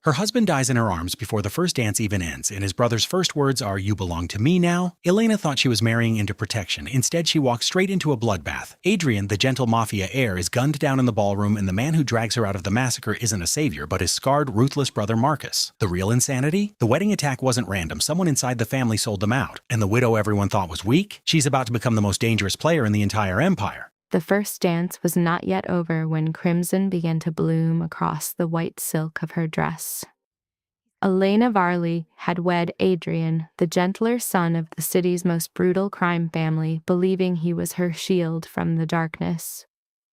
Her husband dies in her arms before the first dance even ends, and his brother's first words are, "You belong to me now." Elena thought she was marrying into protection. Instead, she walks straight into a bloodbath. Adrian, the gentle Mafia heir, is gunned down in the ballroom, and the man who drags her out of the massacre isn't a savior, but his scarred, ruthless brother Marcus. The real insanity? The wedding attack wasn't random. Someone inside the family sold them out. And the widow everyone thought was weak? She's about to become the most dangerous player in the entire empire. The first dance was not yet over when crimson began to bloom across the white silk of her dress. Elena Varley had wed Adrian, the gentler son of the city's most brutal crime family, believing he was her shield from the darkness.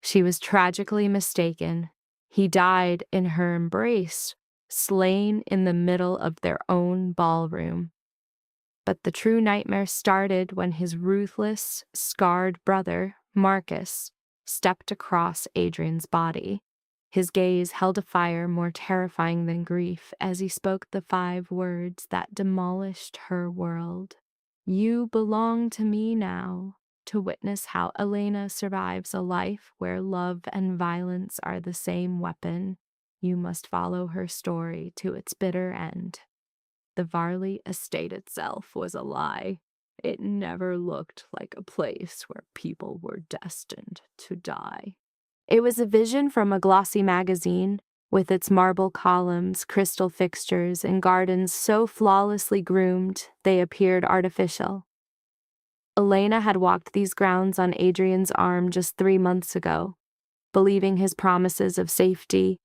She was tragically mistaken. He died in her embrace, slain in the middle of their own ballroom. But the true nightmare started when his ruthless, scarred brother, Marcus, stepped across Adrian's body. His gaze held a fire more terrifying than grief as he spoke the 5 words that demolished her world. "You belong to me now," to witness how Elena survives a life where love and violence are the same weapon. You must follow her story to its bitter end. The Varley estate itself was a lie. It never looked like a place where people were destined to die. It was a vision from a glossy magazine, with its marble columns, crystal fixtures, and gardens so flawlessly groomed they appeared artificial. Elena had walked these grounds on Adrian's arm just 3 months ago, believing his promises of safety,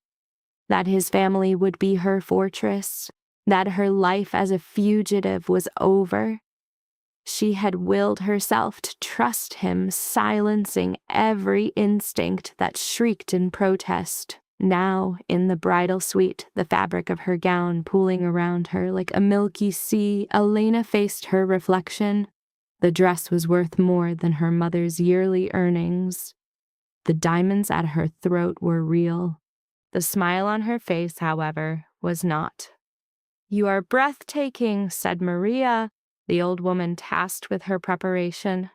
that his family would be her fortress, that her life as a fugitive was over. She had willed herself to trust him, silencing every instinct that shrieked in protest. Now, in the bridal suite, the fabric of her gown pooling around her like a milky sea, Elena faced her reflection. The dress was worth more than her mother's yearly earnings. The diamonds at her throat were real. The smile on her face, however, was not. "You are breathtaking," said Maria, the old woman tasked with her preparation.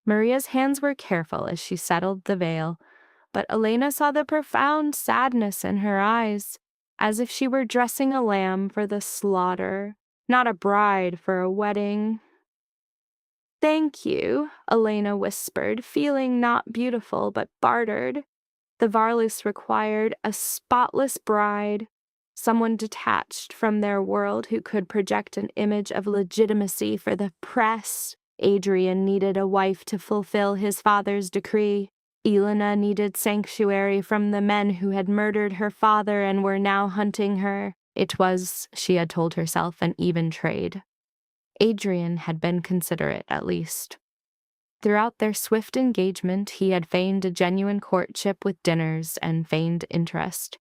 Maria's hands were careful as she settled the veil, but Elena saw the profound sadness in her eyes, as if she were dressing a lamb for the slaughter, not a bride for a wedding. "Thank you," Elena whispered, feeling not beautiful but bartered. The Varlus required a spotless bride, someone detached from their world who could project an image of legitimacy for the press. Adrian needed a wife to fulfill his father's decree. Elena needed sanctuary from the men who had murdered her father and were now hunting her. It was, she had told herself, an even trade. Adrian had been considerate, at least. Throughout their swift engagement, he had feigned a genuine courtship with dinners and feigned interest.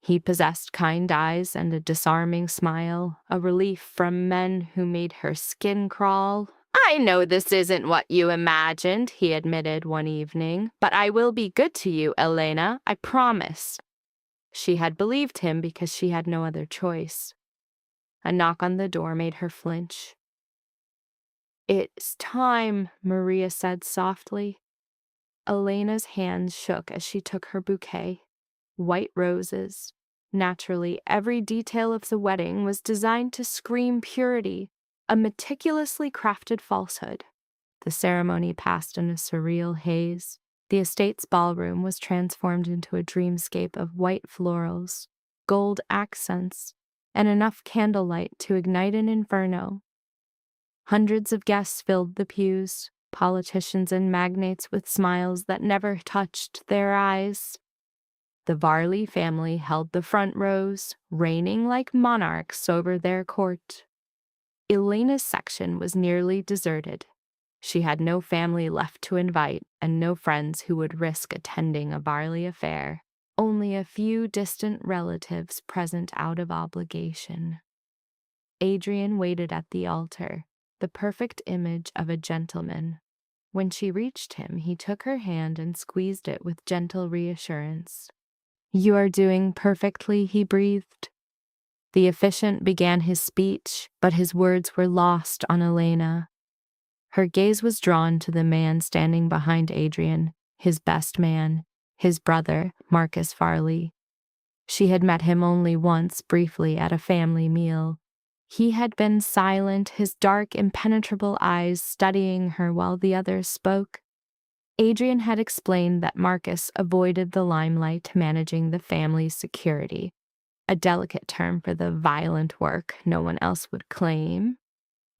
He possessed kind eyes and a disarming smile, a relief from men who made her skin crawl. "I know this isn't what you imagined," he admitted one evening, "but I will be good to you, Elena, I promise." She had believed him because she had no other choice. A knock on the door made her flinch. "It's time," Maria said softly. Elena's hands shook as she took her bouquet. White roses. Naturally, every detail of the wedding was designed to scream purity, a meticulously crafted falsehood. The ceremony passed in a surreal haze. The estate's ballroom was transformed into a dreamscape of white florals, gold accents, and enough candlelight to ignite an inferno. Hundreds of guests filled the pews, politicians and magnates with smiles that never touched their eyes. The Varley family held the front rows, reigning like monarchs over their court. Elena's section was nearly deserted. She had no family left to invite and no friends who would risk attending a Varley affair, only a few distant relatives present out of obligation. Adrian waited at the altar, the perfect image of a gentleman. When she reached him, he took her hand and squeezed it with gentle reassurance. "You are doing perfectly," he breathed. The officiant began his speech, but his words were lost on Elena. Her gaze was drawn to the man standing behind Adrian, his best man, his brother, Marcus Varley. She had met him only once, briefly, at a family meal. He had been silent, his dark, impenetrable eyes studying her while the others spoke. Adrian had explained that Marcus avoided the limelight, managing the family's security, a delicate term for the violent work no one else would claim.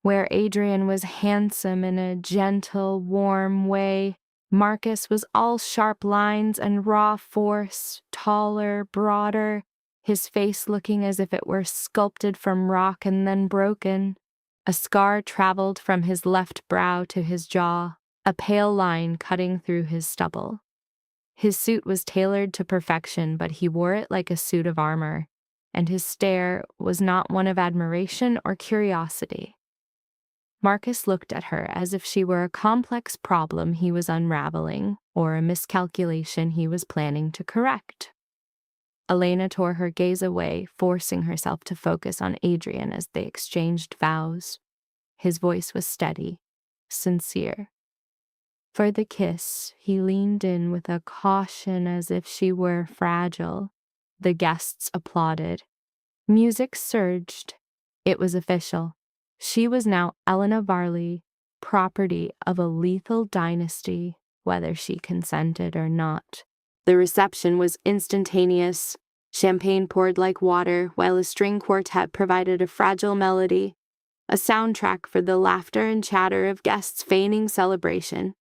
Where Adrian was handsome in a gentle, warm way, Marcus was all sharp lines and raw force, taller, broader, his face looking as if it were sculpted from rock and then broken. A scar traveled from his left brow to his jaw, a pale line cutting through his stubble. His suit was tailored to perfection, but he wore it like a suit of armor, and his stare was not one of admiration or curiosity. Marcus looked at her as if she were a complex problem he was unraveling or a miscalculation he was planning to correct. Elena tore her gaze away, forcing herself to focus on Adrian as they exchanged vows. His voice was steady, sincere. For the kiss, he leaned in with a caution as if she were fragile. The guests applauded. Music surged. It was official. She was now Elena Varley, property of a lethal dynasty, whether she consented or not. The reception was instantaneous. Champagne poured like water, while a string quartet provided a fragile melody, a soundtrack for the laughter and chatter of guests feigning celebration.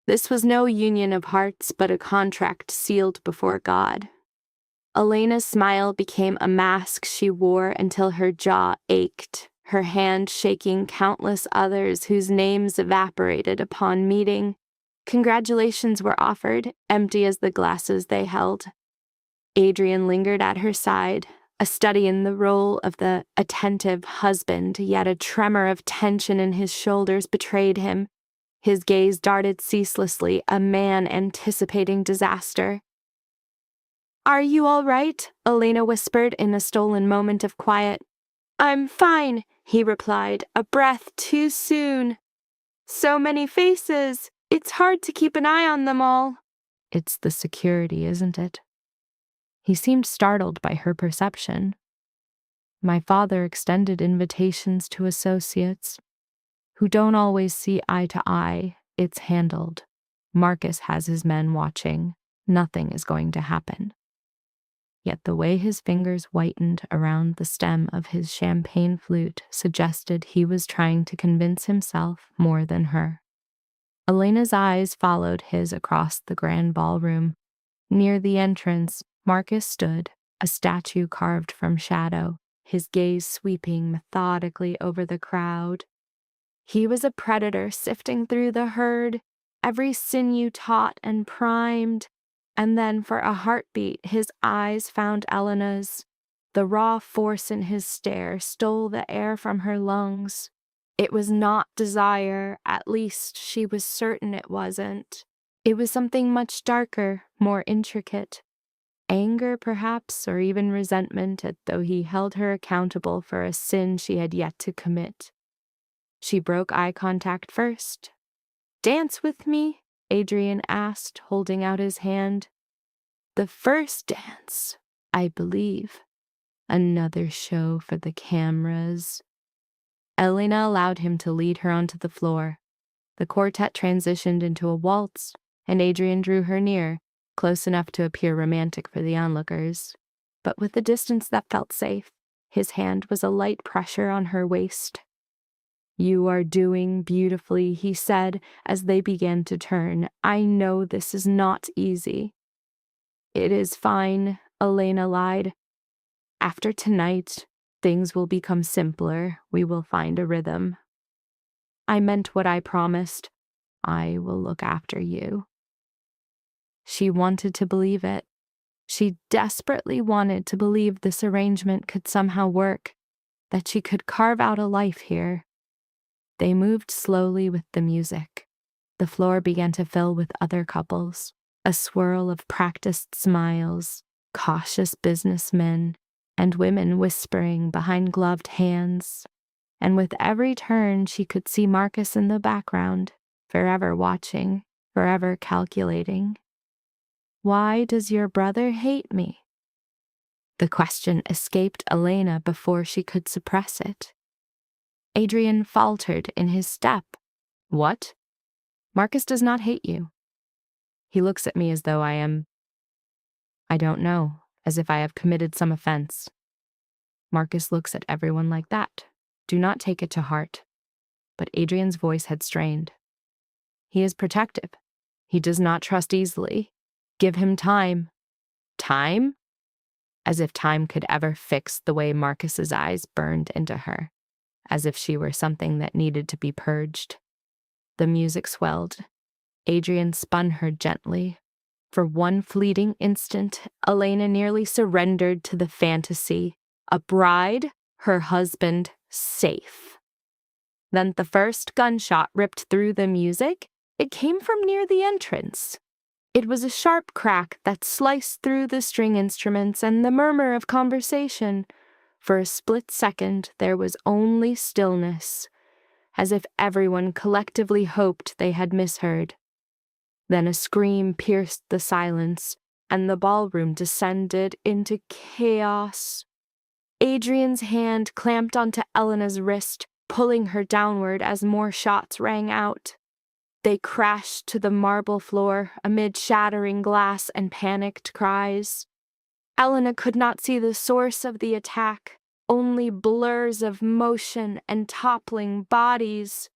This was no union of hearts, but a contract sealed before God. Elena's smile became a mask she wore until her jaw ached, her hand shaking countless others whose names evaporated upon meeting. Congratulations were offered, empty as the glasses they held. Adrian lingered at her side, a study in the role of the attentive husband, yet a tremor of tension in his shoulders betrayed him. His gaze darted ceaselessly, a man anticipating disaster. "Are you all right?" Elena whispered in a stolen moment of quiet. "I'm fine," he replied, a breath too soon. "So many faces. It's hard to keep an eye on them all." "It's the security, isn't it?" He seemed startled by her perception. "My father extended invitations to associates who don't always see eye to eye. It's handled. Marcus has his men watching. Nothing is going to happen." Yet the way his fingers whitened around the stem of his champagne flute suggested he was trying to convince himself more than her. Elena's eyes followed his across the grand ballroom. Near the entrance, Marcus stood, a statue carved from shadow, his gaze sweeping methodically over the crowd. He was a predator sifting through the herd, every sinew taut and primed. And then, for a heartbeat, his eyes found Elena's. The raw force in his stare stole the air from her lungs. It was not desire, at least she was certain it wasn't. It was something much darker, more intricate. Anger, perhaps, or even resentment, as though he held her accountable for a sin she had yet to commit. She broke eye contact first. "Dance with me?" Adrian asked, holding out his hand. "The first dance, I believe. Another show for the cameras." Elena allowed him to lead her onto the floor. The quartet transitioned into a waltz, and Adrian drew her near, close enough to appear romantic for the onlookers, but with a distance that felt safe. His hand was a light pressure on her waist. "You are doing beautifully," he said as they began to turn. "I know this is not easy." "It is fine," Elena lied. "After tonight, things will become simpler. We will find a rhythm." "I meant what I promised. I will look after you." She wanted to believe it. She desperately wanted to believe this arrangement could somehow work, that she could carve out a life here. They moved slowly with the music. The floor began to fill with other couples, a swirl of practiced smiles, cautious businessmen, and women whispering behind gloved hands. And with every turn, she could see Marcus in the background, forever watching, forever calculating. "Why does your brother hate me?" The question escaped Elena before she could suppress it. Adrian faltered in his step. What? Marcus does not hate you. He looks at me as though I don't know, as if I have committed some offense. Marcus looks at everyone like that. Do not take it to heart. But Adrian's voice had strained. He is protective. He does not trust easily. Give him time. Time? As if time could ever fix the way Marcus's eyes burned into her, as if she were something that needed to be purged. The music swelled. Adrian spun her gently. For one fleeting instant, Elena nearly surrendered to the fantasy. A bride, her husband, safe. Then the first gunshot ripped through the music. It came from near the entrance. It was a sharp crack that sliced through the string instruments and the murmur of conversation. For a split second, there was only stillness, as if everyone collectively hoped they had misheard. Then a scream pierced the silence, and the ballroom descended into chaos. Adrian's hand clamped onto Elena's wrist, pulling her downward as more shots rang out. They crashed to the marble floor amid shattering glass and panicked cries. Elena could not see the source of the attack, only blurs of motion and toppling bodies.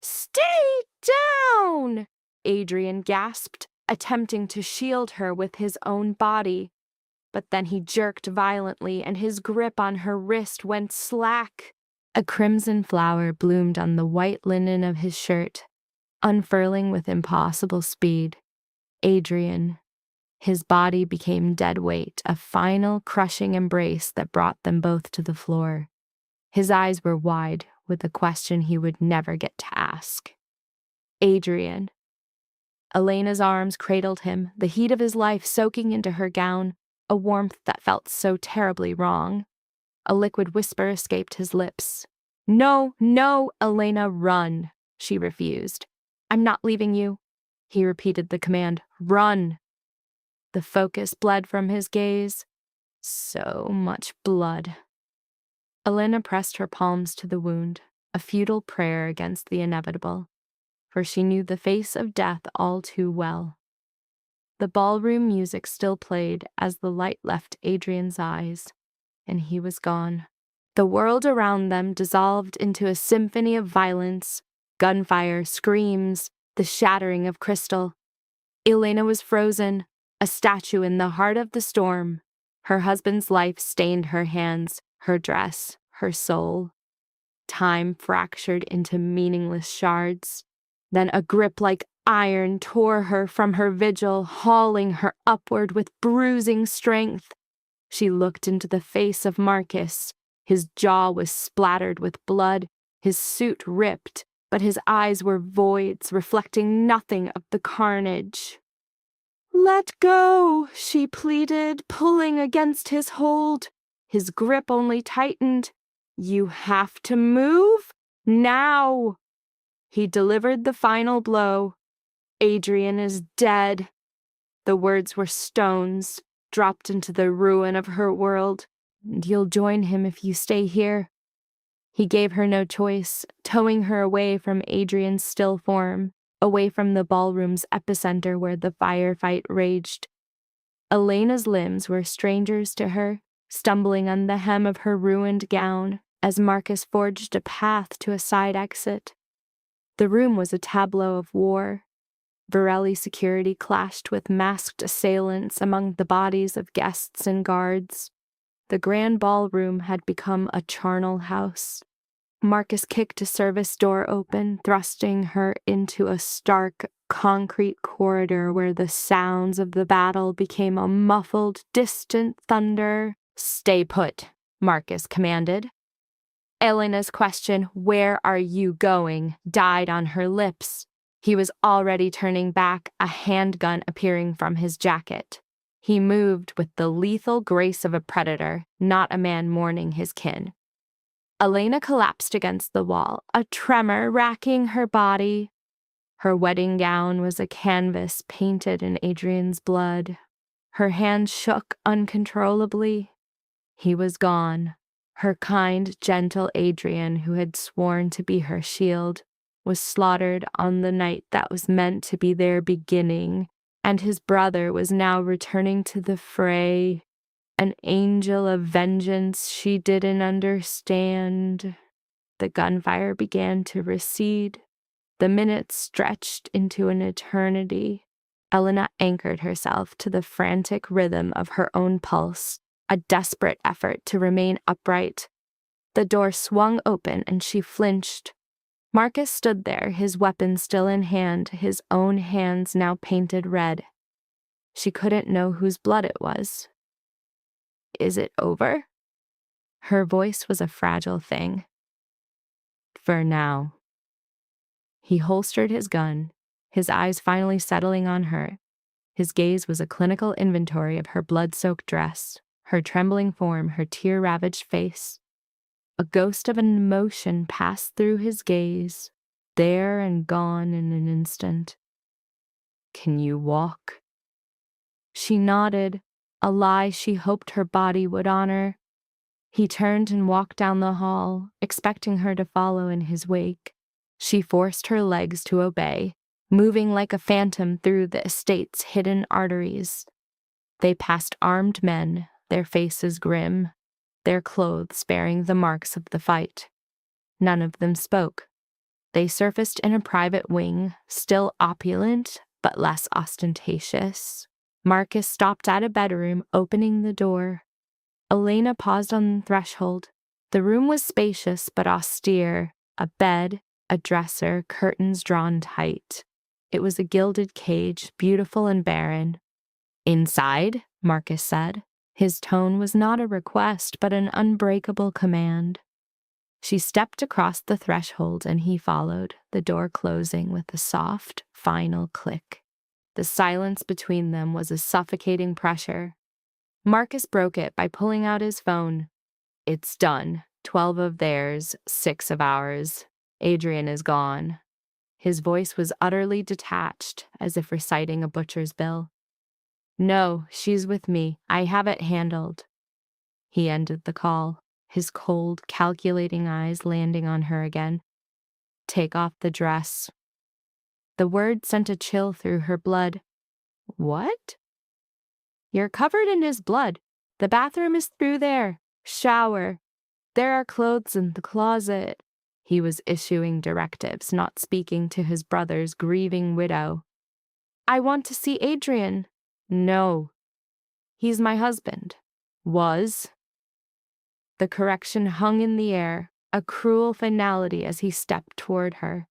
"Stay down!" Adrian gasped, attempting to shield her with his own body. But then he jerked violently, and his grip on her wrist went slack. A crimson flower bloomed on the white linen of his shirt, unfurling with impossible speed. Adrian. His body became dead weight, a final crushing embrace that brought them both to the floor. His eyes were wide with a question he would never get to ask. Adrian. Elena's arms cradled him, the heat of his life soaking into her gown, a warmth that felt so terribly wrong. A liquid whisper escaped his lips. "No, no, Elena, run," she refused. "I'm not leaving you." He repeated the command, "Run." The focus bled from his gaze. So much blood. Elena pressed her palms to the wound, a futile prayer against the inevitable, for she knew the face of death all too well. The ballroom music still played as the light left Adrian's eyes, and he was gone. The world around them dissolved into a symphony of violence, gunfire, screams, the shattering of crystal. Elena was frozen, a statue in the heart of the storm. Her husband's life stained her hands, her dress, her soul. Time fractured into meaningless shards. Then a grip like iron tore her from her vigil, hauling her upward with bruising strength. She looked into the face of Marcus. His jaw was splattered with blood, his suit ripped, but his eyes were voids, reflecting nothing of the carnage. "Let go," she pleaded, pulling against his hold. His grip only tightened. "You have to move now." He delivered the final blow. "Adrian is dead." The words were stones, dropped into the ruin of her world. "And you'll join him if you stay here." He gave her no choice, towing her away from Adrian's still form, away from the ballroom's epicenter where the firefight raged. Elena's limbs were strangers to her, stumbling on the hem of her ruined gown as Marcus forged a path to a side exit. The room was a tableau of war. Varelli security clashed with masked assailants among the bodies of guests and guards. The grand ballroom had become a charnel house. Marcus kicked a service door open, thrusting her into a stark, concrete corridor where the sounds of the battle became a muffled, distant thunder. "Stay put," Marcus commanded. Elena's question, "Where are you going?" died on her lips. He was already turning back, a handgun appearing from his jacket. He moved with the lethal grace of a predator, not a man mourning his kin. Elena collapsed against the wall, a tremor racking her body. Her wedding gown was a canvas painted in Adrian's blood. Her hand shook uncontrollably. He was gone. Her kind, gentle Adrian, who had sworn to be her shield, was slaughtered on the night that was meant to be their beginning, and his brother was now returning to the fray, an angel of vengeance she didn't understand. The gunfire began to recede. The minutes stretched into an eternity. Elena anchored herself to the frantic rhythm of her own pulse, a desperate effort to remain upright. The door swung open and she flinched. Marcus stood there, his weapon still in hand, his own hands now painted red. She couldn't know whose blood it was. "Is it over?" Her voice was a fragile thing. "For now." He holstered his gun, his eyes finally settling on her. His gaze was a clinical inventory of her blood-soaked dress, her trembling form, her tear-ravaged face. A ghost of an emotion passed through his gaze, there and gone in an instant. "Can you walk?" She nodded, a lie she hoped her body would honor. He turned and walked down the hall, expecting her to follow in his wake. She forced her legs to obey, moving like a phantom through the estate's hidden arteries. They passed armed men, their faces grim, their clothes bearing the marks of the fight. None of them spoke. They surfaced in a private wing, still opulent, but less ostentatious. Marcus stopped at a bedroom, opening the door. Elena paused on the threshold. The room was spacious but austere, a bed, a dresser, curtains drawn tight. It was a gilded cage, beautiful and barren. "Inside," Marcus said. His tone was not a request, but an unbreakable command. She stepped across the threshold and he followed, the door closing with a soft, final click. The silence between them was a suffocating pressure. Marcus broke it by pulling out his phone. "It's done. 12 of theirs, 6 of ours. Adrian is gone." His voice was utterly detached, as if reciting a butcher's bill. "No, she's with me. I have it handled." He ended the call, his cold, calculating eyes landing on her again. "Take off the dress." The word sent a chill through her blood. "What?" "You're covered in his blood. The bathroom is through there. Shower. There are clothes in the closet." He was issuing directives, not speaking to his brother's grieving widow. "I want to see Adrian." "No. He's my husband." "Was." The correction hung in the air, a cruel finality as he stepped toward her,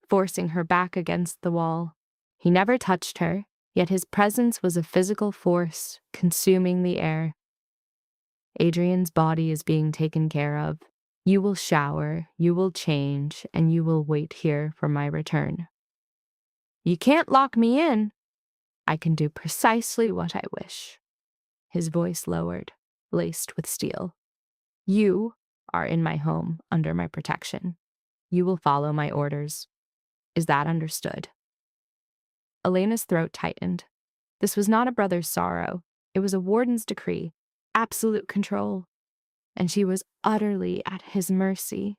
forcing her back against the wall. He never touched her, yet his presence was a physical force, consuming the air. "Adrian's body is being taken care of. You will shower, you will change, and you will wait here for my return." "You can't lock me in." "I can do precisely what I wish." His voice lowered, laced with steel. "You are in my home, under my protection. You will follow my orders. Is that understood?" Elena's throat tightened. This was not a brother's sorrow. It was a warden's decree, absolute control, and she was utterly at his mercy.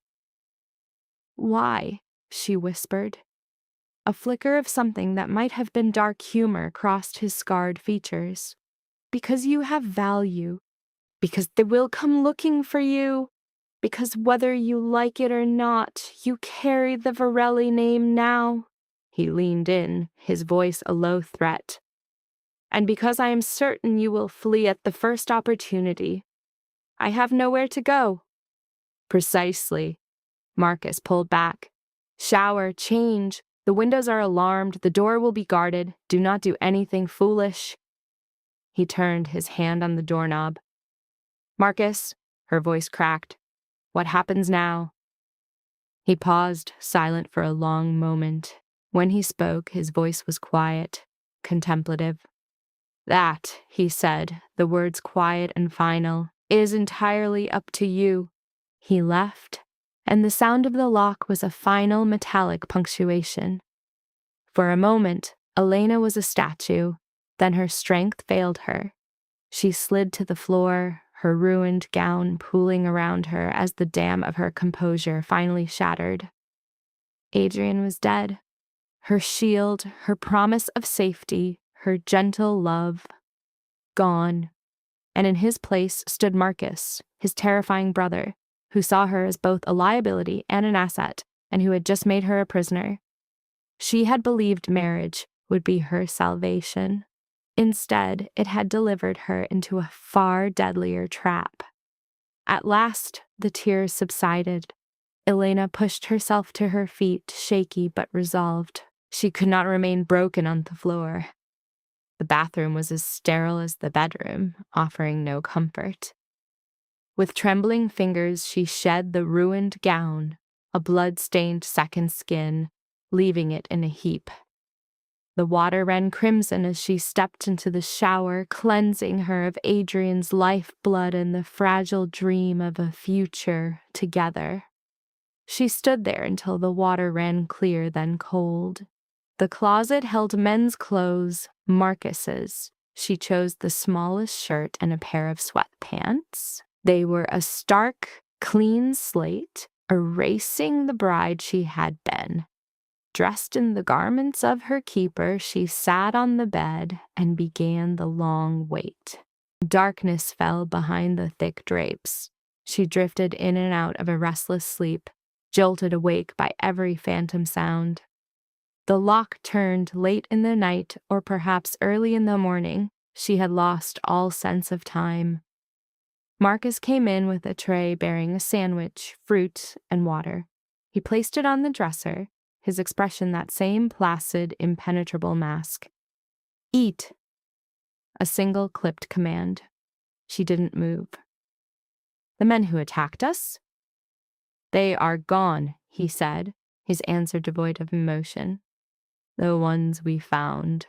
"Why?" she whispered. A flicker of something that might have been dark humor crossed his scarred features. "Because you have value. Because they will come looking for you. Because whether you like it or not, you carry the Varelli name now." He leaned in, his voice a low threat. "And because I am certain you will flee at the first opportunity. I have nowhere to go." "Precisely." Marcus pulled back. "Shower, change. The windows are alarmed. The door will be guarded. Do not do anything foolish." He turned, his hand on the doorknob. "Marcus," her voice cracked. "What happens now?" He paused, silent for a long moment. When he spoke, his voice was quiet, contemplative. "That," he said, the words quiet and final, "is entirely up to you." He left, and the sound of the lock was a final metallic punctuation. For a moment, Elena was a statue, Then her strength failed her. She slid to the floor, her ruined gown pooling around her as the dam of her composure finally shattered. Adrian was dead. Her shield, her promise of safety, her gentle love, gone. And in his place stood Marcus, his terrifying brother, who saw her as both a liability and an asset, and who had just made her a prisoner. She had believed marriage would be her salvation. Instead, it had delivered her into a far deadlier trap. At last, the tears subsided. Elena pushed herself to her feet, shaky but resolved. She could not remain broken on the floor. The bathroom was as sterile as the bedroom, offering no comfort. With trembling fingers, she shed the ruined gown, a blood-stained second skin, leaving it in a heap. The water ran crimson as she stepped into the shower, cleansing her of Adrian's lifeblood and the fragile dream of a future together. She stood there until the water ran clear, then cold. The closet held men's clothes, Marcus's. She chose the smallest shirt and a pair of sweatpants. They were a stark, clean slate, erasing the bride she had been. Dressed in the garments of her keeper, she sat on the bed and began the long wait. Darkness fell behind the thick drapes. She drifted in and out of a restless sleep, jolted awake by every phantom sound. The lock turned late in the night, or perhaps early in the morning. She had lost all sense of time. Marcus came in with a tray bearing a sandwich, fruit, and water. He placed it on the dresser, his expression that same placid, impenetrable mask. "Eat." A single clipped command. She didn't move. "The men who attacked us?" "They are gone," he said, his answer devoid of emotion. "The ones we found."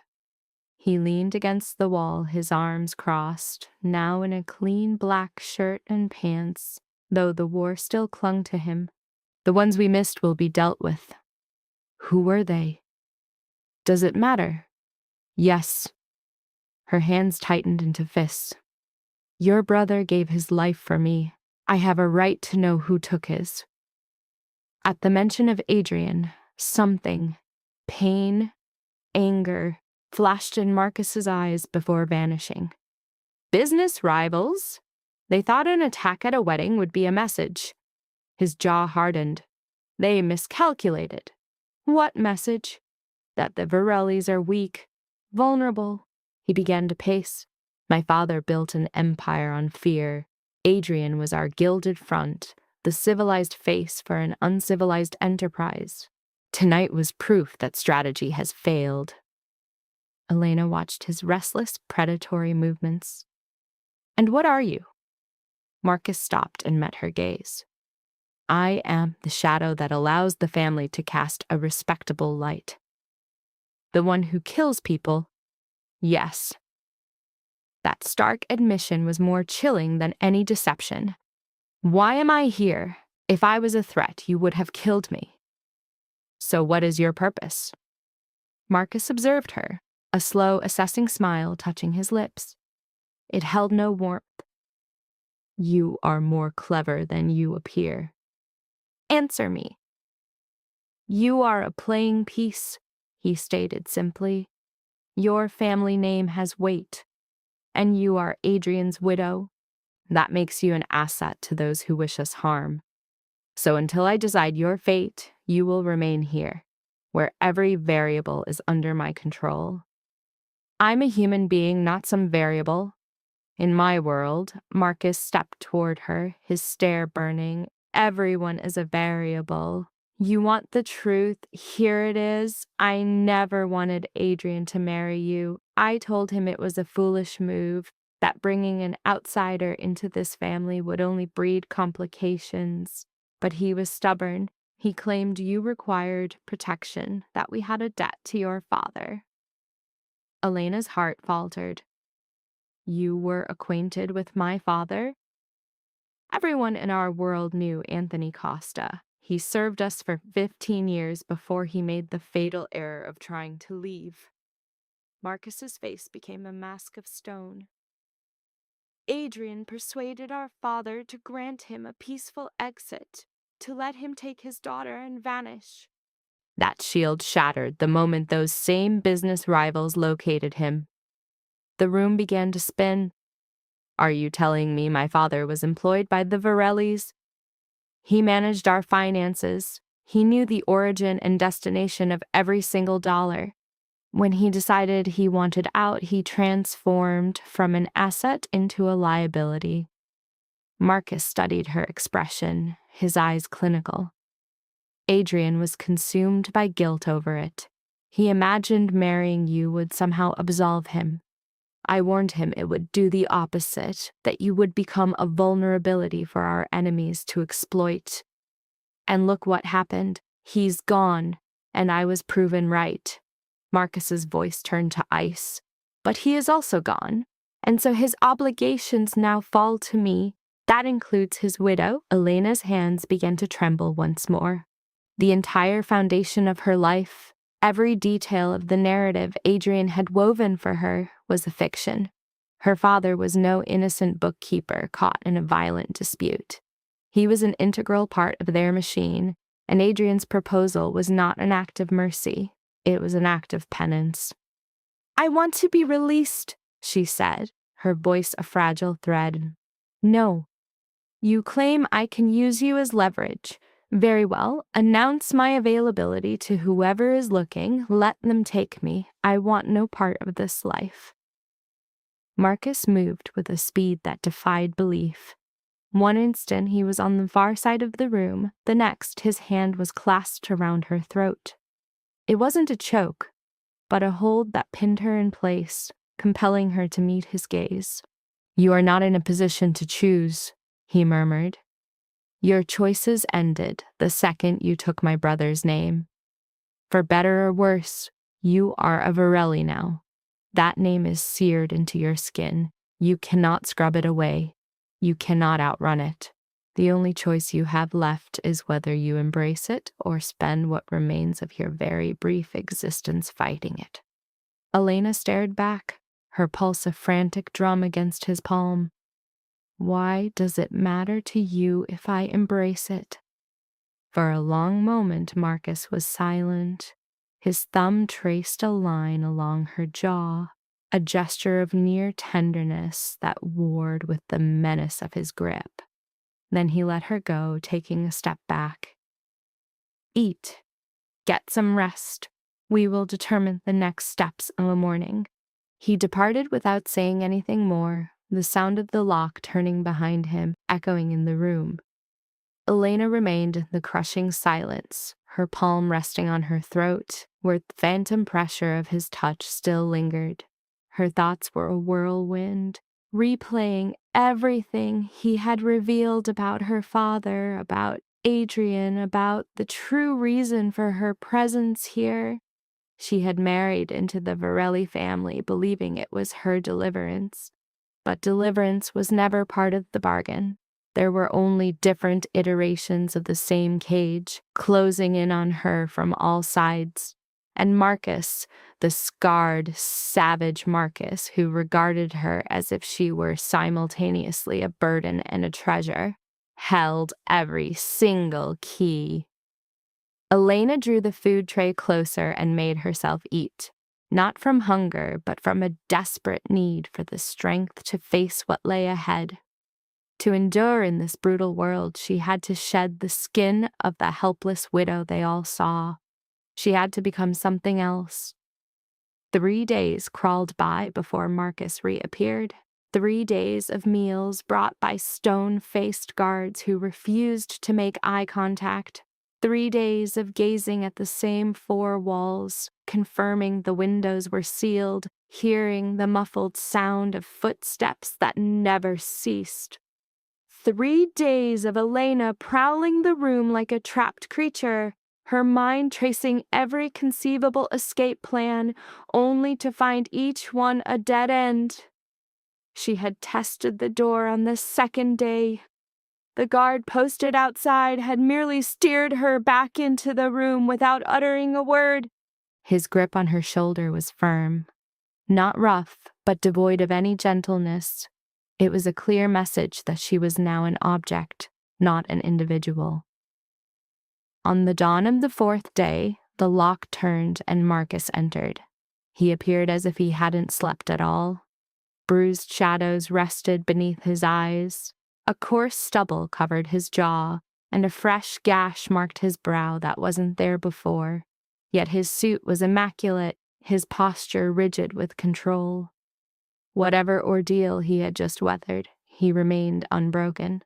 He leaned against the wall, his arms crossed, now in a clean black shirt and pants, though the war still clung to him. "The ones we missed will be dealt with." "Who were they?" "Does it matter?" "Yes." Her hands tightened into fists. "Your brother gave his life for me. I have a right to know who took his." At the mention of Adrian, something, pain, anger, flashed in Marcus's eyes before vanishing. Business rivals? They thought an attack at a wedding would be a message. His jaw hardened. They miscalculated. What message? That the Varellis are weak, vulnerable. He began to pace. My father built an empire on fear. Adrian was our gilded front, the civilized face for an uncivilized enterprise. Tonight was proof that strategy has failed. Elena watched his restless, predatory movements. "And what are you?" Marcus stopped and met her gaze. "I am the shadow that allows the family to cast a respectable light." "The one who kills people?" "Yes." That stark admission was more chilling than any deception. "Why am I here? If I was a threat, you would have killed me." "So what is your purpose?" Marcus observed her, a slow, assessing smile touching his lips. It held no warmth. "You are more clever than you appear." "Answer me." "You are a playing piece," he stated simply. "Your family name has weight, and you are Adrian's widow. That makes you an asset to those who wish us harm. So until I decide your fate, you will remain here, where every variable is under my control. I'm a human being, not some variable. In my world," Marcus stepped toward her, his stare burning, "everyone is a variable. You want the truth? Here it is. I never wanted Adrian to marry you. I told him it was a foolish move, that bringing an outsider into this family would only breed complications. But he was stubborn. He claimed you required protection, that we had a debt to your father." Elena's heart faltered. "You were acquainted with my father?" "Everyone in our world knew Anthony Costa. He served us for 15 years before he made the fatal error of trying to leave." Marcus's face became a mask of stone. Adrian persuaded our father to grant him a peaceful exit, to let him take his daughter and vanish. That shield shattered the moment those same business rivals located him. The room began to spin. Are you telling me my father was employed by the Varellis? He managed our finances. He knew the origin and destination of every single dollar. When he decided he wanted out, he transformed from an asset into a liability. Marcus studied her expression, his eyes clinical. Adrian was consumed by guilt over it. He imagined marrying you would somehow absolve him. I warned him it would do the opposite, that you would become a vulnerability for our enemies to exploit. And look what happened. He's gone, and I was proven right. Marcus's voice turned to ice. But he is also gone, and so his obligations now fall to me. That includes his widow. Elena's hands began to tremble once more. The entire foundation of her life, every detail of the narrative Adrian had woven for her, was a fiction. Her father was no innocent bookkeeper caught in a violent dispute. He was an integral part of their machine, and Adrian's proposal was not an act of mercy. It was an act of penance. I want to be released, she said, her voice a fragile thread. No. You claim I can use you as leverage. Very well, announce my availability to whoever is looking. Let them take me. I want no part of this life. Marcus moved with a speed that defied belief. One instant he was on the far side of the room, the next his hand was clasped around her throat. It wasn't a choke, but a hold that pinned her in place, compelling her to meet his gaze. You are not in a position to choose, he murmured. Your choices ended the second you took my brother's name. For better or worse, you are a Varelli now. That name is seared into your skin. You cannot scrub it away. You cannot outrun it. The only choice you have left is whether you embrace it or spend what remains of your very brief existence fighting it. Elena stared back, her pulse a frantic drum against his palm. Why does it matter to you if I embrace it? For a long moment, Marcus was silent. His thumb traced a line along her jaw, a gesture of near tenderness that warred with the menace of his grip. Then he let her go, taking a step back. Eat. Get some rest. We will determine the next steps in the morning. He departed without saying anything more, the sound of the lock turning behind him echoing in the room. Elena remained in the crushing silence, her palm resting on her throat, where the phantom pressure of his touch still lingered. Her thoughts were a whirlwind, replaying everything he had revealed about her father, about Adrian, about the true reason for her presence here. She had married into the Varelli family, believing it was her deliverance. But deliverance was never part of the bargain. There were only different iterations of the same cage, closing in on her from all sides. And Marcus, the scarred, savage Marcus, who regarded her as if she were simultaneously a burden and a treasure, held every single key. Elena drew the food tray closer and made herself eat, not from hunger, but from a desperate need for the strength to face what lay ahead. To endure in this brutal world, she had to shed the skin of the helpless widow they all saw. She had to become something else. 3 days crawled by before Marcus reappeared. 3 days of meals brought by stone-faced guards who refused to make eye contact. 3 days of gazing at the same 4 walls, confirming the windows were sealed, hearing the muffled sound of footsteps that never ceased. 3 days of Elena prowling the room like a trapped creature, her mind tracing every conceivable escape plan, only to find each one a dead end. She had tested the door on the 2nd day. The guard posted outside had merely steered her back into the room without uttering a word. His grip on her shoulder was firm. Not rough, but devoid of any gentleness. It was a clear message that she was now an object, not an individual. On the dawn of the fourth day, the lock turned and Marcus entered. He appeared as if he hadn't slept at all. Bruised shadows rested beneath his eyes. A coarse stubble covered his jaw, and a fresh gash marked his brow that wasn't there before. Yet his suit was immaculate, his posture rigid with control. Whatever ordeal he had just weathered, he remained unbroken.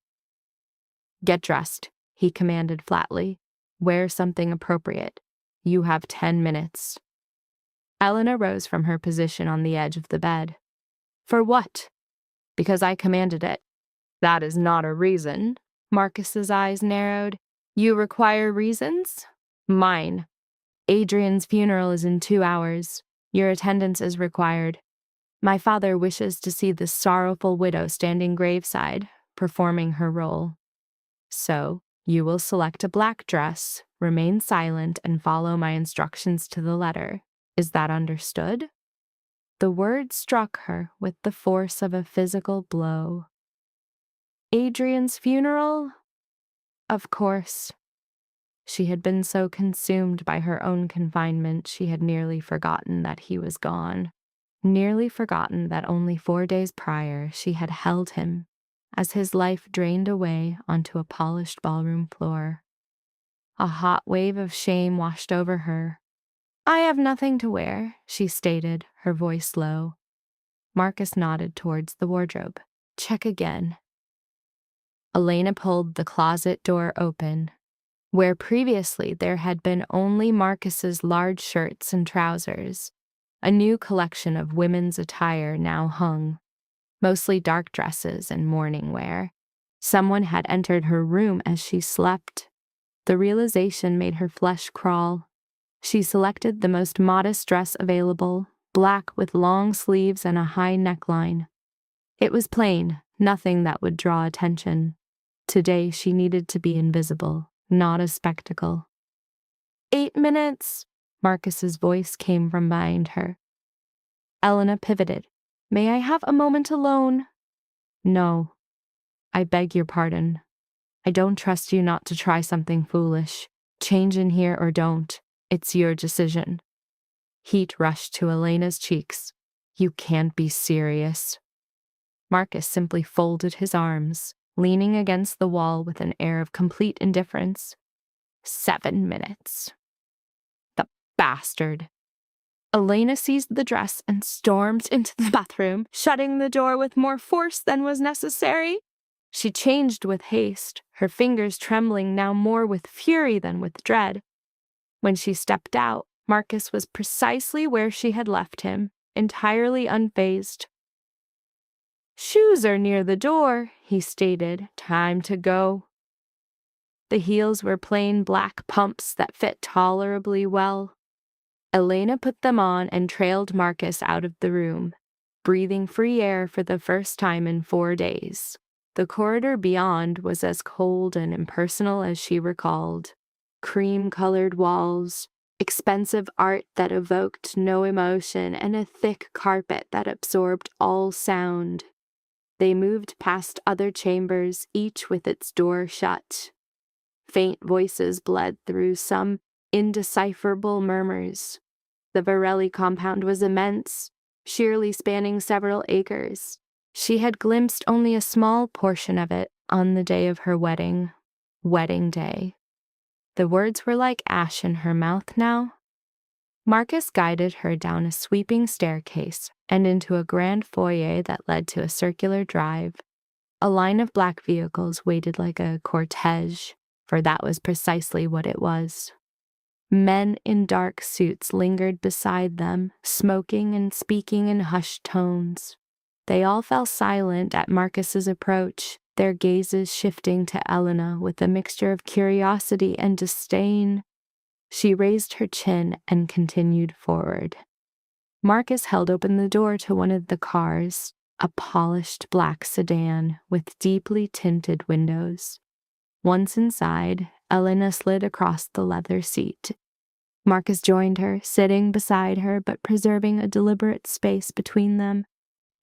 "Get dressed," he commanded flatly. "Wear something appropriate. You have 10 minutes. Elena rose from her position on the edge of the bed. "For what?" "Because I commanded it." "That is not a reason." Marcus's eyes narrowed. "You require reasons?" "Mine. Adrian's funeral is in 2 hours. Your attendance is required. My father wishes to see the sorrowful widow standing graveside, performing her role. So, you will select a black dress, remain silent, and follow my instructions to the letter. Is that understood?" The word struck her with the force of a physical blow. Adrian's funeral? Of course. She had been so consumed by her own confinement she had nearly forgotten that he was gone. Nearly forgotten that only 4 days prior she had held him as his life drained away onto a polished ballroom floor. A hot wave of shame washed over her. "I have nothing to wear," she stated, her voice low. Marcus nodded towards the wardrobe. "Check again." Elena pulled the closet door open. Where previously there had been only Marcus's large shirts and trousers, a new collection of women's attire now hung, mostly dark dresses and morning wear. Someone had entered her room as she slept. The realization made her flesh crawl. She selected the most modest dress available, black with long sleeves and a high neckline. It was plain, nothing that would draw attention. Today she needed to be invisible, not a spectacle. 8 minutes, Marcus's voice came from behind her. Elena pivoted. "May I have a moment alone?" "No. I beg your pardon. I don't trust you not to try something foolish. Change in here or don't. It's your decision." Heat rushed to Elena's cheeks. "You can't be serious." Marcus simply folded his arms, leaning against the wall with an air of complete indifference. 7 minutes. The bastard. Elena seized the dress and stormed into the bathroom, shutting the door with more force than was necessary. She changed with haste, her fingers trembling now more with fury than with dread. When she stepped out, Marcus was precisely where she had left him, entirely unfazed. "Shoes are near the door," he stated. "Time to go." The heels were plain black pumps that fit tolerably well. Elena put them on and trailed Marcus out of the room, breathing free air for the first time in 4 days. The corridor beyond was as cold and impersonal as she recalled. Cream-colored walls, expensive art that evoked no emotion, and a thick carpet that absorbed all sound. They moved past other chambers, each with its door shut. Faint voices bled through, some indecipherable murmurs. The Varelli compound was immense, sheerly spanning several acres. She had glimpsed only a small portion of it on the day of her wedding. Wedding day. The words were like ash in her mouth now. Marcus guided her down a sweeping staircase and into a grand foyer that led to a circular drive. A line of black vehicles waited like a cortege, for that was precisely what it was. Men in dark suits lingered beside them, smoking and speaking in hushed tones. They all fell silent at Marcus's approach, their gazes shifting to Elena with a mixture of curiosity and disdain. She raised her chin and continued forward. Marcus held open the door to one of the cars, a polished black sedan with deeply tinted windows. Once inside, Elena slid across the leather seat. Marcus joined her, sitting beside her but preserving a deliberate space between them.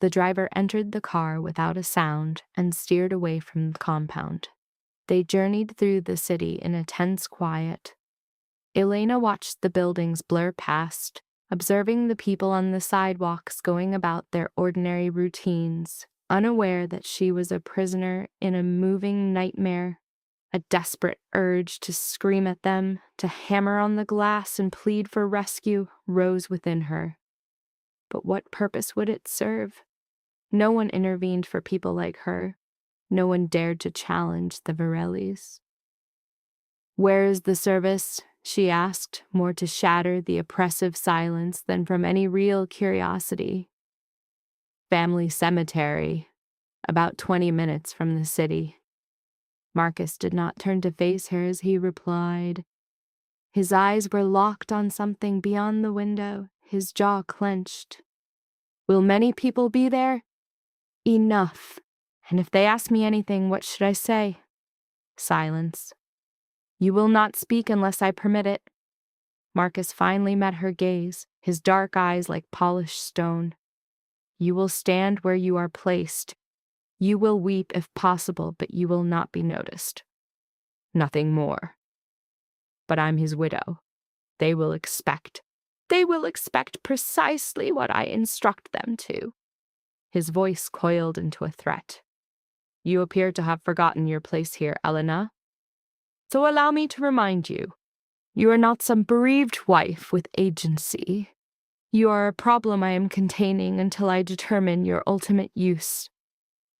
The driver entered the car without a sound and steered away from the compound. They journeyed through the city in a tense quiet. Elena watched the buildings blur past, observing the people on the sidewalks going about their ordinary routines, unaware that she was a prisoner in a moving nightmare. A desperate urge to scream at them, to hammer on the glass and plead for rescue, rose within her. But what purpose would it serve? No one intervened for people like her. No one dared to challenge the Varellis. "Where is the service?" she asked, more to shatter the oppressive silence than from any real curiosity. "Family cemetery, about 20 minutes from the city." Marcus did not turn to face her as he replied. His eyes were locked on something beyond the window, his jaw clenched. "Will many people be there?" "Enough. And if they ask me anything, what should I say?" Silence. "You will not speak unless I permit it." Marcus finally met her gaze, his dark eyes like polished stone. "You will stand where you are placed. You will weep if possible, but you will not be noticed. Nothing more. But I'm his widow. They will expect precisely what I instruct them to." His voice coiled into a threat. "You appear to have forgotten your place here, Elena. So allow me to remind you, you are not some bereaved wife with agency. You are a problem I am containing until I determine your ultimate use.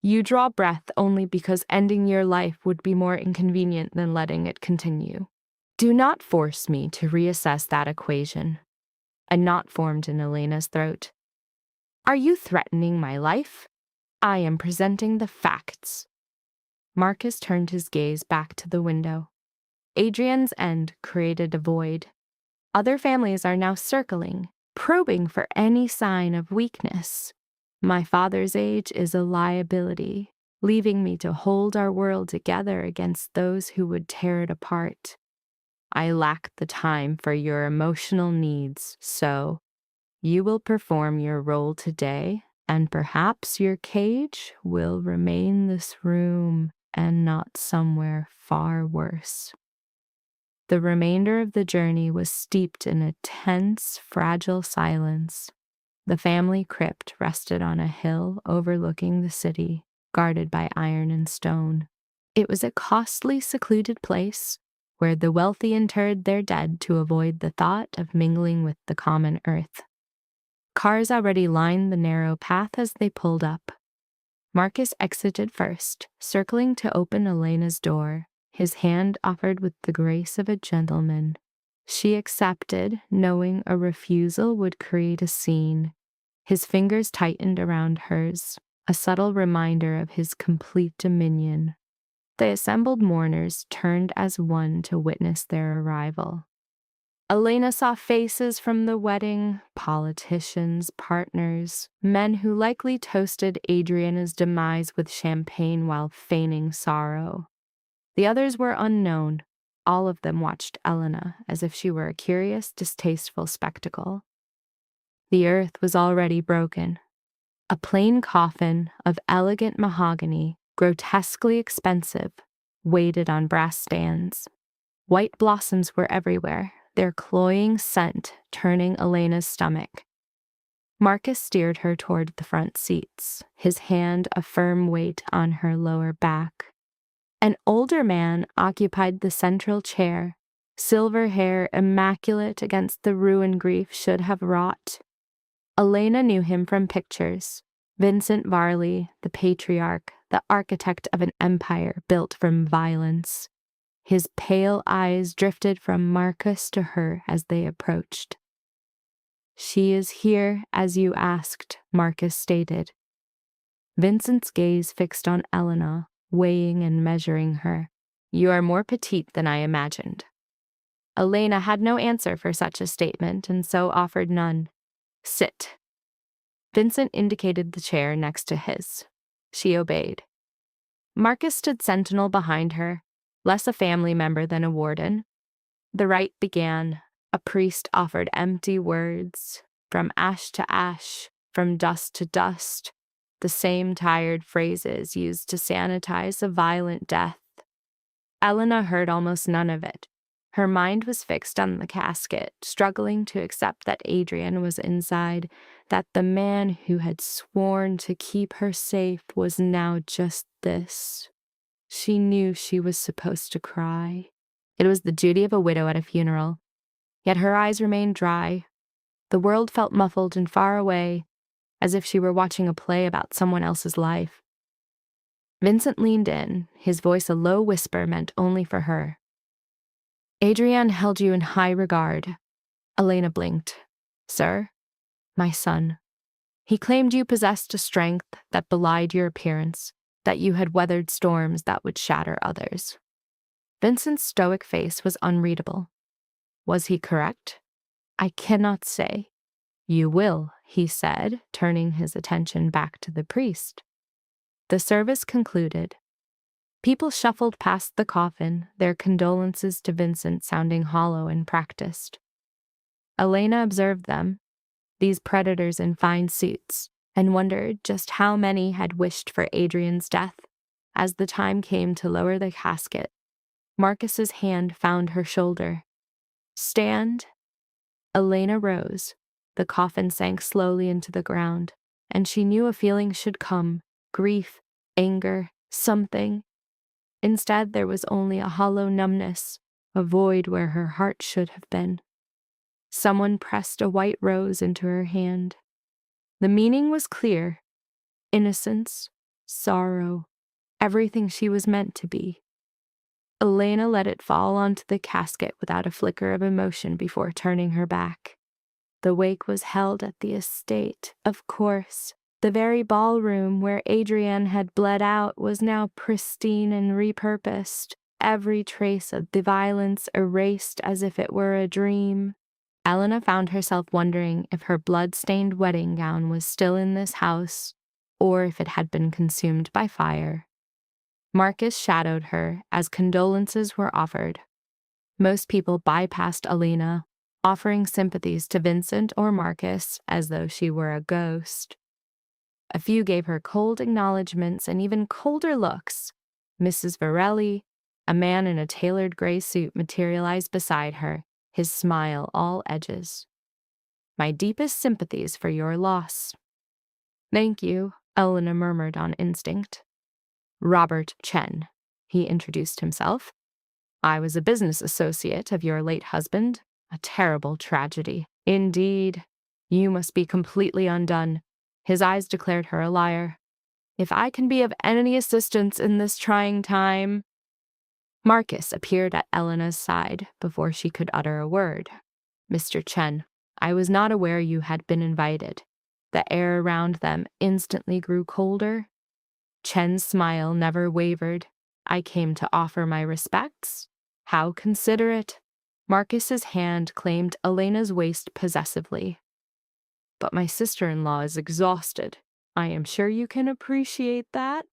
You draw breath only because ending your life would be more inconvenient than letting it continue. Do not force me to reassess that equation." A knot formed in Elena's throat. "Are you threatening my life? I am presenting the facts." Marcus turned his gaze back to the window. Adrian's end created a void. Other families are now circling, probing for any sign of weakness. My father's age is a liability, leaving me to hold our world together against those who would tear it apart. I lack the time for your emotional needs, so you will perform your role today, and perhaps your cage will remain this room and not somewhere far worse. The remainder of the journey was steeped in a tense, fragile silence. The family crypt rested on a hill overlooking the city, guarded by iron and stone. It was a costly, secluded place where the wealthy interred their dead to avoid the thought of mingling with the common earth. Cars already lined the narrow path as they pulled up. Marcus exited first, circling to open Elena's door, his hand offered with the grace of a gentleman. She accepted, knowing a refusal would create a scene. His fingers tightened around hers, a subtle reminder of his complete dominion. The assembled mourners turned as one to witness their arrival. Elena saw faces from the wedding, politicians, partners, men who likely toasted Adriana's demise with champagne while feigning sorrow. The others were unknown. All of them watched Elena as if she were a curious, distasteful spectacle. The earth was already broken. A plain coffin of elegant mahogany, grotesquely expensive, waited on brass stands. White blossoms were everywhere, their cloying scent turning Elena's stomach. Marcus steered her toward the front seats, his hand a firm weight on her lower back. An older man occupied the central chair, silver hair immaculate against the ruin grief should have wrought. Elena knew him from pictures. Vincent Varley, the patriarch, the architect of an empire built from violence. His pale eyes drifted from Marcus to her as they approached. "She is here as you asked," Marcus stated. Vincent's gaze fixed on Elena, weighing and measuring her. "You are more petite than I imagined." Elena had no answer for such a statement and so offered none. "Sit." Vincent indicated the chair next to his. She obeyed. Marcus stood sentinel behind her, less a family member than a warden. The rite began, A priest offered empty words, from ash to ash, from dust to dust, the same tired phrases used to sanitize a violent death. Elena heard almost none of it. Her mind was fixed on the casket, struggling to accept that Adrian was inside, that the man who had sworn to keep her safe was now just this. She knew she was supposed to cry. It was the duty of a widow at a funeral. Yet her eyes remained dry. The world felt muffled and far away, as if she were watching a play about someone else's life. Vincent leaned in, his voice a low whisper meant only for her. Adrian held you in high regard. Elena blinked. Sir? My son. He claimed you possessed a strength that belied your appearance, that you had weathered storms that would shatter others. Vincent's stoic face was unreadable. Was he correct? I cannot say. You will, he said, turning his attention back to the priest. The service concluded. People shuffled past the coffin, their condolences to Vincent sounding hollow and practiced. Elena observed them, these predators in fine suits, and wondered just how many had wished for Adrian's death. As the time came to lower the casket, Marcus's hand found her shoulder. Stand. Elena rose. The coffin sank slowly into the ground, and she knew a feeling should come, grief, anger, something. Instead, there was only a hollow numbness, a void where her heart should have been. Someone pressed a white rose into her hand. The meaning was clear. Innocence, sorrow, everything she was meant to be. Elena let it fall onto the casket without a flicker of emotion before turning her back. The wake was held at the estate, of course. The very ballroom where Adrian had bled out was now pristine and repurposed, every trace of the violence erased as if it were a dream. Elena found herself wondering if her blood-stained wedding gown was still in this house, or if it had been consumed by fire. Marcus shadowed her as condolences were offered. Most people bypassed Elena, offering sympathies to Vincent or Marcus as though she were a ghost. A few gave her cold acknowledgments and even colder looks. Mrs. Varelli, a man in a tailored gray suit, materialized beside her, his smile all edges. My deepest sympathies for your loss. Thank you, Elena murmured on instinct. Robert Chen, he introduced himself. I was a business associate of your late husband. A terrible tragedy. Indeed. You must be completely undone. His eyes declared her a liar. If I can be of any assistance in this trying time... Marcus appeared at Elena's side before she could utter a word. Mr. Chen, I was not aware you had been invited. The air around them instantly grew colder. Chen's smile never wavered. I came to offer my respects. How considerate. Marcus's hand claimed Elena's waist possessively. But my sister-in-law is exhausted. I am sure you can appreciate that.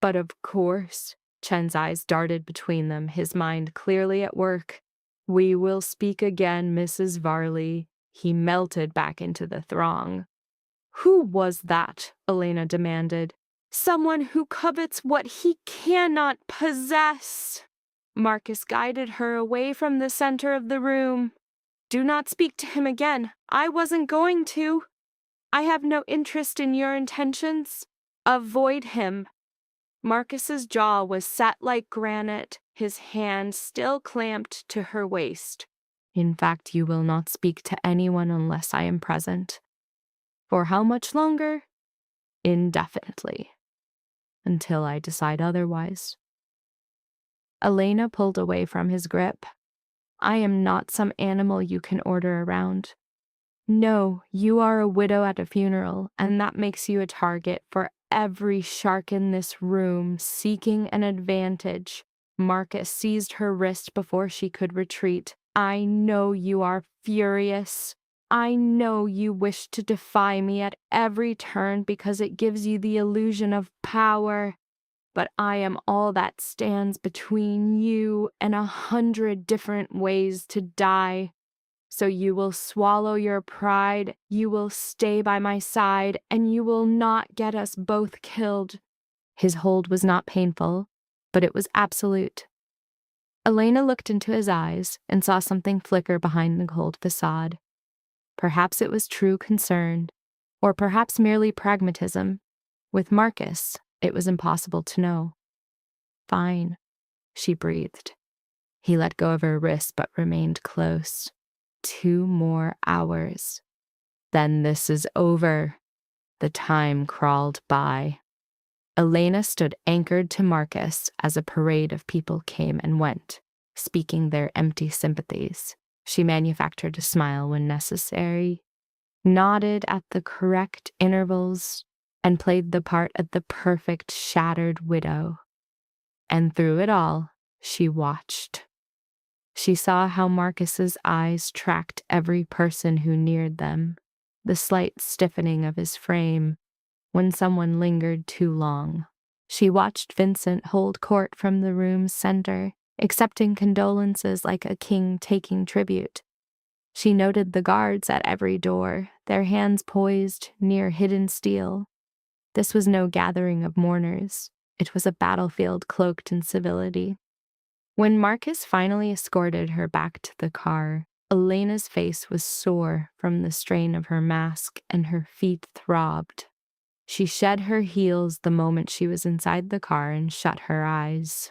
But of course, Chen's eyes darted between them, his mind clearly at work. We will speak again, Mrs. Varley. He melted back into the throng. Who was that? Elena demanded. Someone who covets what he cannot possess. Marcus guided her away from the center of the room. Do not speak to him again. I wasn't going to. I have no interest in your intentions. Avoid him. Marcus's jaw was set like granite, his hand still clamped to her waist. In fact, you will not speak to anyone unless I am present. For how much longer? Indefinitely. Until I decide otherwise. Elena pulled away from his grip. I am not some animal you can order around. No, you are a widow at a funeral, and that makes you a target for every shark in this room seeking an advantage. Marcus seized her wrist before she could retreat. I know you are furious. I know you wish to defy me at every turn because it gives you the illusion of power. But I am all that stands between you and 100 different ways to die. So you will swallow your pride, you will stay by my side, and you will not get us both killed. His hold was not painful, but it was absolute. Elena looked into his eyes and saw something flicker behind the cold facade. Perhaps it was true concern, or perhaps merely pragmatism. With Marcus, it was impossible to know. Fine, she breathed. He let go of her wrist but remained close. 2 more hours. Then this is over. The time crawled by. Elena stood anchored to Marcus as a parade of people came and went, speaking their empty sympathies. She manufactured a smile when necessary, nodded at the correct intervals, and played the part of the perfect shattered widow. And through it all, she watched. She saw how Marcus's eyes tracked every person who neared them, the slight stiffening of his frame when someone lingered too long. She watched Vincent hold court from the room's center, accepting condolences like a king taking tribute. She noted the guards at every door, their hands poised near hidden steel. This was no gathering of mourners. It was a battlefield cloaked in civility. When Marcus finally escorted her back to the car, Elena's face was sore from the strain of her mask and her feet throbbed. She shed her heels the moment she was inside the car and shut her eyes.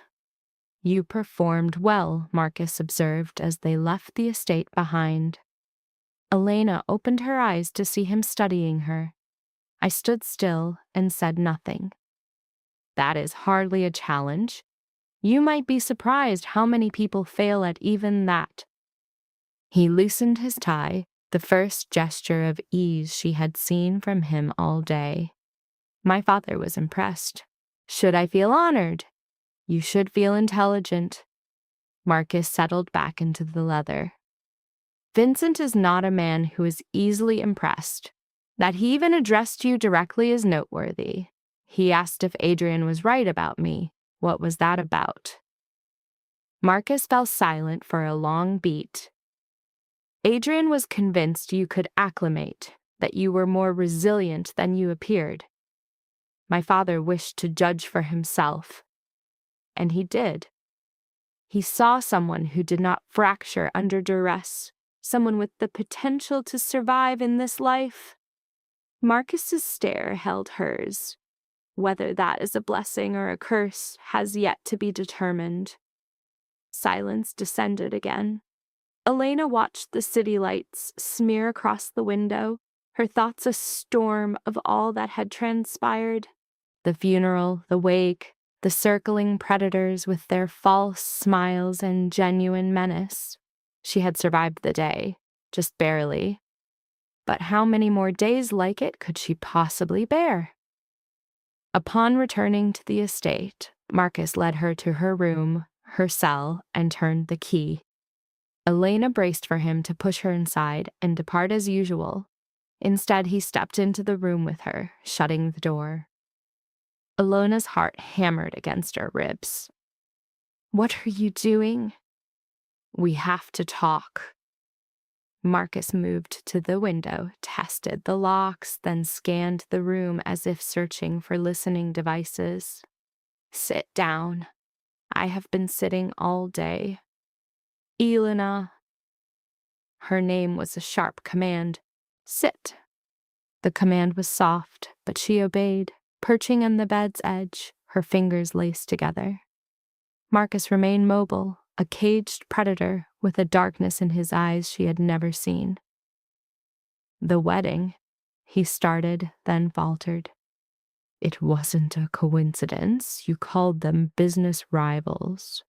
You performed well, Marcus observed as they left the estate behind. Elena opened her eyes to see him studying her. I stood still and said nothing. That is hardly a challenge. You might be surprised how many people fail at even that. He loosened his tie, the first gesture of ease she had seen from him all day. My father was impressed. Should I feel honored? You should feel intelligent. Marcus settled back into the leather. Vincent is not a man who is easily impressed. That he even addressed you directly is noteworthy. He asked if Adrian was right about me. What was that about? Marcus fell silent for a long beat. Adrian was convinced you could acclimate, that you were more resilient than you appeared. My father wished to judge for himself, and he did. He saw someone who did not fracture under duress, someone with the potential to survive in this life. Marcus's stare held hers. Whether that is a blessing or a curse has yet to be determined. Silence descended again. Elena watched the city lights smear across the window, her thoughts a storm of all that had transpired. The funeral, the wake, the circling predators with their false smiles and genuine menace. She had survived the day, just barely. But how many more days like it could she possibly bear? Upon returning to the estate, Marcus led her to her room, her cell, and turned the key. Elena braced for him to push her inside and depart as usual. Instead, he stepped into the room with her, shutting the door. Elena's heart hammered against her ribs. What are you doing? We have to talk. Marcus moved to the window, tested the locks, then scanned the room as if searching for listening devices. Sit down. I have been sitting all day. Elena. Her name was a sharp command. Sit. The command was soft, but she obeyed, perching on the bed's edge, her fingers laced together. Marcus remained mobile, a caged predator with a darkness in his eyes she had never seen. The wedding, he started, then faltered. It wasn't a coincidence. You called them business rivals.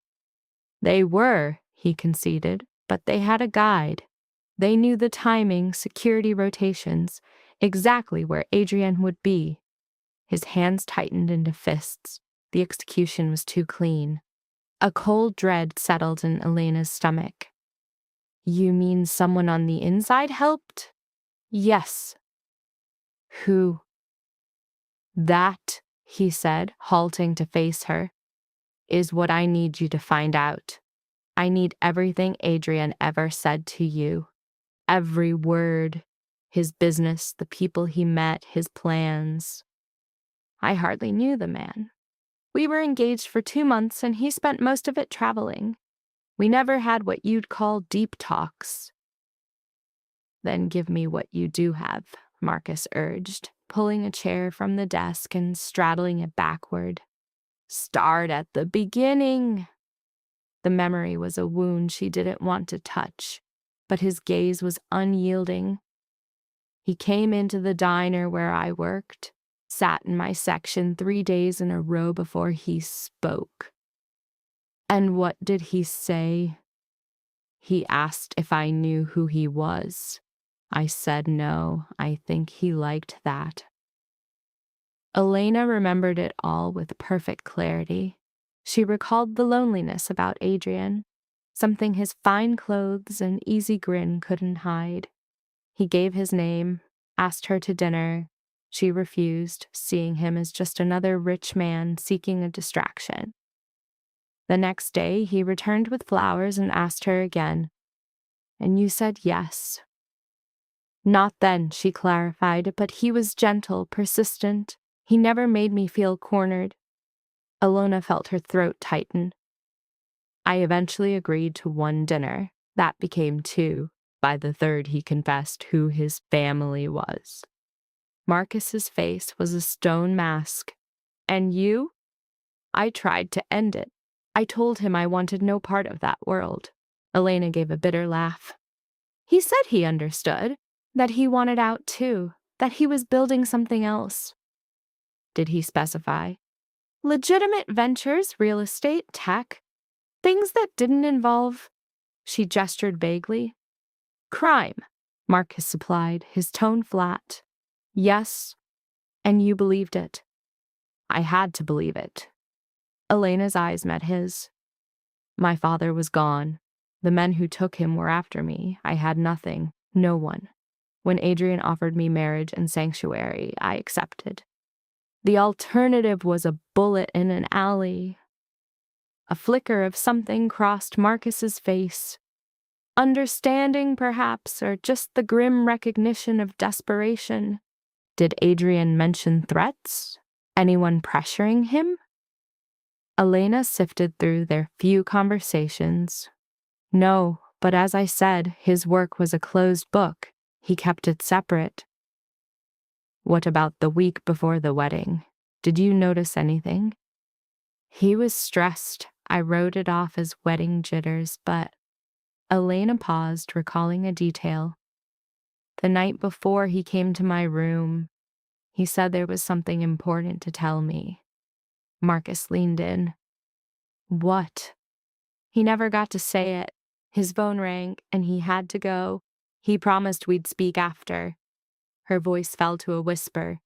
They were, he conceded, but they had a guide. They knew the timing, security rotations, exactly where Adrian would be. His hands tightened into fists. The execution was too clean. A cold dread settled in Elena's stomach. You mean someone on the inside helped? Yes. Who? That, he said, halting to face her, is what I need you to find out. I need everything Adrian ever said to you. Every word. His business, the people he met, his plans. I hardly knew the man. We were engaged for 2 months, and he spent most of it traveling. We never had what you'd call deep talks. Then give me what you do have, Marcus urged, pulling a chair from the desk and straddling it backward. Start at the beginning. The memory was a wound she didn't want to touch, but his gaze was unyielding. He came into the diner where I worked, sat in my section 3 days in a row before he spoke. And what did he say? He asked if I knew who he was. I said no. I think he liked that. Elena remembered it all with perfect clarity. She recalled the loneliness about Adrian, something his fine clothes and easy grin couldn't hide. He gave his name, asked her to dinner. She refused, seeing him as just another rich man seeking a distraction. The next day, he returned with flowers and asked her again. And you said yes. Not then, she clarified, but he was gentle, persistent. He never made me feel cornered. Alona felt her throat tighten. I eventually agreed to 1 dinner. That became 2. By the 3rd, he confessed who his family was. Marcus's face was a stone mask. And you? I tried to end it. I told him I wanted no part of that world. Elena gave a bitter laugh. He said he understood, that he wanted out too, that he was building something else. Did he specify? Legitimate ventures, real estate, tech, things that didn't involve, she gestured vaguely. Crime, Marcus supplied, his tone flat. Yes, and you believed it. I had to believe it. Elena's eyes met his. My father was gone. The men who took him were after me. I had nothing, no one. When Adrian offered me marriage and sanctuary, I accepted. The alternative was a bullet in an alley. A flicker of something crossed Marcus's face. Understanding, perhaps, or just the grim recognition of desperation. Did Adrian mention threats? Anyone pressuring him? Elena sifted through their few conversations. No, but as I said, his work was a closed book. He kept it separate. What about the week before the wedding? Did you notice anything? He was stressed. I wrote it off as wedding jitters, but Elena paused, recalling a detail. The night before he came to my room, he said there was something important to tell me. Marcus leaned in. What? He never got to say it. His phone rang, and he had to go. He promised we'd speak after. Her voice fell to a whisper.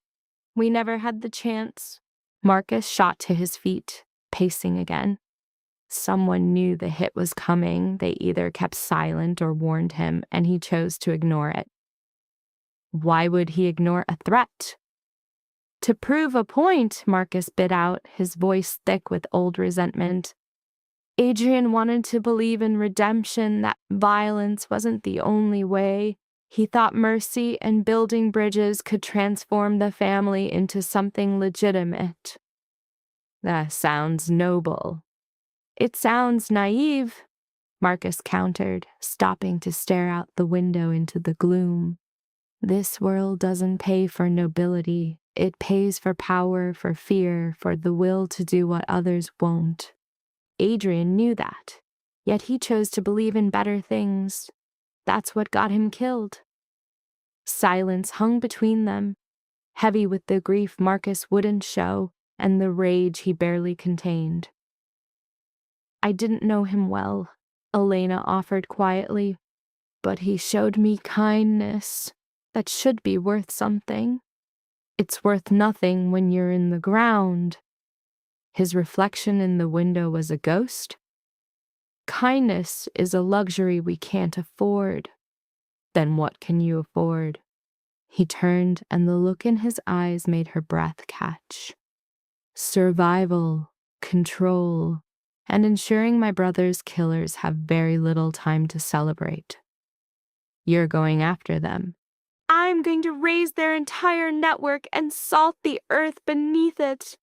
We never had the chance. Marcus shot to his feet, pacing again. Someone knew the hit was coming. They either kept silent or warned him, and he chose to ignore it. Why would he ignore a threat? To prove a point, Marcus bit out, his voice thick with old resentment. Adrian wanted to believe in redemption, that violence wasn't the only way. He thought mercy and building bridges could transform the family into something legitimate. That sounds noble. It sounds naive, Marcus countered, stopping to stare out the window into the gloom. This world doesn't pay for nobility. It pays for power, for fear, for the will to do what others won't. Adrian knew that, yet he chose to believe in better things. That's what got him killed. Silence hung between them, heavy with the grief Marcus wouldn't show and the rage he barely contained. I didn't know him well, Elena offered quietly, but he showed me kindness that should be worth something. It's worth nothing when you're in the ground. His reflection in the window was a ghost. Kindness is a luxury we can't afford. Then what can you afford? He turned, and the look in his eyes made her breath catch. Survival, control, and ensuring my brother's killers have very little time to celebrate. You're going after them. I'm going to raise their entire network and salt the earth beneath it.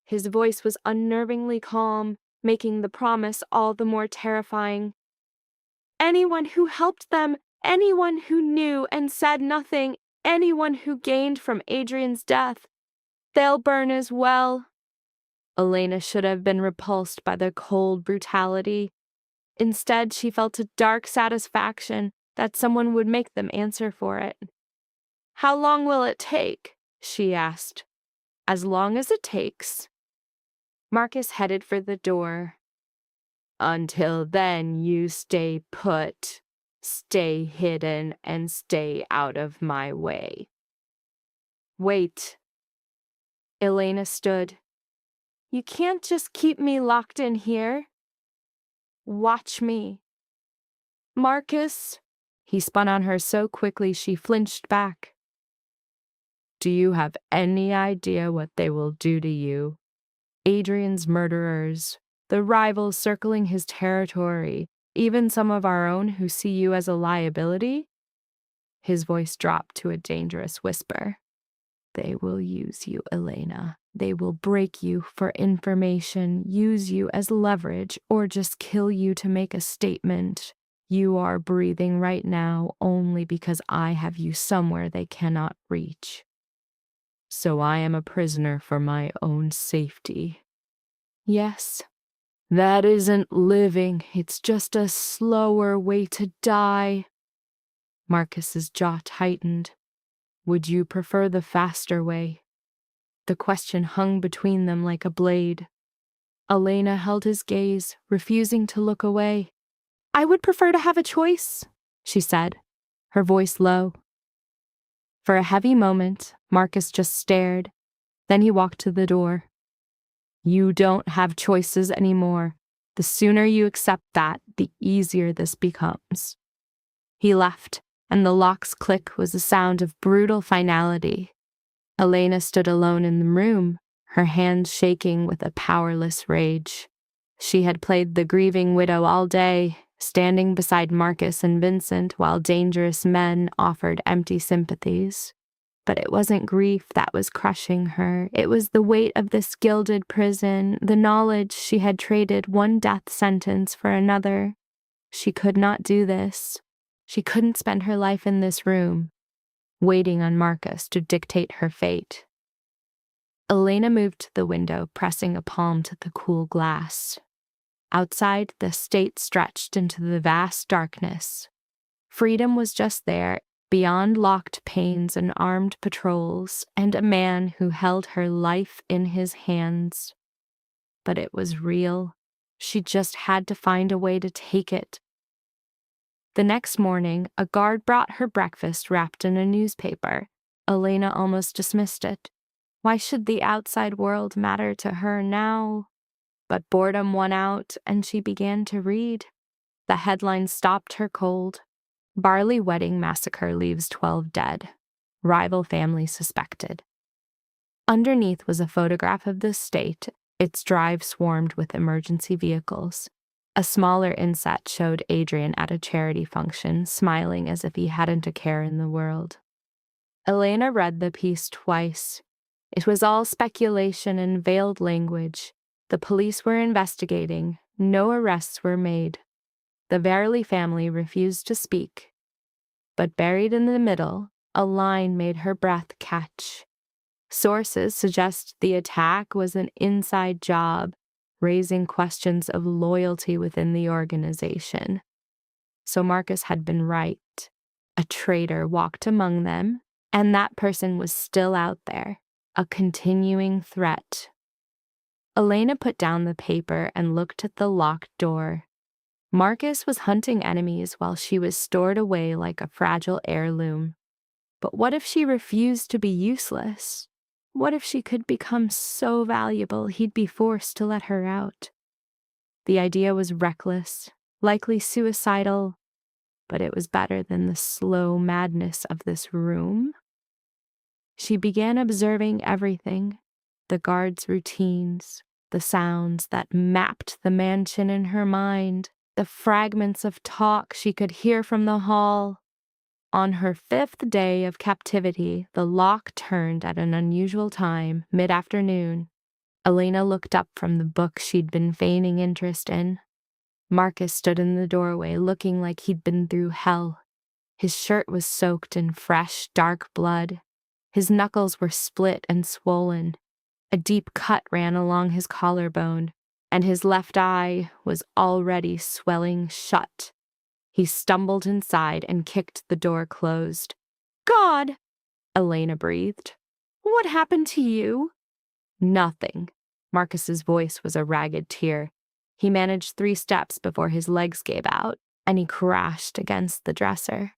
His voice was unnervingly calm, making the promise all the more terrifying. Anyone who helped them, anyone who knew and said nothing, anyone who gained from Adrian's death, they'll burn as well. Elena should have been repulsed by the cold brutality. Instead, she felt a dark satisfaction that someone would make them answer for it. How long will it take? She asked. As long as it takes. Marcus headed for the door. Until then, you stay put, stay hidden, and stay out of my way. Wait. Elena stood. You can't just keep me locked in here. Watch me. Marcus. He spun on her so quickly she flinched back. Do you have any idea what they will do to you? Adrian's murderers, the rivals circling his territory, even some of our own who see you as a liability? His voice dropped to a dangerous whisper. They will use you, Elena. They will break you for information, use you as leverage, or just kill you to make a statement. You are breathing right now only because I have you somewhere they cannot reach. So I am a prisoner for my own safety. Yes. That isn't living. It's just a slower way to die. Marcus's jaw tightened. Would you prefer the faster way? The question hung between them like a blade. Elena held his gaze, refusing to look away. I would prefer to have a choice, she said, her voice low. For a heavy moment, Marcus just stared. Then he walked to the door. You don't have choices anymore. The sooner you accept that, the easier this becomes. He left, and the lock's click was the sound of brutal finality. Elena stood alone in the room, her hands shaking with a powerless rage. She had played the grieving widow all day, standing beside Marcus and Vincent while dangerous men offered empty sympathies. But it wasn't grief that was crushing her. It was the weight of this gilded prison, the knowledge she had traded one death sentence for another. She could not do this. She couldn't spend her life in this room, waiting on Marcus to dictate her fate. Elena moved to the window, pressing a palm to the cool glass. Outside, the state stretched into the vast darkness. Freedom was just there, beyond locked panes and armed patrols, and a man who held her life in his hands. But it was real. She just had to find a way to take it. The next morning, a guard brought her breakfast wrapped in a newspaper. Elena almost dismissed it. Why should the outside world matter to her now? But boredom won out, and she began to read. The headline stopped her cold. Barley wedding massacre leaves 12 dead. Rival family suspected. Underneath was a photograph of the state. Its drive swarmed with emergency vehicles. A smaller inset showed Adrian at a charity function, smiling as if he hadn't a care in the world. Elena read the piece twice. It was all speculation and veiled language. The police were investigating. No arrests were made. The Verily family refused to speak. But buried in the middle, a line made her breath catch. Sources suggest the attack was an inside job, raising questions of loyalty within the organization. So Marcus had been right. A traitor walked among them, and that person was still out there, a continuing threat. Elena put down the paper and looked at the locked door. Marcus was hunting enemies while she was stored away like a fragile heirloom. But what if she refused to be useless? What if she could become so valuable he'd be forced to let her out? The idea was reckless, likely suicidal, but it was better than the slow madness of this room. She began observing everything, the guards' routines, the sounds that mapped the mansion in her mind, the fragments of talk she could hear from the hall. On her 5th day of captivity, the lock turned at an unusual time, mid-afternoon. Elena looked up from the book she'd been feigning interest in. Marcus stood in the doorway, looking like he'd been through hell. His shirt was soaked in fresh, dark blood. His knuckles were split and swollen. A deep cut ran along his collarbone, and his left eye was already swelling shut. He stumbled inside and kicked the door closed. "God!" Elena breathed. "What happened to you?" "Nothing." Marcus's voice was a ragged tear. He managed 3 steps before his legs gave out, and he crashed against the dresser.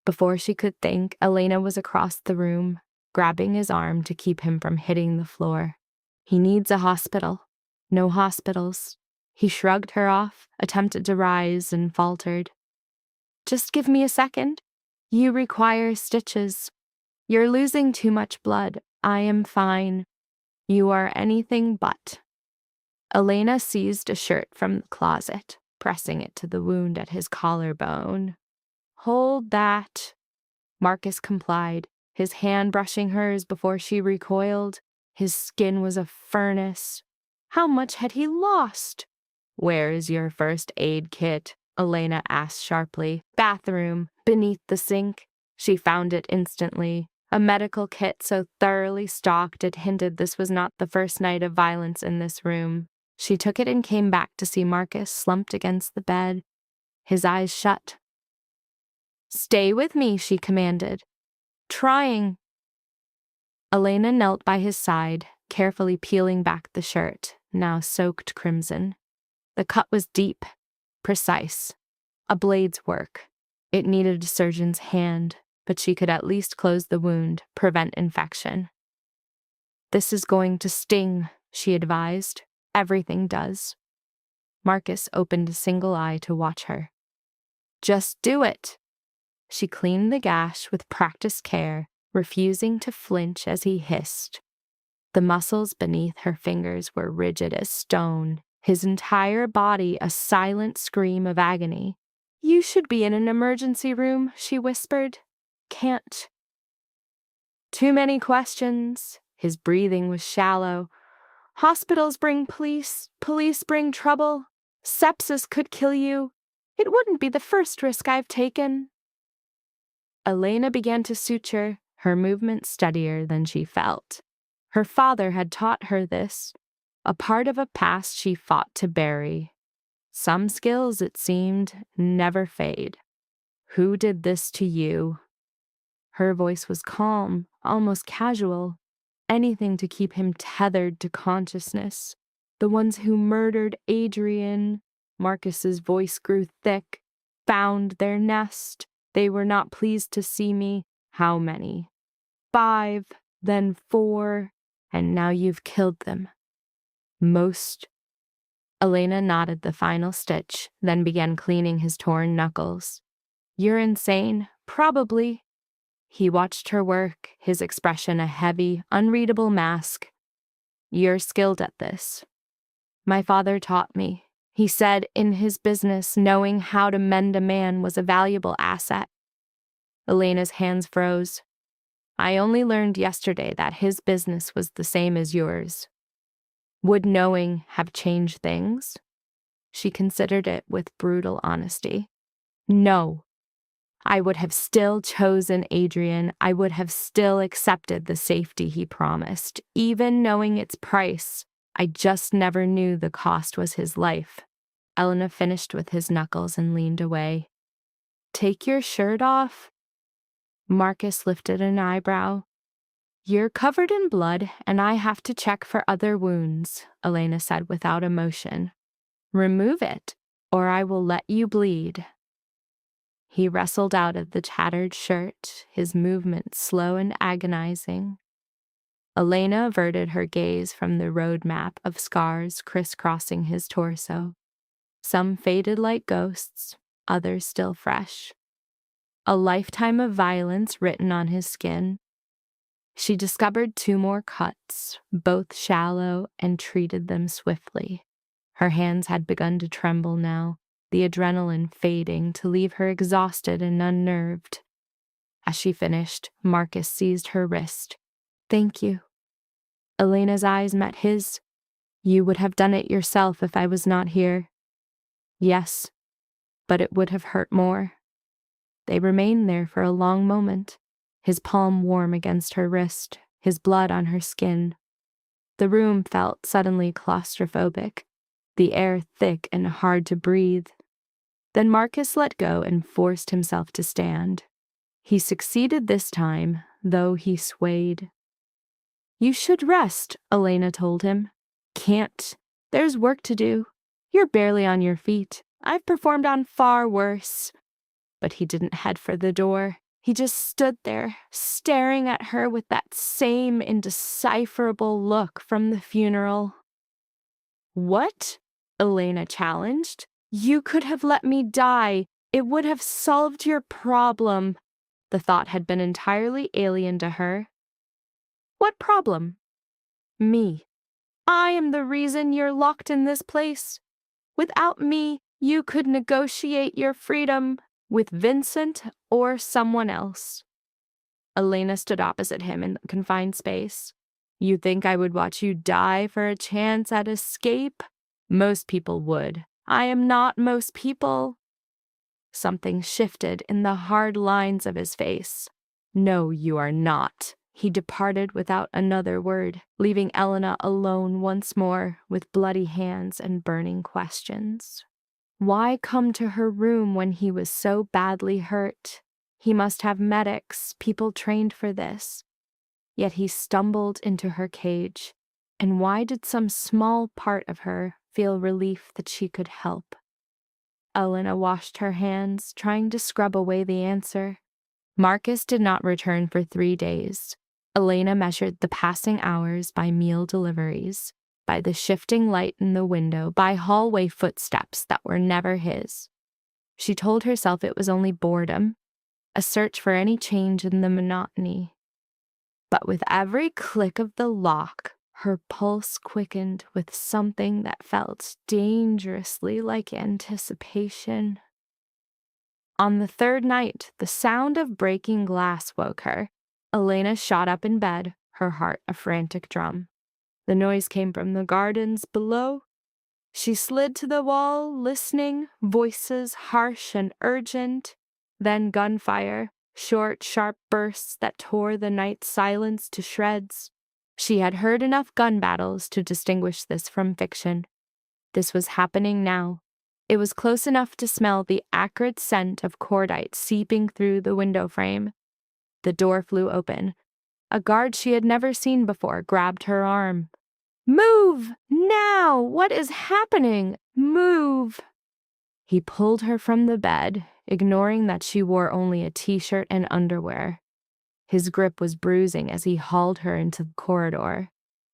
Before she could think, Elena was across the room, grabbing his arm to keep him from hitting the floor. "He needs a hospital." "No hospitals." He shrugged her off, attempted to rise, and faltered. "Just give me a second. You require stitches. You're losing too much blood. I am fine. You are anything but." Elena seized a shirt from the closet, pressing it to the wound at his collarbone. "Hold that." Marcus complied, his hand brushing hers before she recoiled. His skin was a furnace. How much had he lost? "Where is your first aid kit?" Elena asked sharply. "Bathroom, beneath the sink." She found it instantly. A medical kit so thoroughly stocked it hinted this was not the first night of violence in this room. She took it and came back to see Marcus slumped against the bed, his eyes shut. "Stay with me," she commanded. "Trying." Elena knelt by his side, carefully peeling back the shirt, now soaked crimson. The cut was deep, precise, a blade's work. It needed a surgeon's hand, but she could at least close the wound, prevent infection. "This is going to sting," she advised. "Everything does." Marcus opened a single eye to watch her. "Just do it." She cleaned the gash with practiced care, refusing to flinch as he hissed. The muscles beneath her fingers were rigid as stone, his entire body a silent scream of agony. "You should be in an emergency room," she whispered. "Can't." "Too many questions." His breathing was shallow. "Hospitals bring police. Police bring trouble. Sepsis could kill you. It wouldn't be the first risk I've taken." Elena began to suture, her movements steadier than she felt. Her father had taught her this, a part of a past she fought to bury. Some skills, it seemed, never fade. "Who did this to you?" Her voice was calm, almost casual. Anything to keep him tethered to consciousness. "The ones who murdered Adrian." Marcus's voice grew thick. "Found their nest. They were not pleased to see me." "How many?" "5, then 4, and now you've killed them." "Most." Elena knotted the final stitch, then began cleaning his torn knuckles. "You're insane." "Probably." He watched her work, his expression a heavy, unreadable mask. "You're skilled at this." "My father taught me." He said in his business, knowing how to mend a man was a valuable asset. Elena's hands froze. "I only learned yesterday that his business was the same as yours." Would knowing have changed things? She considered it with brutal honesty. No. I would have still chosen Adrian. I would have still accepted the safety he promised, even knowing its price. I just never knew the cost was his life. Elena finished with his knuckles and leaned away. "Take your shirt off?" Marcus lifted an eyebrow. "You're covered in blood, and I have to check for other wounds," Elena said without emotion. "Remove it, or I will let you bleed." He wrestled out of the tattered shirt, his movements slow and agonizing. Elena averted her gaze from the road map of scars crisscrossing his torso. Some faded like ghosts, others still fresh. A lifetime of violence written on his skin. She discovered 2 more cuts, both shallow, and treated them swiftly. Her hands had begun to tremble now, the adrenaline fading to leave her exhausted and unnerved. As she finished, Marcus seized her wrist. "Thank you." Elena's eyes met his. "You would have done it yourself if I was not here." "Yes, but it would have hurt more." They remained there for a long moment, his palm warm against her wrist, his blood on her skin. The room felt suddenly claustrophobic, the air thick and hard to breathe. Then Marcus let go and forced himself to stand. He succeeded this time, though he swayed. "You should rest," Elena told him. "Can't. There's work to do. You're barely on your feet. I've performed on far worse." But he didn't head for the door. He just stood there, staring at her with that same indecipherable look from the funeral. "What?" Elena challenged. "You could have let me die. It would have solved your problem." The thought had been entirely alien to her. "What problem?" "Me. I am the reason you're locked in this place. Without me, you could negotiate your freedom with Vincent or someone else." Elena stood opposite him in the confined space. "You think I would watch you die for a chance at escape? Most people would. I am not most people." Something shifted in the hard lines of his face. "No, you are not." He departed without another word, leaving Elena alone once more with bloody hands and burning questions. Why come to her room when he was so badly hurt? He must have medics, people trained for this. Yet he stumbled into her cage. And why did some small part of her feel relief that she could help? Elena washed her hands, trying to scrub away the answer. Marcus did not return for 3 days. Elena measured the passing hours by meal deliveries, by the shifting light in the window, by hallway footsteps that were never his. She told herself it was only boredom, a search for any change in the monotony. But with every click of the lock, her pulse quickened with something that felt dangerously like anticipation. On the 3rd night, the sound of breaking glass woke her. Elena shot up in bed, her heart a frantic drum. The noise came from the gardens below. She slid to the wall, listening, voices harsh and urgent, then gunfire, short, sharp bursts that tore the night's silence to shreds. She had heard enough gun battles to distinguish this from fiction. This was happening now. It was close enough to smell the acrid scent of cordite seeping through the window frame. The door flew open. A guard she had never seen before grabbed her arm. "Move! Now! What is happening? Move!" He pulled her from the bed, ignoring that she wore only a t-shirt and underwear. His grip was bruising as he hauled her into the corridor.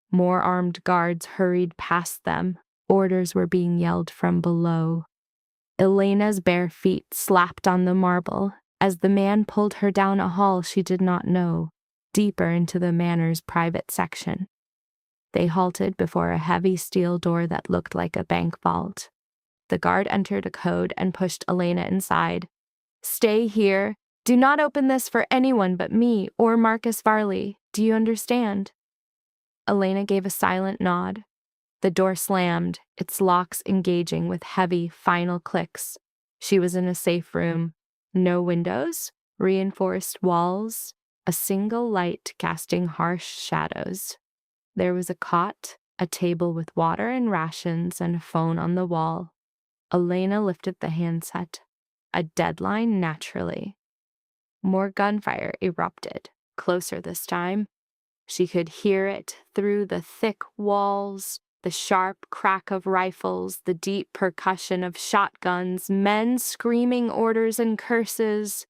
More armed guards hurried past them. Orders were being yelled from below. Elena's bare feet slapped on the marble as the man pulled her down a hall she did not know, deeper into the manor's private section. They halted before a heavy steel door that looked like a bank vault. The guard entered a code and pushed Elena inside. "Stay here. Do not open this for anyone but me or Marcus Varley. Do you understand?" Elena gave a silent nod. The door slammed, its locks engaging with heavy, final clicks. She was in a safe room. No windows, reinforced walls, a single light casting harsh shadows. There was a cot, a table with water and rations, and a phone on the wall. Elena lifted the handset. A deadline, naturally. More gunfire erupted, closer this time. She could hear it through the thick walls, the sharp crack of rifles, the deep percussion of shotguns, men screaming orders and curses.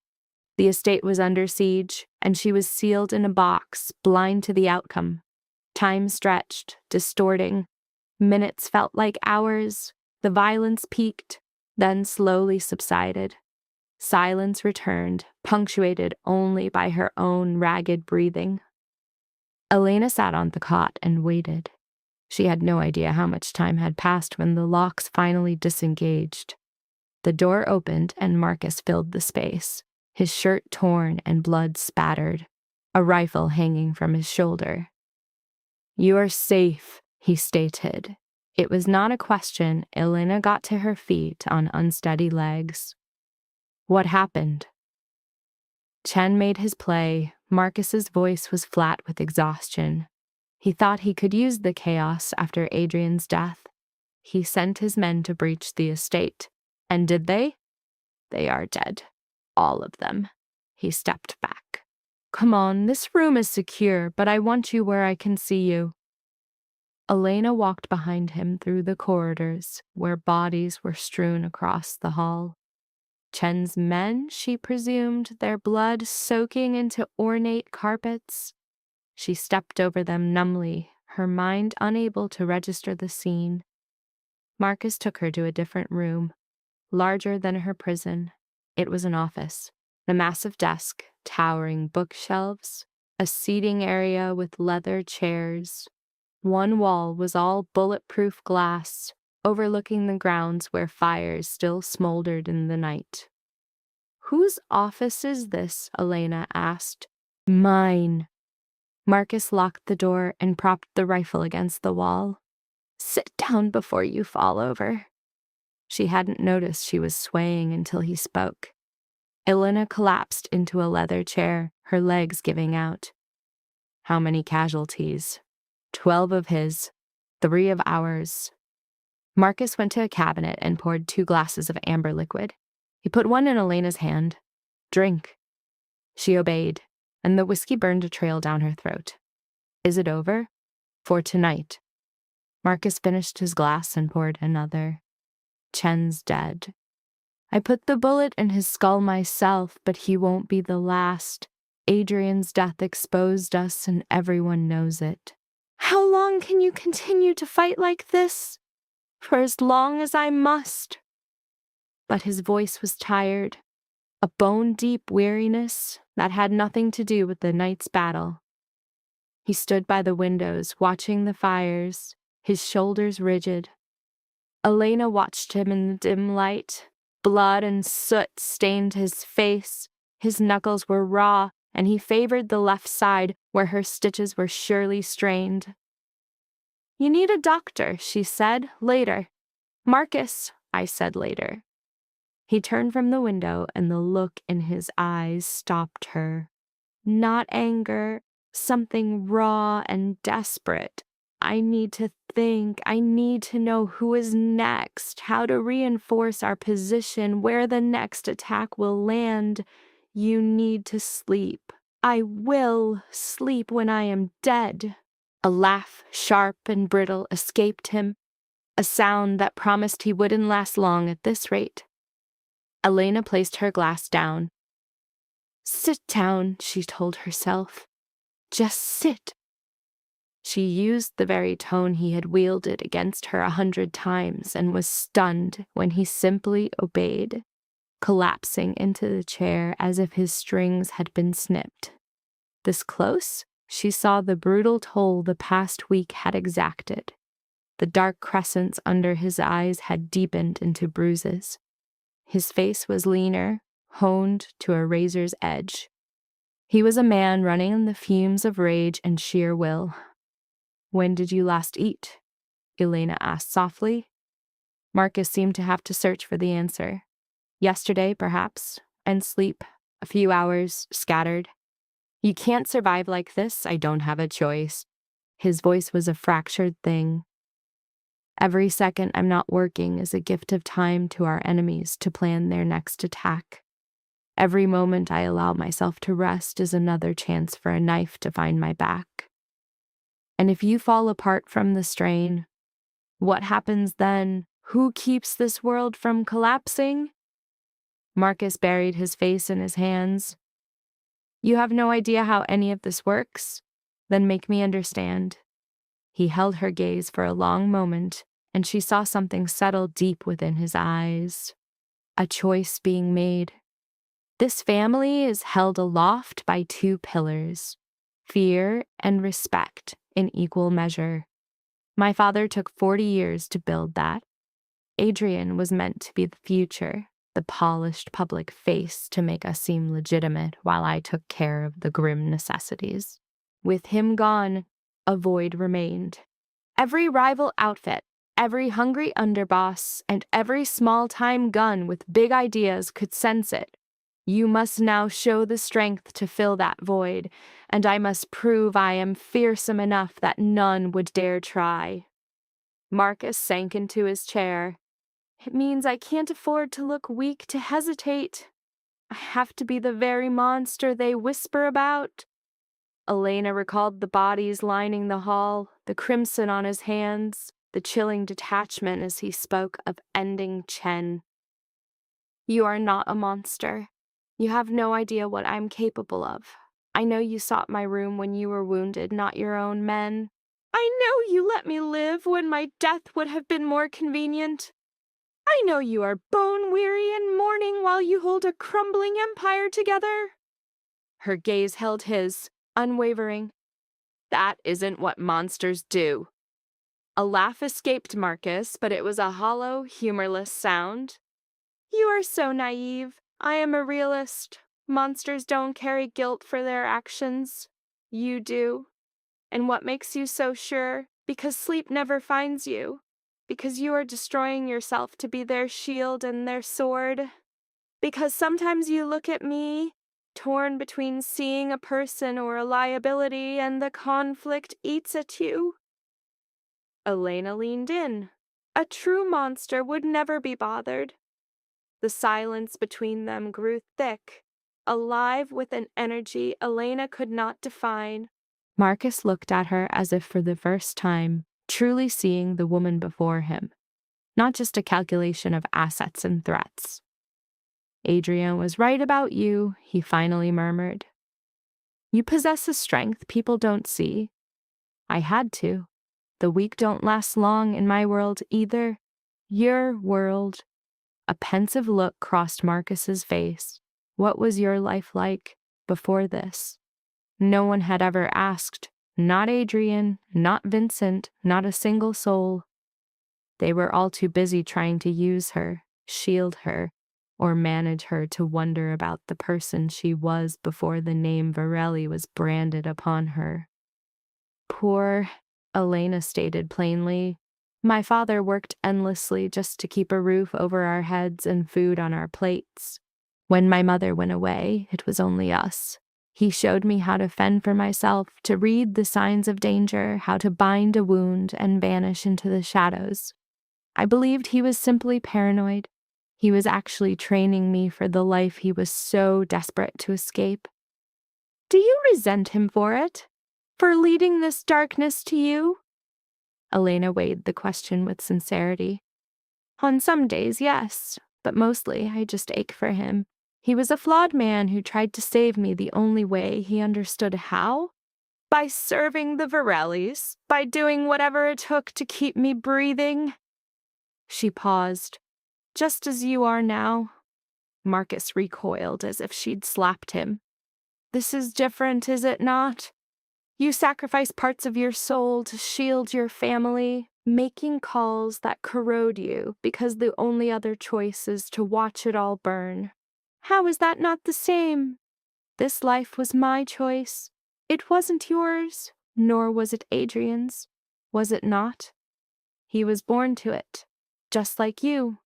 The estate was under siege, and she was sealed in a box, blind to the outcome. Time stretched, distorting. Minutes felt like hours. The violence peaked, then slowly subsided. Silence returned, punctuated only by her own ragged breathing. Elena sat on the cot and waited. She had no idea how much time had passed when the locks finally disengaged. The door opened and Marcus filled the space, his shirt torn and blood spattered, a rifle hanging from his shoulder. "You are safe," he stated. It was not a question. Elena got to her feet on unsteady legs. "What happened?" Chen made his play. Marcus's voice was flat with exhaustion. He thought he could use the chaos after Adrian's death. He sent his men to breach the estate. And did they? They are dead. All of them. He stepped back. "Come on, this room is secure, but I want you where I can see you." Elena walked behind him through the corridors, where bodies were strewn across the hall. Chen's men, she presumed, their blood soaking into ornate carpets. She stepped over them numbly, her mind unable to register the scene. Marcus took her to a different room, larger than her prison. It was an office. The massive desk, towering bookshelves, a seating area with leather chairs. One wall was all bulletproof glass, overlooking the grounds where fires still smoldered in the night. "Whose office is this?" Elena asked. "Mine." Marcus locked the door and propped the rifle against the wall. "Sit down before you fall over." She hadn't noticed she was swaying until he spoke. Elena collapsed into a leather chair, her legs giving out. "How many casualties?" 12 of his, 3 of ours. Marcus went to a cabinet and poured 2 glasses of amber liquid. He put one in Elena's hand. "Drink." She obeyed, and the whiskey burned a trail down her throat. "Is it over?" "For tonight." Marcus finished his glass and poured another. "Chen's dead. I put the bullet in his skull myself, but he won't be the last. Adrian's death exposed us, and everyone knows it." "How long can you continue to fight like this?" "For as long as I must." But his voice was tired, a bone-deep weariness that had nothing to do with the night's battle. He stood by the windows, watching the fires, his shoulders rigid. Elena watched him in the dim light. Blood and soot stained his face. His knuckles were raw, and he favored the left side, where her stitches were surely strained. "You need a doctor," she said, later. "Marcus," I said later. He turned from the window, and the look in his eyes stopped her. Not anger, something raw and desperate. "I need to think. I need to know who is next, how to reinforce our position, where the next attack will land. You need to sleep. I will sleep when I am dead." A laugh, sharp and brittle, escaped him, a sound that promised he wouldn't last long at this rate. Elena placed her glass down. "Sit down," she told herself. "Just sit." She used the very tone he had wielded against her 100 times and was stunned when he simply obeyed, collapsing into the chair as if his strings had been snipped. This close, she saw the brutal toll the past week had exacted. The dark crescents under his eyes had deepened into bruises. His face was leaner, honed to a razor's edge. He was a man running on the fumes of rage and sheer will. "When did you last eat?" Elena asked softly. Marcus seemed to have to search for the answer. "Yesterday, perhaps, and sleep. A few hours, scattered." "You can't survive like this. I don't have a choice." His voice was a fractured thing. "Every second I'm not working is a gift of time to our enemies to plan their next attack. Every moment I allow myself to rest is another chance for a knife to find my back. And if you fall apart from the strain, what happens then? Who keeps this world from collapsing?" Marcus buried his face in his hands. "You have no idea how any of this works? Then make me understand." He held her gaze for a long moment, and she saw something settle deep within his eyes. A choice being made. This family is held aloft by 2 pillars, fear and respect in equal measure. My father took 40 years to build that. Adrian was meant to be the future, the polished public face to make us seem legitimate while I took care of the grim necessities. With him gone, a void remained. Every rival outfit, every hungry underboss, and every small-time gun with big ideas could sense it. You must now show the strength to fill that void, and I must prove I am fearsome enough that none would dare try. Marcus sank into his chair. It means I can't afford to look weak to hesitate. I have to be the very monster they whisper about. Elena recalled the bodies lining the hall, the crimson on his hands, the chilling detachment as he spoke of ending Chen. You are not a monster. You have no idea what I'm capable of. I know you sought my room when you were wounded, not your own men. I know you let me live when my death would have been more convenient. I know you are bone-weary and mourning while you hold a crumbling empire together. Her gaze held his, unwavering. That isn't what monsters do. A laugh escaped Marcus, but it was a hollow, humorless sound. You are so naive. I am a realist. Monsters don't carry guilt for their actions. You do. And what makes you so sure? Because sleep never finds you. Because you are destroying yourself to be their shield and their sword. Because sometimes you look at me, torn between seeing a person or a liability, and the conflict eats at you. Elena leaned in. A true monster would never be bothered. The silence between them grew thick, alive with an energy Elena could not define. Marcus looked at her as if for the first time, truly seeing the woman before him, not just a calculation of assets and threats. Adrian was right about you, he finally murmured. You possess a strength people don't see. I had to. The weak don't last long in my world either. Your world. A pensive look crossed Marcus's face. What was your life like before this? No one had ever asked. Not Adrian, not Vincent, not a single soul. They were all too busy trying to use her, shield her, or manage her to wonder about the person she was before the name Varelli was branded upon her. Poor, Elena stated plainly. My father worked endlessly just to keep a roof over our heads and food on our plates. When my mother went away, it was only us. He showed me how to fend for myself, to read the signs of danger, how to bind a wound and vanish into the shadows. I believed he was simply paranoid. He was actually training me for the life he was so desperate to escape. Do you resent him for it? For leading this darkness to you? Elena weighed the question with sincerity. On some days, yes, but mostly I just ache for him. He was a flawed man who tried to save me the only way he understood how. By serving the Varellis, by doing whatever it took to keep me breathing. She paused. Just as you are now. Marcus recoiled as if she'd slapped him. This is different, is it not? You sacrifice parts of your soul to shield your family, making calls that corrode you because the only other choice is to watch it all burn. How is that not the same? This life was my choice. It wasn't yours, nor was it Adrian's. Was it not? He was born to it, just like you.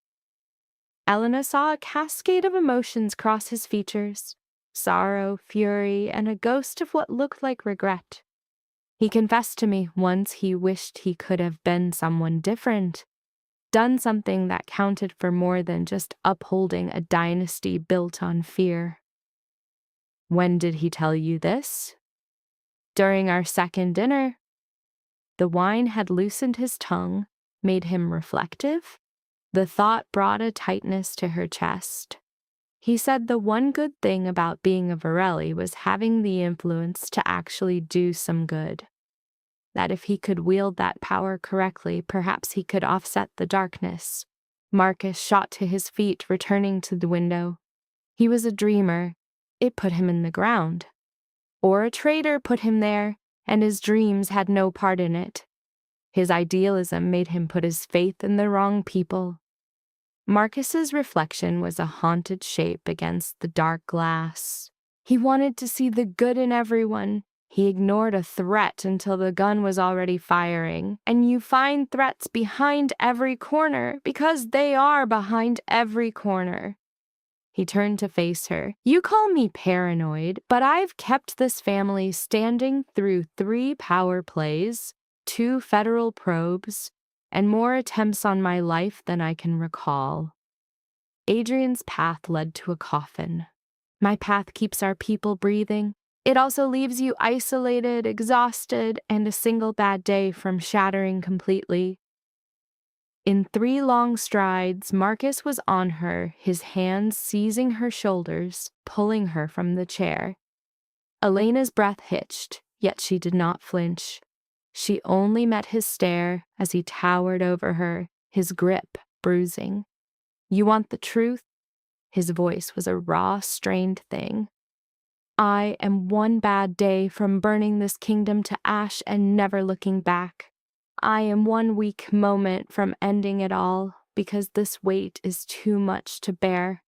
Elena saw a cascade of emotions cross his features. Sorrow, fury, and a ghost of what looked like regret. He confessed to me once he wished he could have been someone different, done something that counted for more than just upholding a dynasty built on fear. When did he tell you this? During our second dinner. The wine had loosened his tongue, made him reflective. The thought brought a tightness to her chest. He said the one good thing about being a Varelli was having the influence to actually do some good. That if he could wield that power correctly, perhaps he could offset the darkness. Marcus shot to his feet, returning to the window. He was a dreamer. It put him in the ground. Or a traitor put him there, and his dreams had no part in it. His idealism made him put his faith in the wrong people. Marcus's reflection was a haunted shape against the dark glass. He wanted to see the good in everyone. He ignored a threat until the gun was already firing. And you find threats behind every corner because they are behind every corner. He turned to face her. You call me paranoid, but I've kept this family standing through 3 power plays, 2 federal probes, and more attempts on my life than I can recall. Adrian's path led to a coffin. My path keeps our people breathing. It also leaves you isolated, exhausted, and a single bad day from shattering completely. In 3 long strides, Marcus was on her, his hands seizing her shoulders, pulling her from the chair. Elena's breath hitched, yet she did not flinch. She only met his stare as he towered over her, his grip bruising. You want the truth? His voice was a raw, strained thing. I am 1 bad day from burning this kingdom to ash and never looking back. I am 1 weak moment from ending it all because this weight is too much to bear.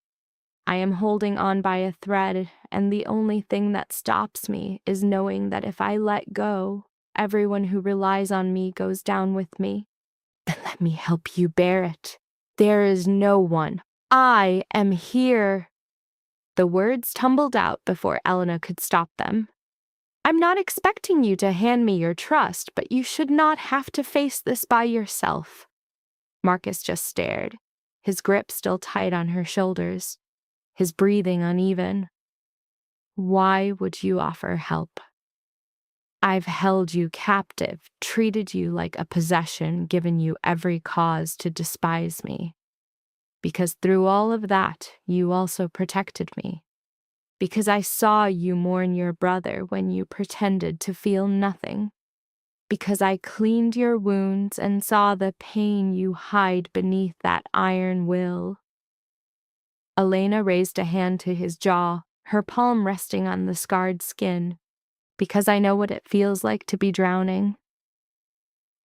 I am holding on by a thread, and the only thing that stops me is knowing that if I let go, everyone who relies on me goes down with me. Then let me help you bear it. There is no one. I am here. The words tumbled out before Elena could stop them. I'm not expecting you to hand me your trust, but you should not have to face this by yourself. Marcus just stared, his grip still tight on her shoulders, his breathing uneven. Why would you offer help? I've held you captive, treated you like a possession, given you every cause to despise me. Because through all of that, you also protected me. Because I saw you mourn your brother when you pretended to feel nothing. Because I cleaned your wounds and saw the pain you hide beneath that iron will. Elena raised a hand to his jaw, her palm resting on the scarred skin. Because I know what it feels like to be drowning.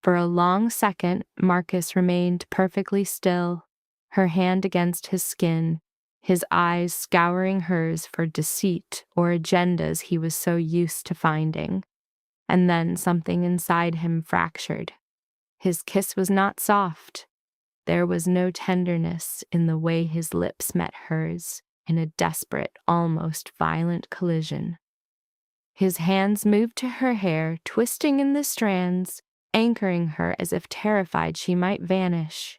For a long second, Marcus remained perfectly still, her hand against his skin, his eyes scouring hers for deceit or agendas he was so used to finding. And then something inside him fractured. His kiss was not soft. There was no tenderness in the way his lips met hers in a desperate, almost violent collision. His hands moved to her hair, twisting in the strands, anchoring her as if terrified she might vanish.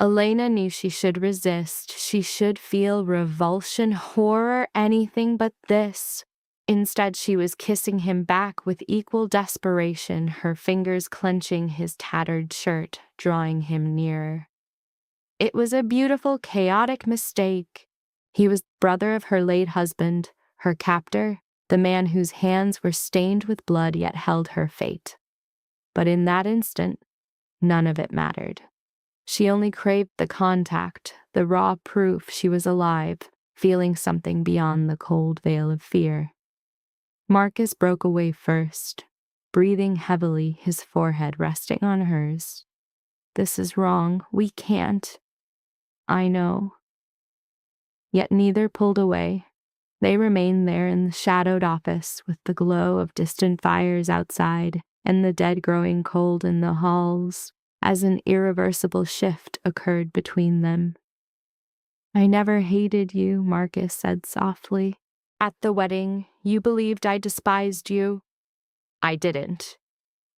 Elena knew she should resist. She should feel revulsion, horror, anything but this. Instead, she was kissing him back with equal desperation, her fingers clenching his tattered shirt, drawing him nearer. It was a beautiful, chaotic mistake. He was the brother of her late husband, her captor, the man whose hands were stained with blood yet held her fate. But in that instant, none of it mattered. She only craved the contact, the raw proof she was alive, feeling something beyond the cold veil of fear. Marcus broke away first, breathing heavily, his forehead resting on hers. This is wrong. We can't. I know. Yet neither pulled away. They remained there in the shadowed office with the glow of distant fires outside and the dead growing cold in the halls as an irreversible shift occurred between them. I never hated you, Marcus said softly. At the wedding, you believed I despised you. I didn't.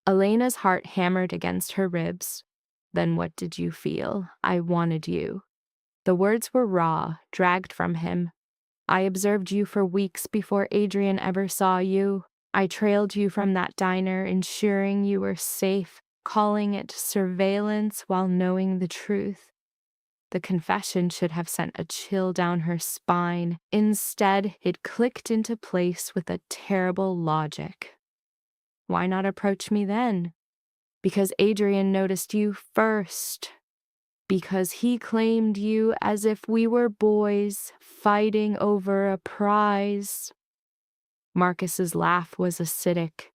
Elena's heart hammered against her ribs. Then what did you feel? I wanted you. The words were raw, dragged from him. I observed you for weeks before Adrian ever saw you. I trailed you from that diner, ensuring you were safe, calling it surveillance while knowing the truth. The confession should have sent a chill down her spine. Instead, it clicked into place with a terrible logic. Why not approach me then? Because Adrian noticed you first. Because he claimed you as if we were boys fighting over a prize. Marcus's laugh was acidic.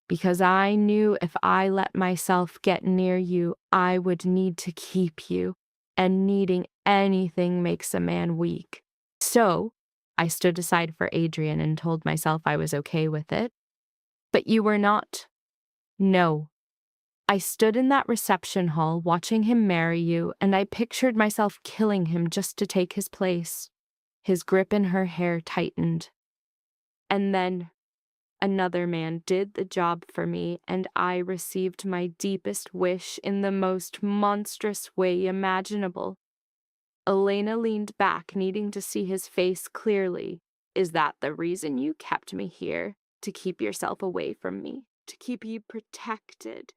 Because I knew if I let myself get near you, I would need to keep you. and needing anything makes a man weak. So, I stood aside for Adrian and told myself I was okay with it. But you were not. No. I stood in that reception hall watching him marry you, and I pictured myself killing him just to take his place. His grip in her hair tightened. And then another man did the job for me, and I received my deepest wish in the most monstrous way imaginable. Elena leaned back, needing to see his face clearly. Is that the reason you kept me here? To keep yourself away from me? To keep you protected?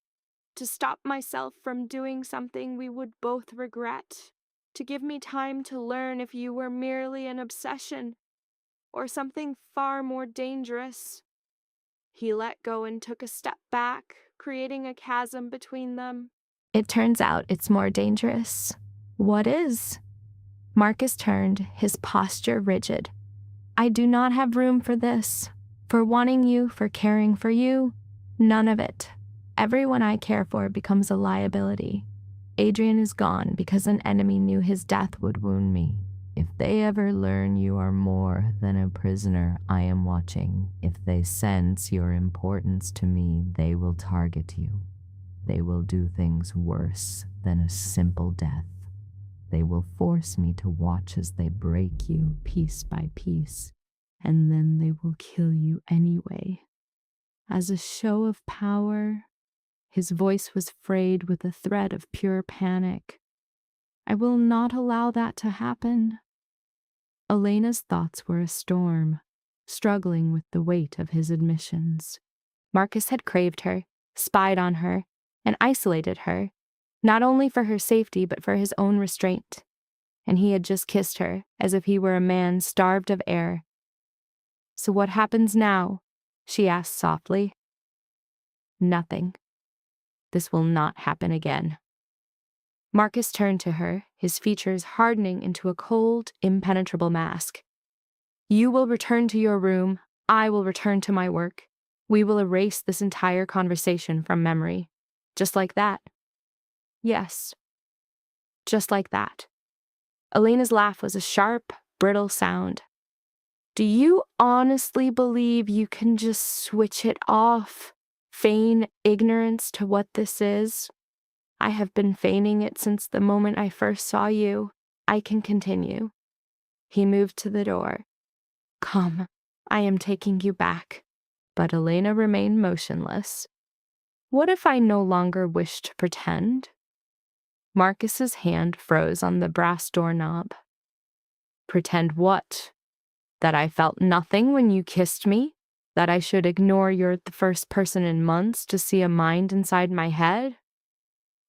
To stop myself from doing something we would both regret? To give me time to learn if you were merely an obsession or something far more dangerous? He let go and took a step back, creating a chasm between them. It turns out it's more dangerous. What is? Marcus turned, his posture rigid. I do not have room for this. For wanting you, for caring for you. None of it. Everyone I care for becomes a liability. Adrian is gone because an enemy knew his death would wound me. If they ever learn you are more than a prisoner, I am watching. If they sense your importance to me, they will target you. They will do things worse than a simple death. They will force me to watch as they break you piece by piece, and then they will kill you anyway. As a show of power, his voice was frayed with a thread of pure panic. I will not allow that to happen. Elena's thoughts were a storm, struggling with the weight of his admissions. Marcus had craved her, spied on her, and isolated her, not only for her safety but for his own restraint. And he had just kissed her, as if he were a man starved of air. So what happens now? She asked softly. Nothing. This will not happen again. Marcus turned to her, his features hardening into a cold, impenetrable mask. You will return to your room. I will return to my work. We will erase this entire conversation from memory. Just like that. Yes. Just like that. Elena's laugh was a sharp, brittle sound. Do you honestly believe you can just switch it off? Feign ignorance to what this is? I have been feigning it since the moment I first saw you. I can continue. He moved to the door. Come, I am taking you back. But Elena remained motionless. What if I no longer wished to pretend? Marcus's hand froze on the brass doorknob. Pretend what? That I felt nothing when you kissed me? That I should ignore you're the first person in months to see a mind inside my head?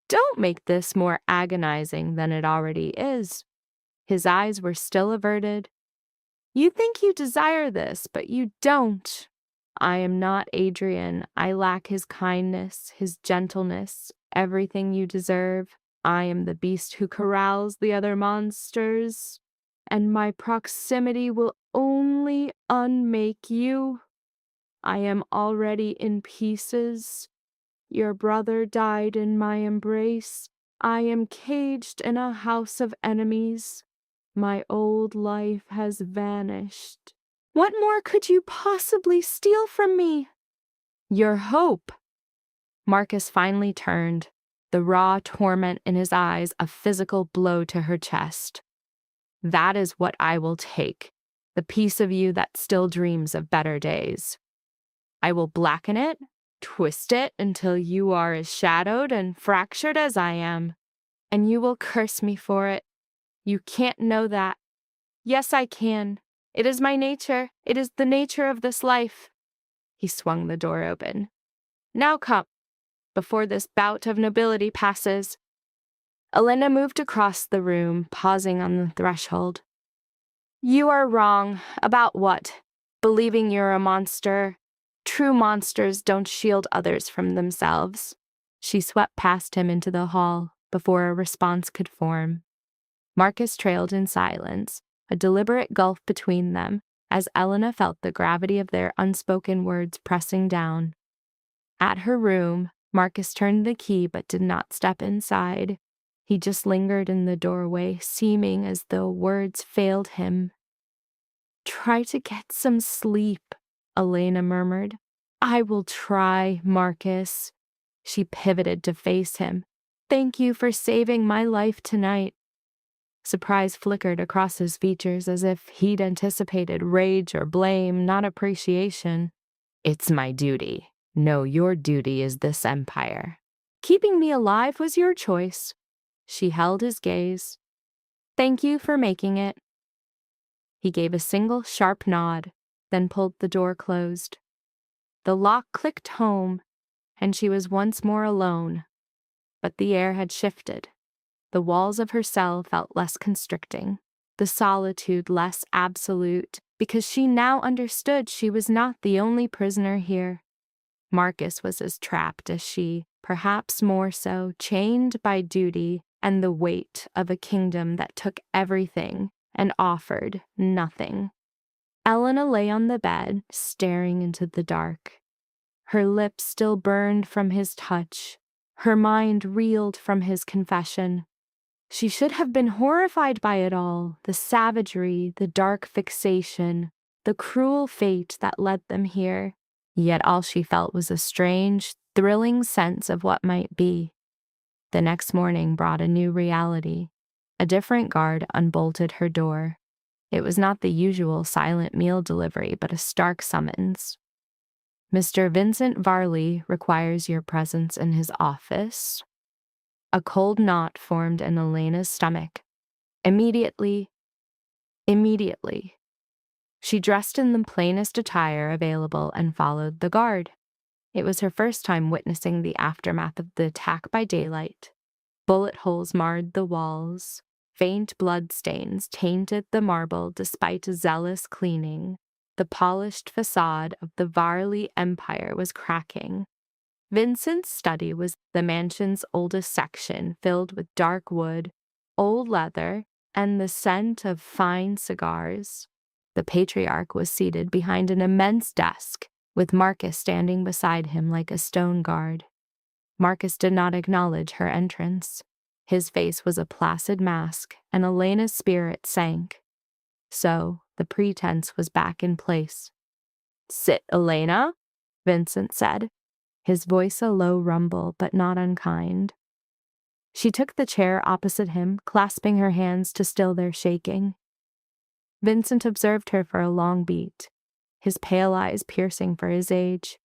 Don't make this more agonizing than it already is. His eyes were still averted. You think you desire this, but you don't. I am not Adrian. I lack his kindness, his gentleness, everything you deserve. I am the beast who corrals the other monsters, and my proximity will only unmake you. I am already in pieces. Your brother died in my embrace. I am caged in a house of enemies. My old life has vanished. What more could you possibly steal from me? Your hope. Marcus finally turned, the raw torment in his eyes a physical blow to her chest. That is what I will take, the piece of you that still dreams of better days. I will blacken it, twist it until you are as shadowed and fractured as I am, and you will curse me for it. You can't know that. Yes, I can. It is my nature. It is the nature of this life. He swung the door open. Now come, before this bout of nobility passes. Elena moved across the room, pausing on the threshold. You are wrong. About what? Believing you're a monster. True monsters don't shield others from themselves. She swept past him into the hall before a response could form. Marcus trailed in silence, a deliberate gulf between them, as Elena felt the gravity of their unspoken words pressing down. At her room, Marcus turned the key but did not step inside. He just lingered in the doorway, seeming as though words failed him. "Try to get some sleep," Elena murmured. "I will try, Marcus." She pivoted to face him. "Thank you for saving my life tonight." Surprise flickered across his features as if he'd anticipated rage or blame, not appreciation. "It's my duty. No, your duty is this empire. Keeping me alive was your choice." She held his gaze. "Thank you for making it." He gave a single sharp nod, then pulled the door closed. The lock clicked home, and she was once more alone. But the air had shifted. The walls of her cell felt less constricting, the solitude less absolute, because she now understood she was not the only prisoner here. Marcus was as trapped as she, perhaps more so, chained by duty and the weight of a kingdom that took everything and offered nothing. Elena lay on the bed, staring into the dark. Her lips still burned from his touch. Her mind reeled from his confession. She should have been horrified by it all, the savagery, the dark fixation, the cruel fate that led them here. Yet all she felt was a strange, thrilling sense of what might be. The next morning brought a new reality. A different guard unbolted her door. It was not the usual silent meal delivery, but a stark summons. "Mr. Vincent Varley requires your presence in his office." A cold knot formed in Elena's stomach. Immediately. She dressed in the plainest attire available and followed the guard. It was her first time witnessing the aftermath of the attack by daylight. Bullet holes marred the walls. Faint blood stains tainted the marble despite zealous cleaning. The polished facade of the Varley Empire was cracking. Vincent's study was the mansion's oldest section, filled with dark wood, old leather, and the scent of fine cigars. The patriarch was seated behind an immense desk, with Marcus standing beside him like a stone guard. Marcus did not acknowledge her entrance. His face was a placid mask, and Elena's spirit sank. So, the pretense was back in place. "Sit, Elena," Vincent said, his voice a low rumble but not unkind. She took the chair opposite him, clasping her hands to still their shaking. Vincent observed her for a long beat, his pale eyes piercing for his age.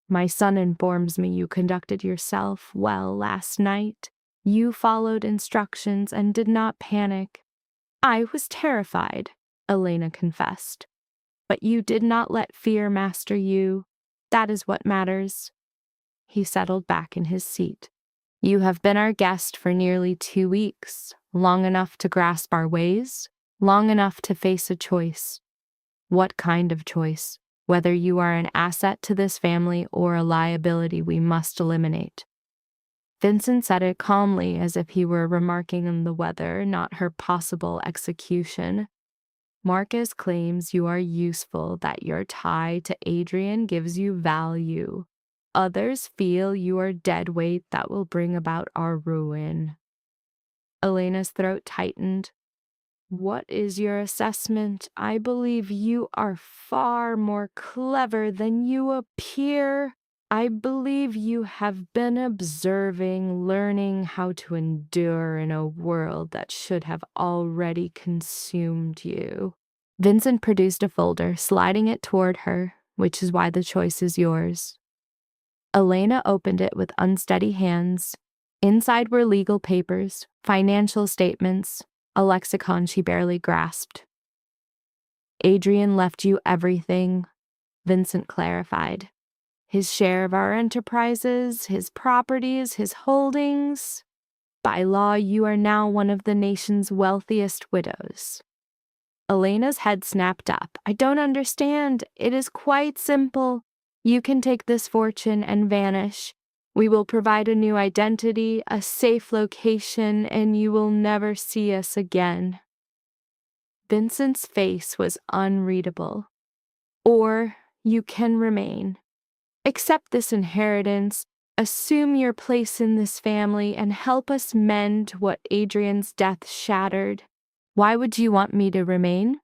"My son informs me you conducted yourself well last night. You followed instructions and did not panic." "I was terrified," Elena confessed. "But you did not let fear master you. That is what matters." He settled back in his seat. "You have been our guest for nearly 2 weeks, long enough to grasp our ways, long enough to face a choice. What kind of choice? Whether you are an asset to this family or a liability we must eliminate." Vincent said it calmly, as if he were remarking on the weather, not her possible execution. "Marcus claims you are useful, that your tie to Adrian gives you value. Others feel you are dead weight that will bring about our ruin." Elena's throat tightened. "What is your assessment? I believe you are far more clever than you appear. I believe you have been observing, learning how to endure in a world that should have already consumed you." Vincent produced a folder, sliding it toward her, "which is why the choice is yours." Elena opened it with unsteady hands. Inside were legal papers, financial statements, a lexicon she barely grasped. "Adrian left you everything," Vincent clarified. "His share of our enterprises, his properties, his holdings. By law, you are now one of the nation's wealthiest widows." Elena's head snapped up. "I don't understand. It is quite simple. You can take this fortune and vanish. We will provide a new identity, a safe location, and you will never see us again." Vincent's face was unreadable. "Or you can remain. Accept this inheritance, Assume your place in this family and help us mend what Adrian's death shattered. Why would you want me to remain?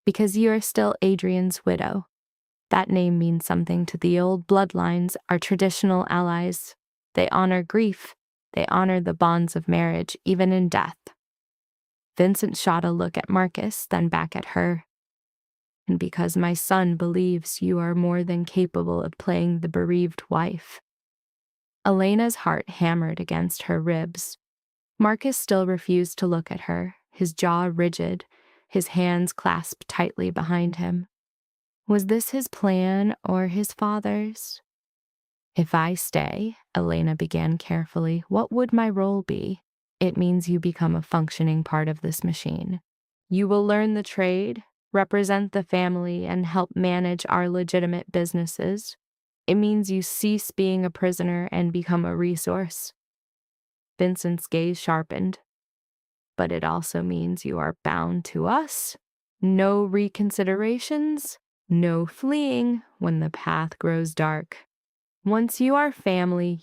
Because you are still Adrian's widow. That name means something to the old bloodlines, our traditional allies. They honor grief. They honor the bonds of marriage, even in death. Vincent shot a look at Marcus, then back at her. And because my son believes you are more than capable of playing the bereaved wife. Elena's heart hammered against her ribs. Marcus still refused to look at her, his jaw rigid, his hands clasped tightly behind him. Was this his plan or his father's? If I stay, Elena began carefully, what would my role be? It means you become a functioning part of this machine. You will learn the trade, represent the family, and help manage our legitimate businesses. It means you cease being a prisoner and become a resource. Vincent's gaze sharpened. But it also means you are bound to us. No reconsiderations, no fleeing when the path grows dark. Once you are family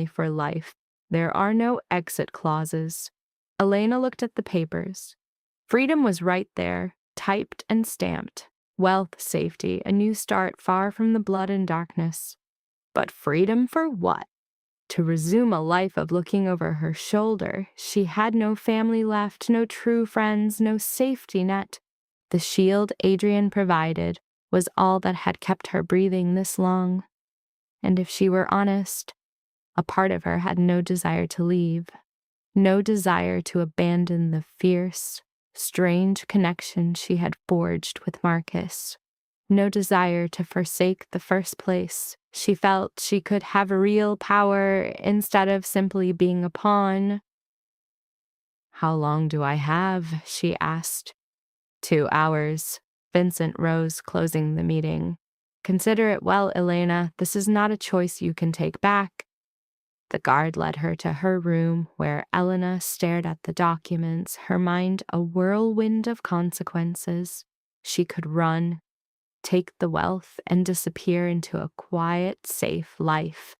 for life. There are no exit clauses. Elena looked at the papers. Freedom was right there, typed and stamped. Wealth, safety, a new start far from the blood and darkness. But freedom for what? To resume a life of looking over her shoulder. She had no family left, no true friends, no safety net. The shield Adrian provided was all that had kept her breathing this long. And if she were honest, a part of her had no desire to leave, no desire to abandon the fierce, strange connection she had forged with Marcus, no desire to forsake the first place. She felt she could have real power instead of simply being a pawn. How long do I have? She asked. 2 hours. Vincent rose, closing the meeting. Consider it well, Elena. This is not a choice you can take back. The guard led her to her room, where Elena stared at the documents, her mind a whirlwind of consequences. She could run, take the wealth, and disappear into a quiet, safe life.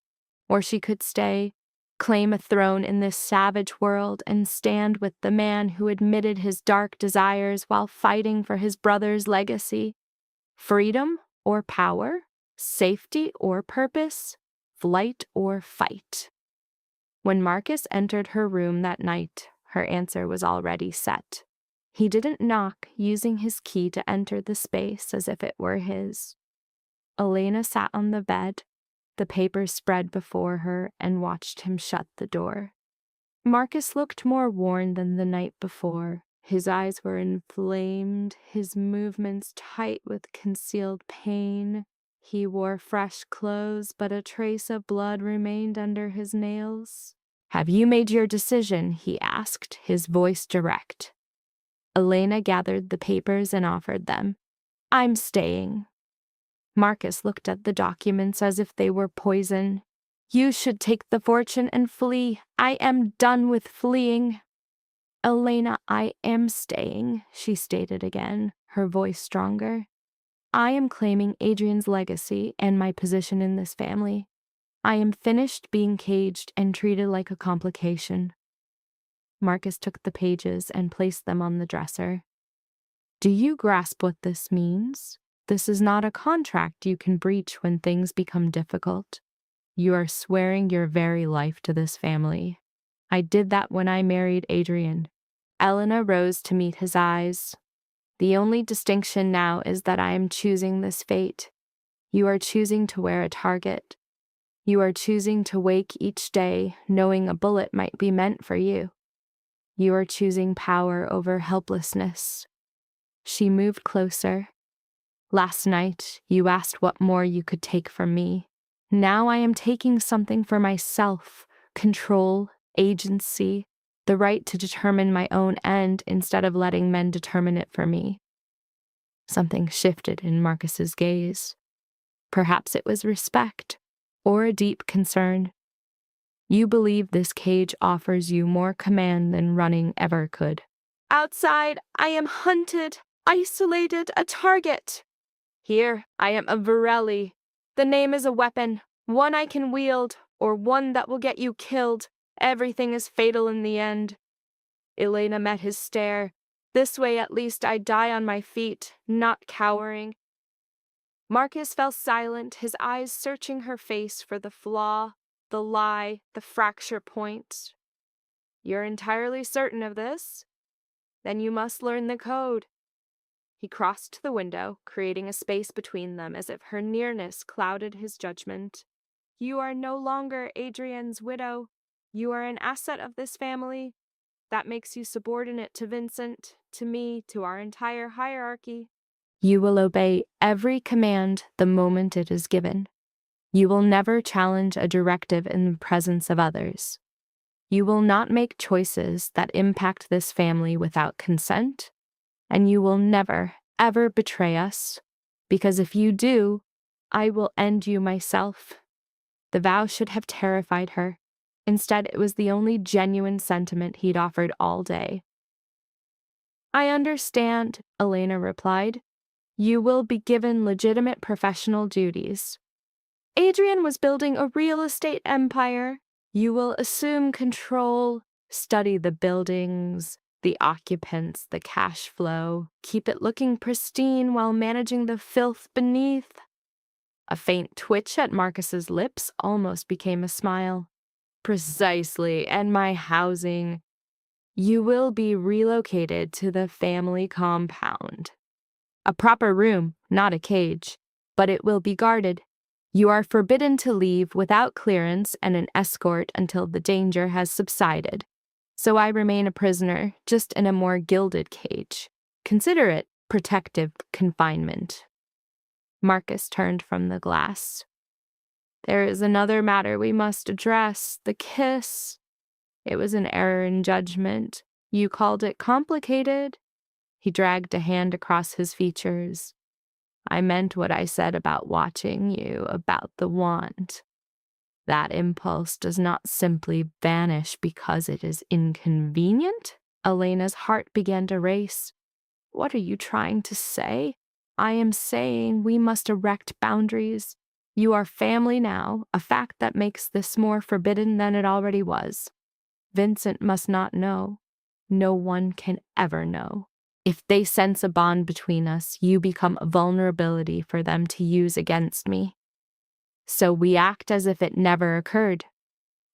Or she could stay, claim a throne in this savage world, and stand with the man who admitted his dark desires while fighting for his brother's legacy. Freedom or power? Safety or purpose? Flight or fight? When Marcus entered her room that night, her answer was already set. He didn't knock, using his key to enter the space as if it were his. Elena sat on the bed, the papers spread before her, and watched him shut the door. Marcus looked more worn than the night before. His eyes were inflamed, his movements tight with concealed pain. He wore fresh clothes, but a trace of blood remained under his nails. Have you made your decision? He asked, his voice direct. Elena gathered the papers and offered them. I'm staying. Marcus looked at the documents as if they were poison. You should take the fortune and flee. I am done with fleeing. Elena, I am staying, she stated again, her voice stronger. I am claiming Adrian's legacy and my position in this family. I am finished being caged and treated like a complication. Marcus took the pages and placed them on the dresser. Do you grasp what this means? This is not a contract you can breach when things become difficult. You are swearing your very life to this family. I did that when I married Adrian. Elena rose to meet his eyes. The only distinction now is that I am choosing this fate. You are choosing to wear a target. You are choosing to wake each day knowing a bullet might be meant for you. You are choosing power over helplessness. She moved closer. Last night, you asked what more you could take from me. Now I am taking something for myself, control, agency, the right to determine my own end instead of letting men determine it for me. Something shifted in Marcus's gaze. Perhaps it was respect, or a deep concern. You believe this cage offers you more command than running ever could. Outside, I am hunted, isolated, a target. Here, I am a Varelli. The name is a weapon, one I can wield, or one that will get you killed. Everything is fatal in the end. Elena met his stare. This way at least I die on my feet, not cowering. Marcus fell silent, his eyes searching her face for the flaw, the lie, the fracture point. You're entirely certain of this? Then you must learn the code. He crossed to the window, creating a space between them as if her nearness clouded his judgment. You are no longer Adrian's widow. You are an asset of this family. That makes you subordinate to Vincent, to me, to our entire hierarchy. You will obey every command the moment it is given. You will never challenge a directive in the presence of others. You will not make choices that impact this family without consent, and you will never, ever betray us, because if you do, I will end you myself. The vow should have terrified her. Instead, it was the only genuine sentiment he'd offered all day. I understand, Elena replied. You will be given legitimate professional duties. Adrian was building a real estate empire. You will assume control, study the buildings, the occupants, the cash flow, keep it looking pristine while managing the filth beneath. A faint twitch at Marcus's lips almost became a smile. Precisely, and my housing. You will be relocated to the family compound. A proper room, not a cage, but it will be guarded. You are forbidden to leave without clearance and an escort until the danger has subsided. So I remain a prisoner, just in a more gilded cage. Consider it protective confinement. Marcus turned from the glass. There is another matter we must address, the kiss. It was an error in judgment. You called it complicated. He dragged a hand across his features. I meant what I said about watching you, about the want. That impulse does not simply vanish because it is inconvenient. Elena's heart began to race. What are you trying to say? I am saying we must erect boundaries. You are family now, a fact that makes this more forbidden than it already was. Vincent must not know. No one can ever know. If they sense a bond between us, you become a vulnerability for them to use against me. So we act as if it never occurred.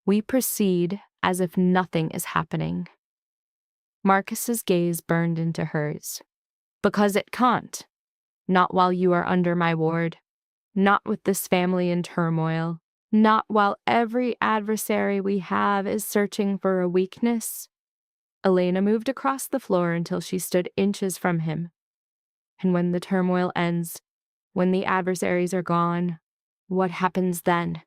We proceed as if nothing is happening. Marcus's gaze burned into hers. Because it can't. Not while you are under my ward. Not with this family in turmoil. Not while every adversary we have is searching for a weakness. Elena moved across the floor until she stood inches from him. And when the turmoil ends, when the adversaries are gone, what happens then?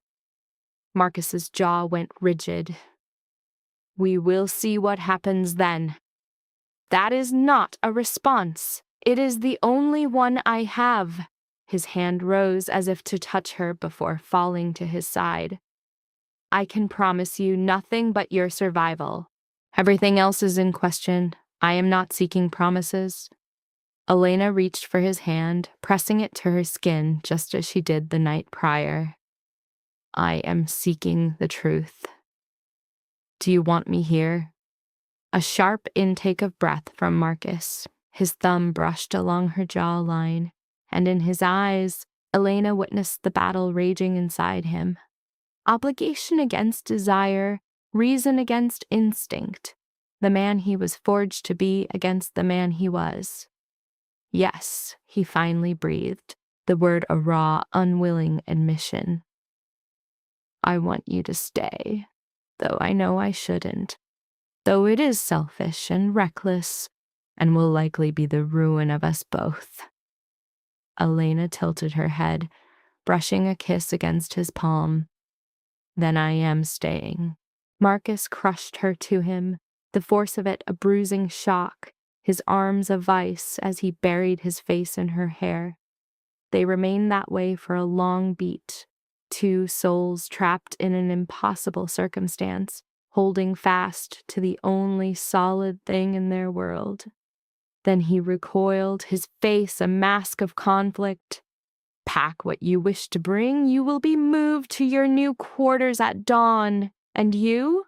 Marcus's jaw went rigid. We will see what happens then. That is not a response. It is the only one I have. His hand rose as if to touch her before falling to his side. I can promise you nothing but your survival. Everything else is in question. I am not seeking promises. Elena reached for his hand, pressing it to her skin just as she did the night prior. I am seeking the truth. Do you want me here? A sharp intake of breath from Marcus. His thumb brushed along her jawline, and in his eyes, Elena witnessed the battle raging inside him. Obligation against desire, reason against instinct, the man he was forged to be against the man he was. Yes, he finally breathed, the word a raw, unwilling admission. I want you to stay, though I know I shouldn't, though it is selfish and reckless, and will likely be the ruin of us both. Elena tilted her head, brushing a kiss against his palm. Then I am staying. Marcus crushed her to him, the force of it a bruising shock, his arms a vice as he buried his face in her hair. They remained that way for a long beat, two souls trapped in an impossible circumstance, holding fast to the only solid thing in their world. Then he recoiled, his face a mask of conflict. pack what you wish to bring. You will be moved to your new quarters at dawn. And you?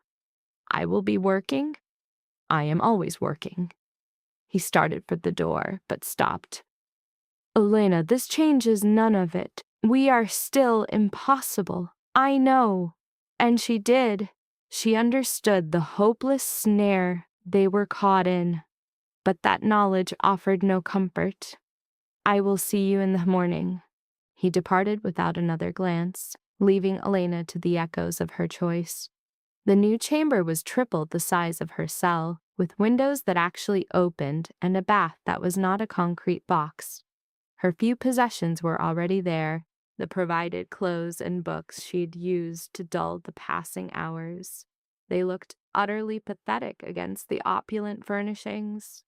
I will be working. I am always working. He started for the door, but stopped. Elena, this changes none of it. We are still impossible. I know. And she did. She understood the hopeless snare they were caught in, but that knowledge offered no comfort. I will see you in the morning. He departed without another glance, leaving Elena to the echoes of her choice. The new chamber was triple the size of her cell, with windows that actually opened and a bath that was not a concrete box. Her few possessions were already there, the provided clothes and books she'd used to dull the passing hours. They looked utterly pathetic against the opulent furnishings.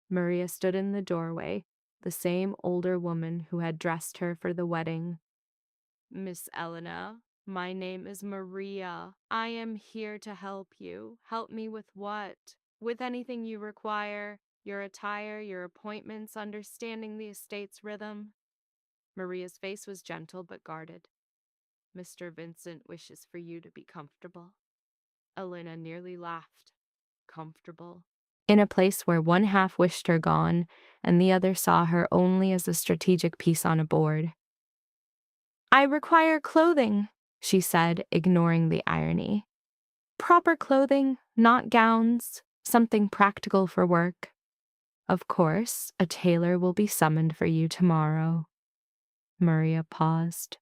Maria stood in the doorway, the same older woman who had dressed her for the wedding. Miss Elena, my name is Maria. I am here to help you. Help me with what? With anything you require. Your attire, your appointments, understanding the estate's rhythm. Maria's face was gentle but guarded. Mr. Vincent wishes for you to be comfortable. Elena nearly laughed. Comfortable. In a place where one half wished her gone, and the other saw her only as a strategic piece on a board. I require clothing, she said, ignoring the irony. Proper clothing, not gowns, something practical for work. Of course, a tailor will be summoned for you tomorrow. Maria paused.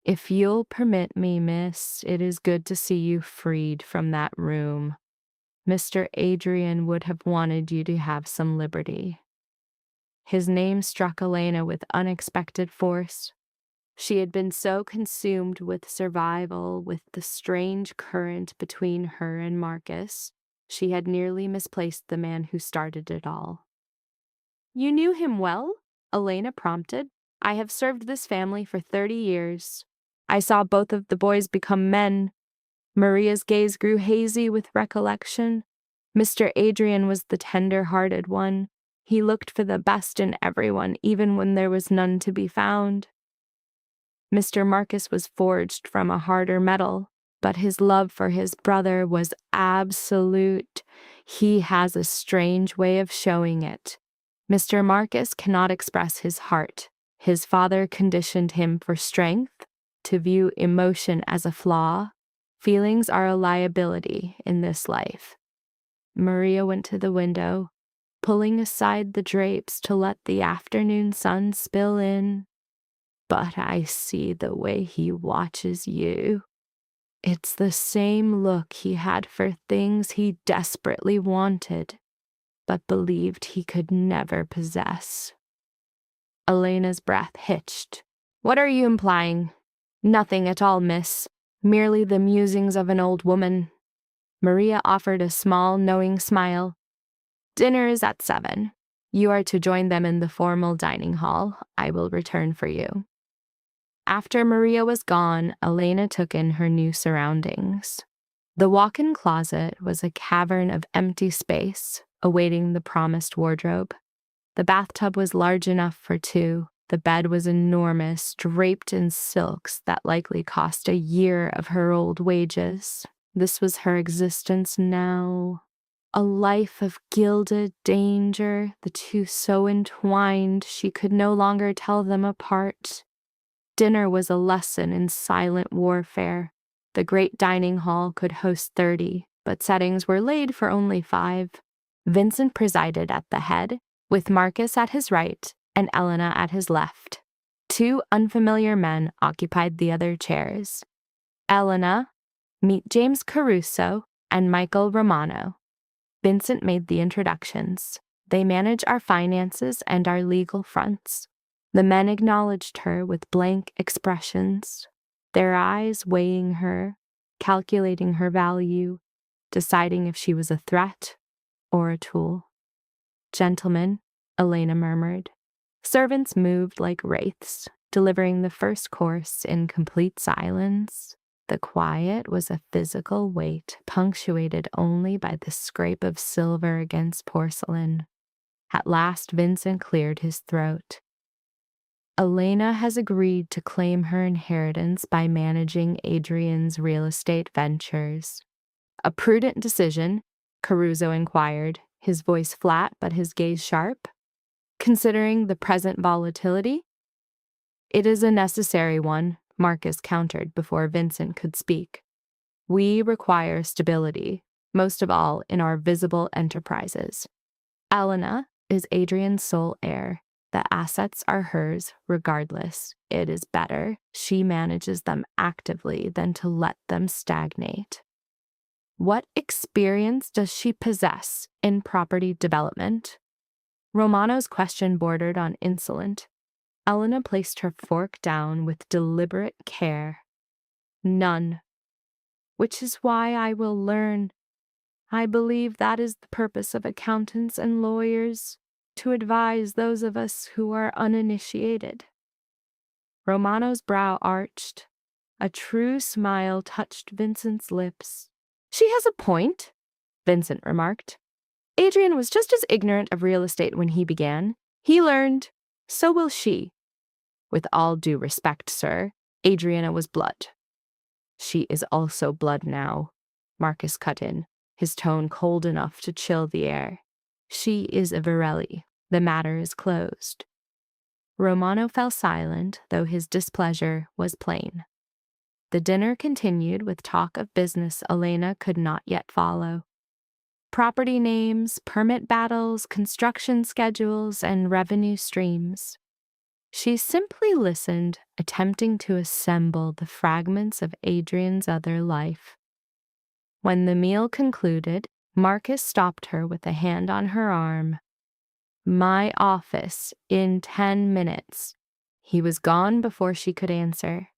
If you'll permit me, miss, it is good to see you freed from that room. Mr. Adrian would have wanted you to have some liberty. His name struck Elena with unexpected force. She had been so consumed with survival, with the strange current between her and Marcus, she had nearly misplaced the man who started it all. You knew him well? Elena prompted. I have served this family for 30 years. I saw both of the boys become men. Maria's gaze grew hazy with recollection. Mr. Adrian was the tender-hearted one. He looked for the best in everyone, even when there was none to be found. Mr. Marcus was forged from a harder metal, but his love for his brother was absolute. He has a strange way of showing it. Mr. Marcus cannot express his heart. His father conditioned him for strength, to view emotion as a flaw. Feelings are a liability in this life. Maria went to the window, pulling aside the drapes to let the afternoon sun spill in. But I see the way he watches you. It's the same look he had for things he desperately wanted, but believed he could never possess. Elena's breath hitched. What are you implying? Nothing at all, miss. Merely the musings of an old woman. Maria offered a small, knowing smile. Dinner is at 7. You are to join them in the formal dining hall. I will return for you. After Maria was gone, Elena took in her new surroundings. The walk-in closet was a cavern of empty space, awaiting the promised wardrobe. The bathtub was large enough for 2. The bed was enormous, draped in silks that likely cost a year of her old wages. This was her existence now. A life of gilded danger, the two so entwined she could no longer tell them apart. Dinner was a lesson in silent warfare. The great dining hall could host 30, but settings were laid for only 5. Vincent presided at the head, with Marcus at his right and Elena at his left. 2 unfamiliar men occupied the other chairs. Elena, meet James Caruso and Michael Romano. Vincent made the introductions. They manage our finances and our legal fronts. The men acknowledged her with blank expressions, their eyes weighing her, calculating her value, deciding if she was a threat or a tool. Gentlemen, Elena murmured. Servants moved like wraiths, delivering the first course in complete silence. The quiet was a physical weight, punctuated only by the scrape of silver against porcelain. At last Vincent cleared his throat. Elena has agreed to claim her inheritance by managing Adrian's real estate ventures. A prudent decision, Caruso inquired, his voice flat but his gaze sharp. Considering the present volatility? It is a necessary one, Marcus countered before Vincent could speak. We require stability, most of all in our visible enterprises. Elena is Adrian's sole heir. The assets are hers regardless. It is better she manages them actively than to let them stagnate. What experience does she possess in property development? Romano's question bordered on insolent. Elena placed her fork down with deliberate care. None. Which is why I will learn. I believe that is the purpose of accountants and lawyers, to advise those of us who are uninitiated. Romano's brow arched. A true smile touched Vincent's lips. She has a point, Vincent remarked. Adrian was just as ignorant of real estate when he began. He learned, so will she. With all due respect, sir, Adriana was blood. She is also blood now, Marcus cut in, his tone cold enough to chill the air. She is a Varelli. The matter is closed. Romano fell silent, though his displeasure was plain. The dinner continued with talk of business Elena could not yet follow. Property names, permit battles, construction schedules, and revenue streams. She simply listened, attempting to assemble the fragments of Adrian's other life. When the meal concluded, Marcus stopped her with a hand on her arm. My office in 10 minutes. He was gone before she could answer.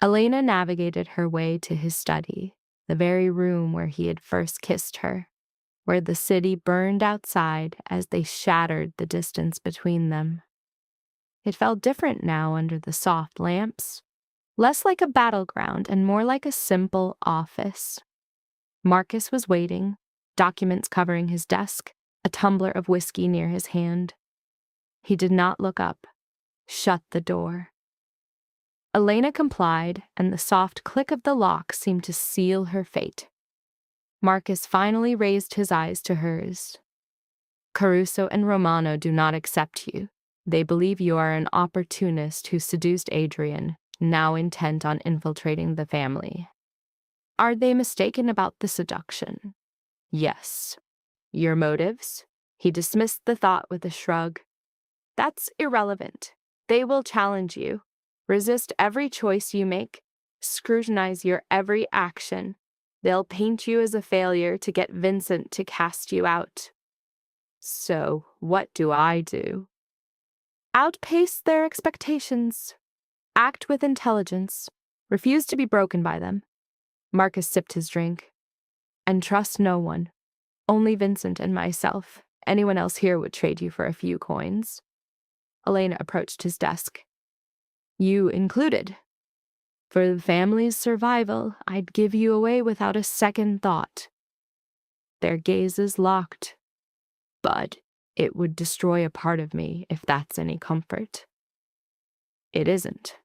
Elena navigated her way to his study, the very room where he had first kissed her, where the city burned outside as they shattered the distance between them. It felt different now under the soft lamps, less like a battleground and more like a simple office. Marcus was waiting, documents covering his desk, a tumbler of whiskey near his hand. He did not look up, shut the door. Elena complied, and the soft click of the lock seemed to seal her fate. Marcus finally raised his eyes to hers. Caruso and Romano do not accept you. They believe you are an opportunist who seduced Adrian, now intent on infiltrating the family. Are they mistaken about the seduction? Yes. Your motives? He dismissed the thought with a shrug. That's irrelevant. They will challenge you, resist every choice you make, scrutinize your every action. They'll paint you as a failure to get Vincent to cast you out. So, what do I do? Outpace their expectations. Act with intelligence. Refuse to be broken by them. Marcus sipped his drink. And trust no one. Only Vincent and myself. Anyone else here would trade you for a few coins. Elena approached his desk. You included. For the family's survival, I'd give you away without a second thought. Their gazes locked. But it would destroy a part of me if that's any comfort. It isn't.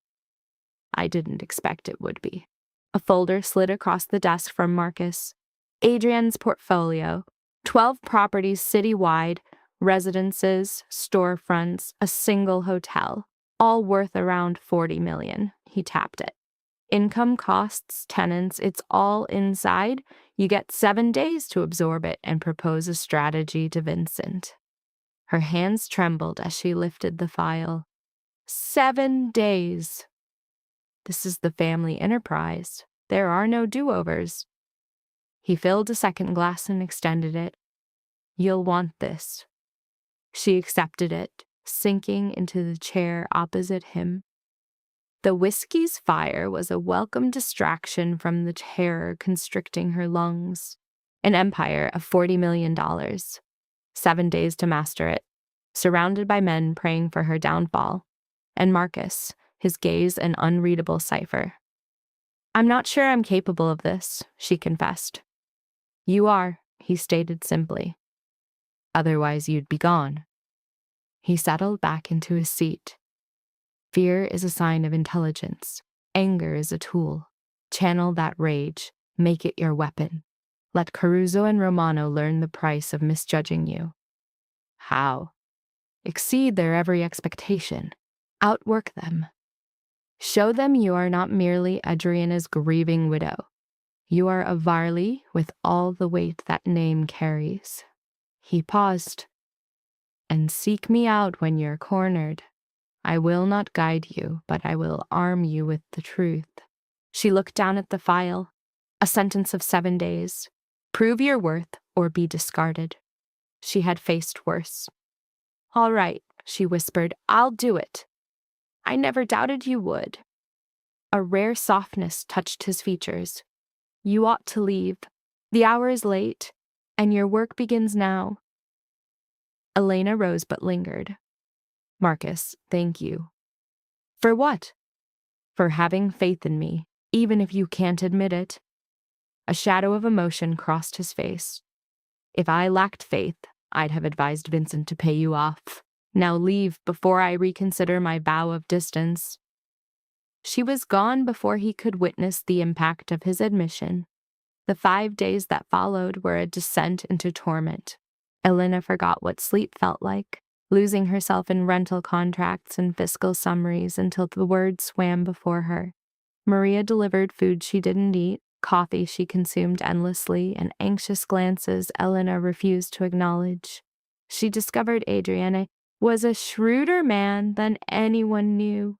I didn't expect it would be. A folder slid across the desk from Marcus. Adrian's portfolio, 12 properties citywide, residences, storefronts, a single hotel, all worth around $40 million. He tapped it. Income, costs, tenants, it's all inside. You get 7 days to absorb it and propose a strategy to Vincent. Her hands trembled as she lifted the file. 7 days. This is the family enterprise. There are no do-overs. He filled a second glass and extended it. You'll want this. She accepted it, sinking into the chair opposite him. The whiskey's fire was a welcome distraction from the terror constricting her lungs. An empire of $40 million. 7 days to master it, surrounded by men praying for her downfall. And Marcus, his gaze an unreadable cipher. I'm not sure I'm capable of this, she confessed. You are, he stated simply. Otherwise you'd be gone. He settled back into his seat. Fear is a sign of intelligence. Anger is a tool. Channel that rage. Make it your weapon. Let Caruso and Romano learn the price of misjudging you. How? Exceed their every expectation. Outwork them. Show them you are not merely Adriana's grieving widow. You are a Varley with all the weight that name carries. He paused. And seek me out when you're cornered. I will not guide you, but I will arm you with the truth. She looked down at the file. A sentence of 7 days. Prove your worth or be discarded. She had faced worse. All right, she whispered, I'll do it. I never doubted you would. A rare softness touched his features. You ought to leave. The hour is late, and your work begins now. Elena rose but lingered. Marcus, thank you. For what? For having faith in me, even if you can't admit it. A shadow of emotion crossed his face. If I lacked faith, I'd have advised Vincent to pay you off. Now leave before I reconsider my vow of distance. She was gone before he could witness the impact of his admission. The 5 days that followed were a descent into torment. Elena forgot what sleep felt like, losing herself in rental contracts and fiscal summaries until the words swam before her. Maria delivered food she didn't eat, coffee she consumed endlessly, and anxious glances Elena refused to acknowledge. She discovered Adriana was a shrewder man than anyone knew.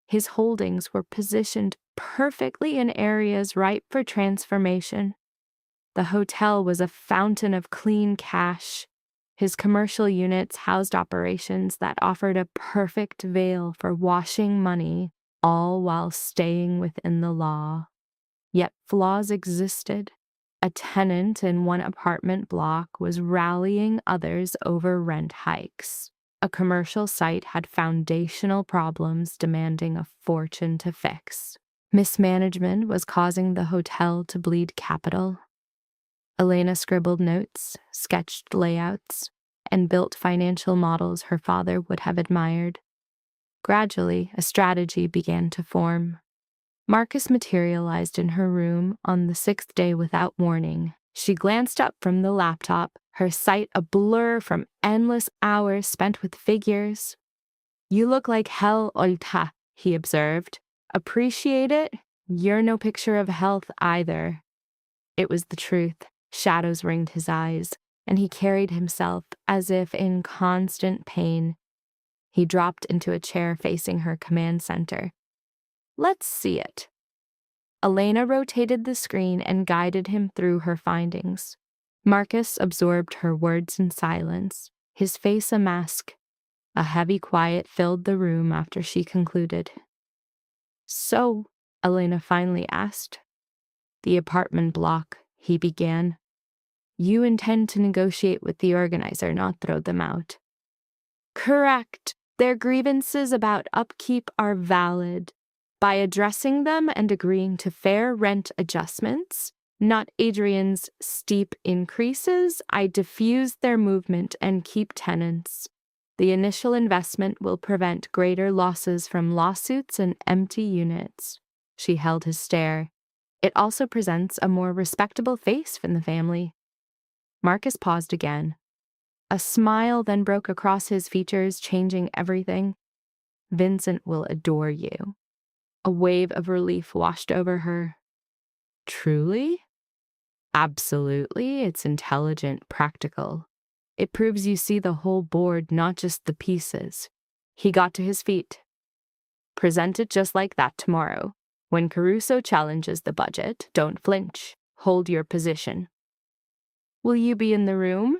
His holdings were positioned perfectly in areas ripe for transformation. The hotel was a fountain of clean cash. His commercial units housed operations that offered a perfect veil for washing money, all while staying within the law. Yet flaws existed. A tenant in one apartment block was rallying others over rent hikes. A commercial site had foundational problems demanding a fortune to fix. Mismanagement was causing the hotel to bleed capital. Elena scribbled notes, sketched layouts, and built financial models her father would have admired. Gradually, a strategy began to form. Marcus materialized in her room on the 6th day without warning. She glanced up from the laptop, her sight a blur from endless hours spent with figures. You look like hell, Olta, he observed. Appreciate it? You're no picture of health either. It was the truth. Shadows ringed his eyes, and he carried himself as if in constant pain. He dropped into a chair facing her command center. Let's see it. Elena rotated the screen and guided him through her findings. Marcus absorbed her words in silence, his face a mask. A heavy quiet filled the room after she concluded. So, Elena finally asked. The apartment block, he began. You intend to negotiate with the organizer, not throw them out. Correct. Their grievances about upkeep are valid. By addressing them and agreeing to fair rent adjustments, not Adrian's steep increases, I diffuse their movement and keep tenants. The initial investment will prevent greater losses from lawsuits and empty units. She held his stare. It also presents a more respectable face from the family. Marcus paused again. A smile then broke across his features, changing everything. Vincent will adore you. A wave of relief washed over her. Truly? Absolutely, it's intelligent, practical. It proves you see the whole board, not just the pieces. He got to his feet. Present it just like that tomorrow. When Caruso challenges the budget, don't flinch. Hold your position. Will you be in the room?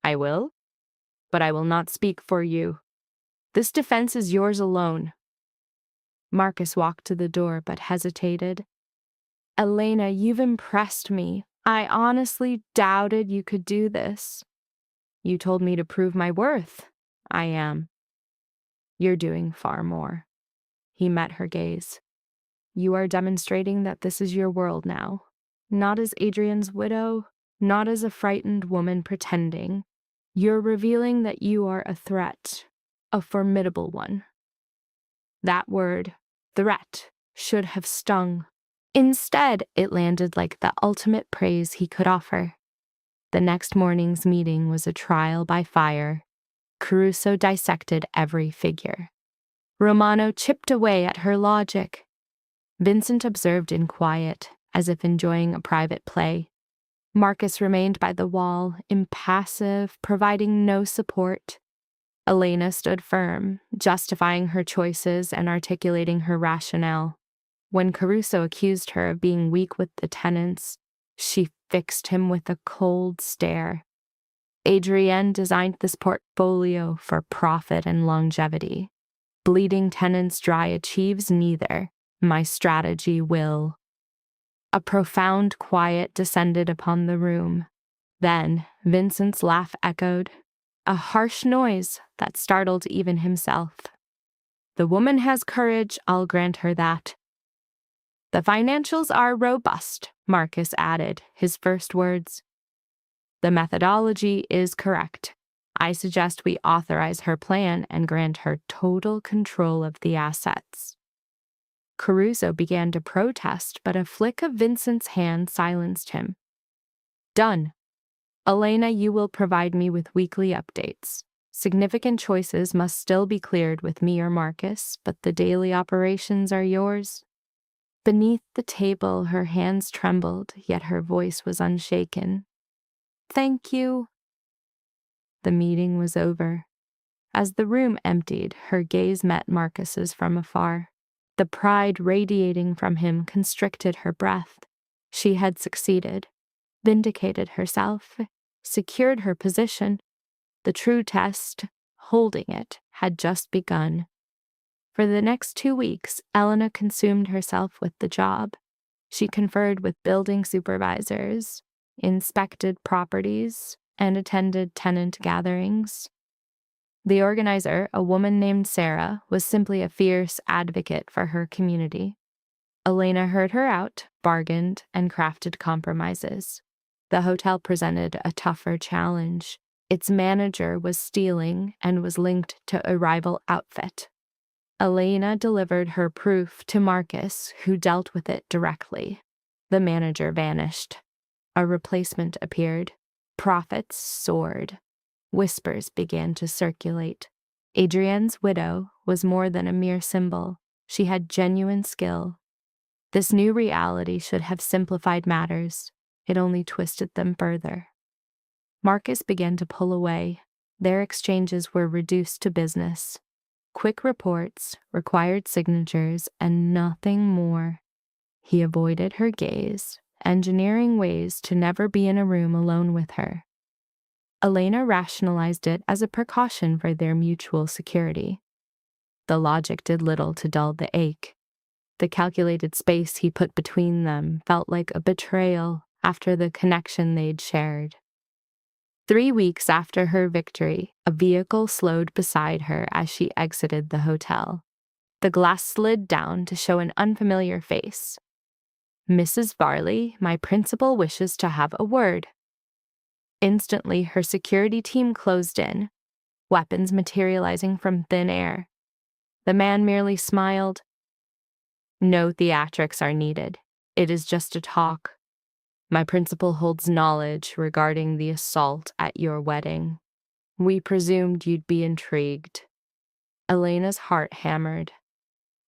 I will. But I will not speak for you. This defense is yours alone. Marcus walked to the door but hesitated. Elena, you've impressed me. I honestly doubted you could do this. You told me to prove my worth. I am. You're doing far more. He met her gaze. You are demonstrating that this is your world now. Not as Adrian's widow, not as a frightened woman pretending. You're revealing that you are a threat, a formidable one. That word, threat, should have stung. Instead, it landed like the ultimate praise he could offer. The next morning's meeting was a trial by fire. Caruso dissected every figure. Romano chipped away at her logic. Vincent observed in quiet, as if enjoying a private play. Marcus remained by the wall, impassive, providing no support. Elena stood firm, justifying her choices and articulating her rationale. When Caruso accused her of being weak with the tenants, she fixed him with a cold stare. Adrienne designed this portfolio for profit and longevity. Bleeding tenants dry achieves neither. My strategy will. A profound quiet descended upon the room. Then Vincent's laugh echoed, a harsh noise that startled even himself. The woman has courage, I'll grant her that. The financials are robust, Marcus added, his first words. The methodology is correct. I suggest we authorize her plan and grant her total control of the assets. Caruso began to protest, but a flick of Vincent's hand silenced him. Done. Elena, you will provide me with weekly updates. Significant choices must still be cleared with me or Marcus, but the daily operations are yours. Beneath the table, her hands trembled, yet her voice was unshaken. Thank you. The meeting was over. As the room emptied, her gaze met Marcus's from afar. The pride radiating from him constricted her breath. She had succeeded, vindicated herself, secured her position. The true test, holding it, had just begun. For the next 2 weeks, Elena consumed herself with the job. She conferred with building supervisors, inspected properties, and attended tenant gatherings. The organizer, a woman named Sarah, was simply a fierce advocate for her community. Elena heard her out, bargained, and crafted compromises. The hotel presented a tougher challenge. Its manager was stealing and was linked to a rival outfit. Elena delivered her proof to Marcus, who dealt with it directly. The manager vanished. A replacement appeared. Profits soared. Whispers began to circulate. Adrienne's widow was more than a mere symbol. She had genuine skill. This new reality should have simplified matters. It only twisted them further. Marcus began to pull away. Their exchanges were reduced to business. Quick reports, required signatures, and nothing more. He avoided her gaze, engineering ways to never be in a room alone with her. Elena rationalized it as a precaution for their mutual security. The logic did little to dull the ache. The calculated space he put between them felt like a betrayal after the connection they'd shared. 3 weeks after her victory, a vehicle slowed beside her as she exited the hotel. The glass slid down to show an unfamiliar face. Mrs. Varley, my principal wishes to have a word. Instantly, her security team closed in, weapons materializing from thin air. The man merely smiled. No theatrics are needed. It is just a talk. My principal holds knowledge regarding the assault at your wedding. We presumed you'd be intrigued. Elena's heart hammered.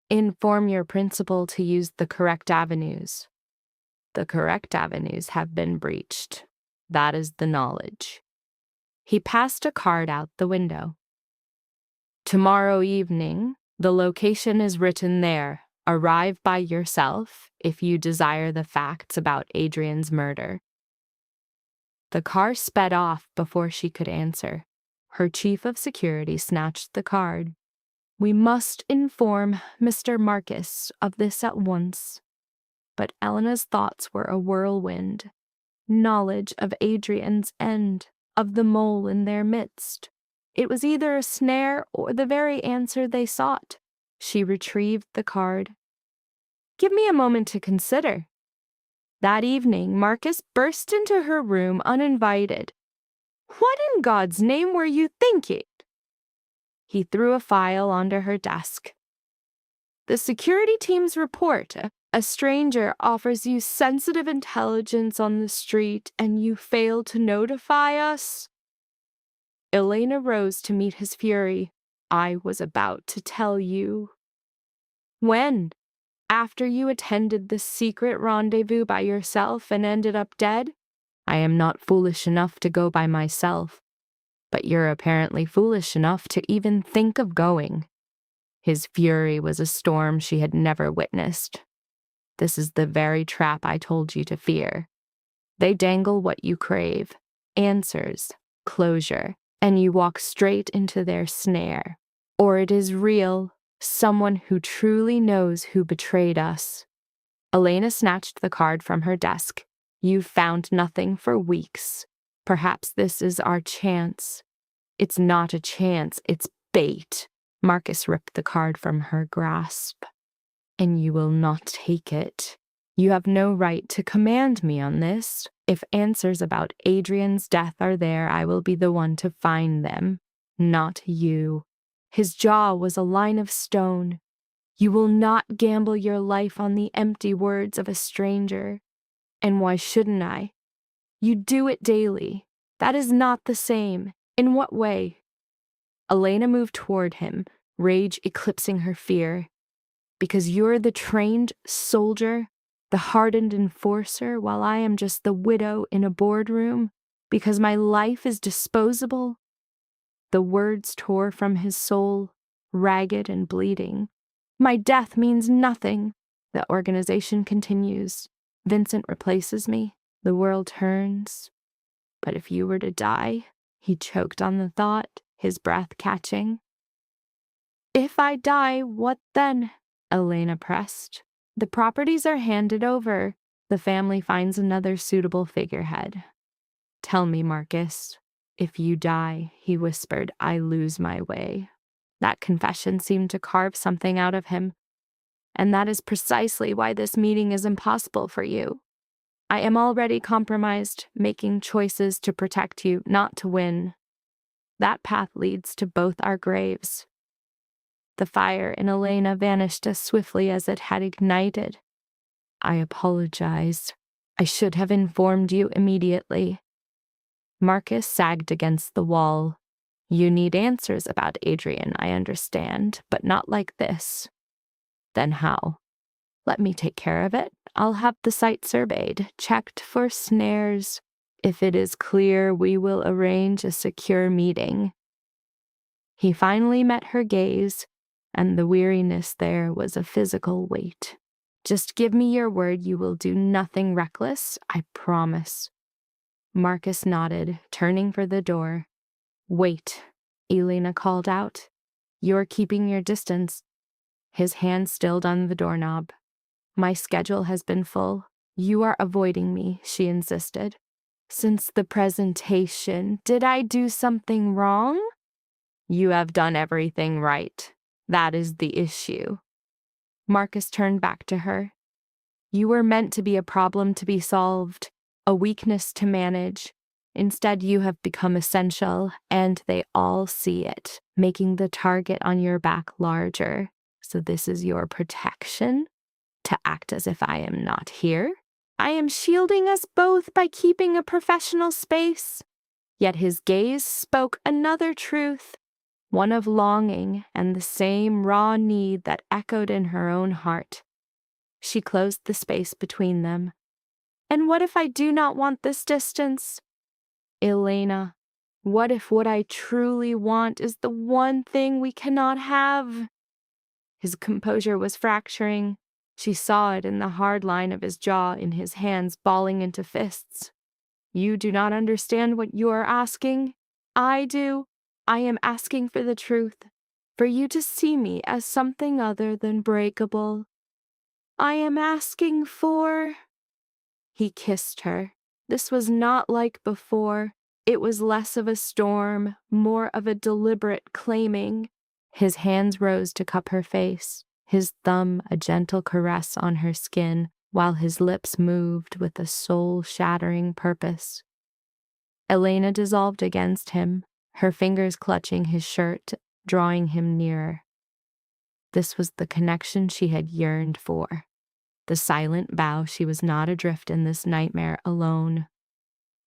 Inform your principal to use the correct avenues. The correct avenues have been breached. That is the knowledge. He passed a card out the window. Tomorrow evening, the location is written there. Arrive by yourself if you desire the facts about Adrienne's murder. The car sped off before she could answer. Her chief of security snatched the card. We must inform Mr. Marcus of this at once. But Elena's thoughts were a whirlwind. Knowledge of Adrienne's end, of the mole in their midst. It was either a snare or the very answer they sought. She retrieved the card. Give me a moment to consider. That evening, Marcus burst into her room uninvited. What in God's name were you thinking? He threw a file onto her desk. The security team's report. A stranger offers you sensitive intelligence on the street and you fail to notify us? Elena rose to meet his fury. I was about to tell you. When? After you attended the secret rendezvous by yourself and ended up dead? I am not foolish enough to go by myself, but you're apparently foolish enough to even think of going. His fury was a storm she had never witnessed. This is the very trap I told you to fear. They dangle what you crave, answers, closure, and you walk straight into their snare. Or it is real, someone who truly knows who betrayed us. Elena snatched the card from her desk. You've found nothing for weeks. Perhaps this is our chance. It's not a chance, it's bait. Marcus ripped the card from her grasp. And you will not take it. You have no right to command me on this. If answers about Adrian's death are there, I will be the one to find them, not you. His jaw was a line of stone. You will not gamble your life on the empty words of a stranger. And why shouldn't I? You do it daily. That is not the same. In what way? Elena moved toward him, rage eclipsing her fear. Because you're the trained soldier, the hardened enforcer, while I am just the widow in a boardroom. Because my life is disposable. The words tore from his soul, ragged and bleeding. My death means nothing. The organization continues. Vincent replaces me. The world turns. But if you were to die, he choked on the thought, his breath catching. If I die, what then? Elena pressed. The properties are handed over. The family finds another suitable figurehead. Tell me, Marcus. If you die, he whispered, I lose my way. That confession seemed to carve something out of him. And that is precisely why this meeting is impossible for you. I am already compromised, making choices to protect you, not to win. That path leads to both our graves. The fire in Elena vanished as swiftly as it had ignited. I apologize. I should have informed you immediately. Marcus sagged against the wall. You need answers about Adrian, I understand, but not like this. Then how? Let me take care of it. I'll have the site surveyed, checked for snares. If it is clear, we will arrange a secure meeting. He finally met her gaze, and the weariness there was a physical weight. Just give me your word you will do nothing reckless, I promise. Marcus nodded, turning for the door. Wait, Elena called out. You're keeping your distance. His hand stilled on the doorknob. My schedule has been full. You are avoiding me, she insisted. Since the presentation, did I do something wrong? You have done everything right. That is the issue. Marcus turned back to her. You were meant to be a problem to be solved, a weakness to manage. Instead, you have become essential, and they all see it, making the target on your back larger. So this is your protection? To act as if I am not here? I am shielding us both by keeping a professional space. Yet his gaze spoke another truth, one of longing and the same raw need that echoed in her own heart. She closed the space between them. And what if I do not want this distance? Elena, what if what I truly want is the one thing we cannot have? His composure was fracturing. She saw it in the hard line of his jaw, in his hands balling into fists. You do not understand what you are asking. I do. I am asking for the truth, for you to see me as something other than breakable. I am asking for... He kissed her. This was not like before. It was less of a storm, more of a deliberate claiming. His hands rose to cup her face, his thumb a gentle caress on her skin, while his lips moved with a soul-shattering purpose. Elena dissolved against him, her fingers clutching his shirt, drawing him nearer. This was the connection she had yearned for. The silent vow she was not adrift in this nightmare alone.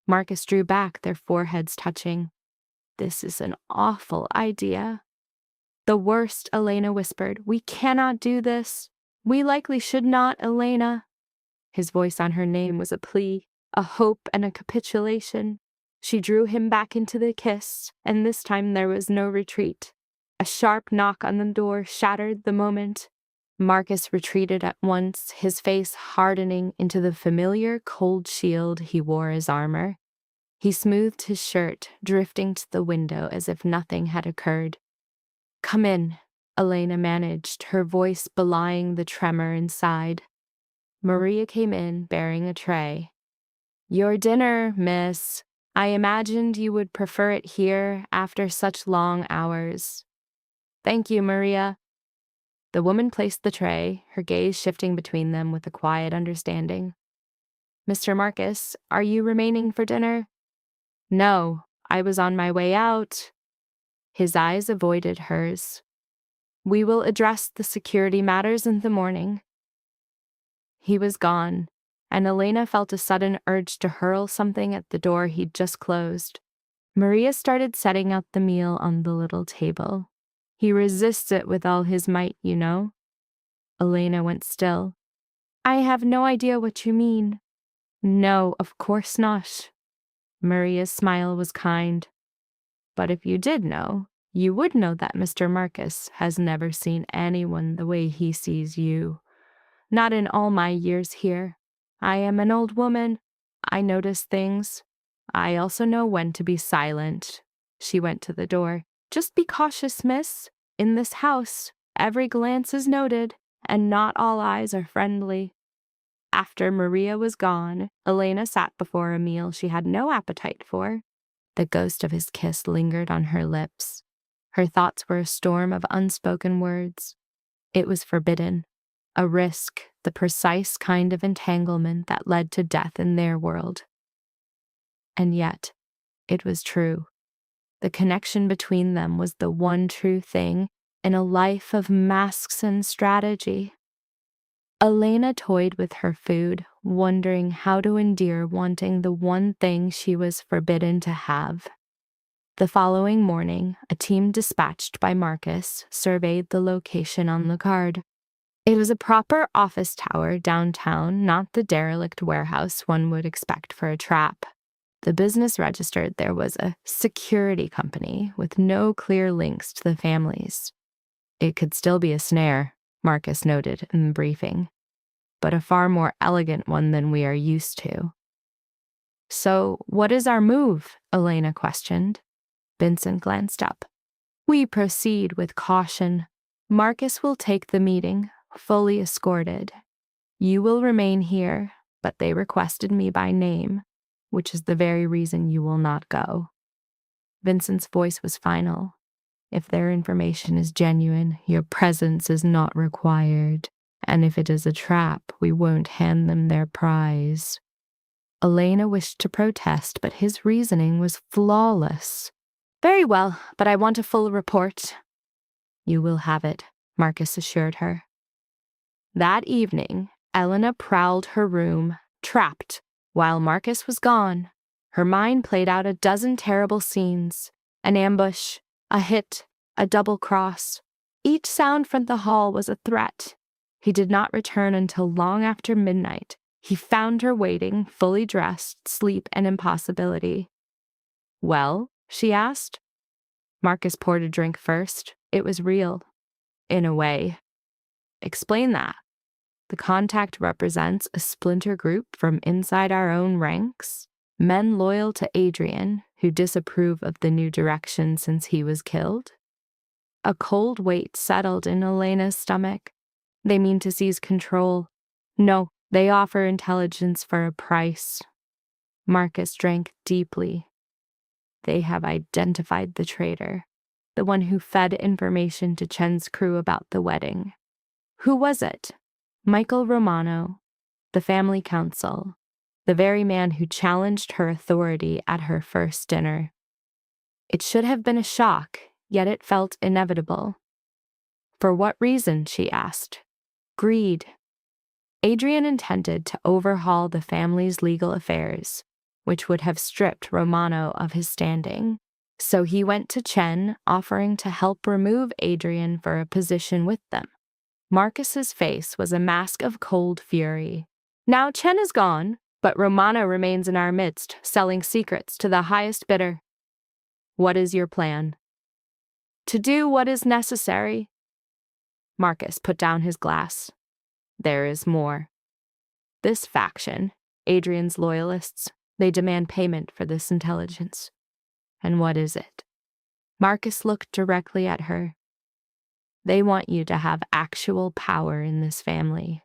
Marcus drew back, their foreheads touching. This is an awful idea. The worst, Elena whispered. We cannot do this. We likely should not, Elena. His voice on her name was a plea, a hope and a capitulation. She drew him back into the kiss, and this time there was no retreat. A sharp knock on the door shattered the moment. Marcus retreated at once, his face hardening into the familiar cold shield he wore as armor. He smoothed his shirt, drifting to the window as if nothing had occurred. Come in, Elena managed, her voice belying the tremor inside. Maria came in, bearing a tray. Your dinner, miss. I imagined you would prefer it here after such long hours. Thank you, Maria. The woman placed the tray, her gaze shifting between them with a quiet understanding. Mr. Marcus, are you remaining for dinner? No, I was on my way out. His eyes avoided hers. We will address the security matters in the morning. He was gone, and Elena felt a sudden urge to hurl something at the door he'd just closed. Maria started setting out the meal on the little table. He resists it with all his might, you know. Elena went still. I have no idea what you mean. No, of course not. Maria's smile was kind. But if you did know, you would know that Mr. Marcus has never seen anyone the way he sees you. Not in all my years here. I am an old woman. I notice things. I also know when to be silent. She went to the door. Just be cautious, miss. In this house, every glance is noted, and not all eyes are friendly. After Maria was gone, Elena sat before a meal she had no appetite for. The ghost of his kiss lingered on her lips. Her thoughts were a storm of unspoken words. It was forbidden. A risk, the precise kind of entanglement that led to death in their world. And yet, it was true. The connection between them was the one true thing in a life of masks and strategy. Elena toyed with her food, wondering how to endear wanting the one thing she was forbidden to have. The following morning, a team dispatched by Marcus surveyed the location on the card. It was a proper office tower downtown, not the derelict warehouse one would expect for a trap. The business registered there was a security company with no clear links to the families. It could still be a snare, Marcus noted in the briefing, but a far more elegant one than we are used to. So, what is our move? Elena questioned. Vincent glanced up. We proceed with caution. Marcus will take the meeting, fully escorted. You will remain here, but they requested me by name, which is the very reason you will not go. Vincent's voice was final. If their information is genuine, your presence is not required, and if it is a trap, we won't hand them their prize. Elena wished to protest, but his reasoning was flawless. Very well, but I want a full report. You will have it, Marcus assured her. That evening, Elena prowled her room, trapped, while Marcus was gone. Her mind played out a dozen terrible scenes, an ambush, a hit, a double cross. Each sound from the hall was a threat. He did not return until long after midnight. He found her waiting, fully dressed, sleep an impossibility. Well? She asked. Marcus poured a drink first. It was real. In a way. Explain that. The contact represents a splinter group from inside our own ranks, men loyal to Adrian, who disapprove of the new direction since he was killed. A cold weight settled in Elena's stomach. They mean to seize control. No, they offer intelligence for a price. Marcus drank deeply. They have identified the traitor, the one who fed information to Chen's crew about the wedding. Who was it? Michael Romano, the family council, the very man who challenged her authority at her first dinner. It should have been a shock, yet it felt inevitable. For what reason? She asked. Greed. Adrian intended to overhaul the family's legal affairs, which would have stripped Romano of his standing. So he went to Chen, offering to help remove Adrian for a position with them. Marcus's face was a mask of cold fury. Now Chen is gone, but Romano remains in our midst, selling secrets to the highest bidder. What is your plan? To do what is necessary. Marcus put down his glass. There is more. This faction, Adrian's loyalists, they demand payment for this intelligence. And what is it? Marcus looked directly at her. They want you to have actual power in this family.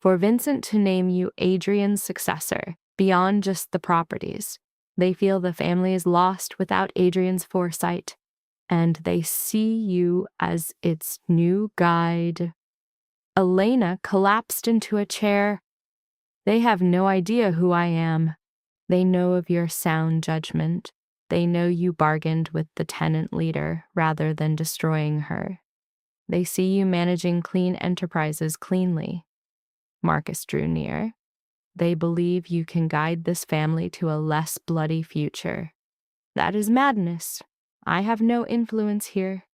For Vincent to name you Adrian's successor, beyond just the properties, they feel the family is lost without Adrian's foresight, and they see you as its new guide. Elena collapsed into a chair. They have no idea who I am. They know of your sound judgment. They know you bargained with the tenant leader rather than destroying her. They see you managing clean enterprises cleanly. Marcus drew near. They believe you can guide this family to a less bloody future. That is madness. I have no influence here.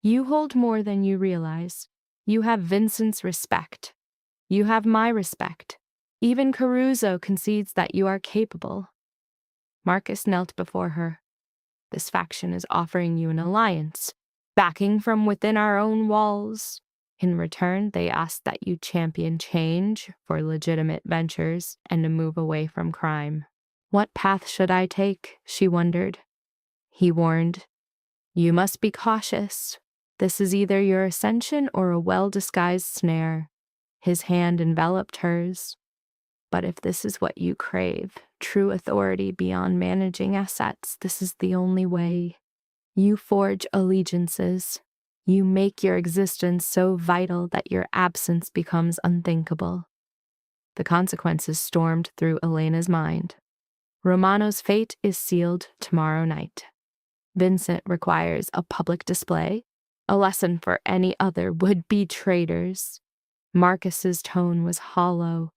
You hold more than you realize. You have Vincent's respect. You have my respect. Even Caruso concedes that you are capable. Marcus knelt before her. This faction is offering you an alliance, backing from within our own walls. In return, they ask that you champion change for legitimate ventures and to move away from crime. What path should I take? She wondered. He warned, you must be cautious. This is either your ascension or a well-disguised snare. His hand enveloped hers. But if this is what you crave, true authority beyond managing assets, this is the only way. You forge allegiances. You make your existence so vital that your absence becomes unthinkable. The consequences stormed through Elena's mind. Romano's fate is sealed tomorrow night. Vincent requires a public display, a lesson for any other would-be traitors. Marcus's tone was hollow.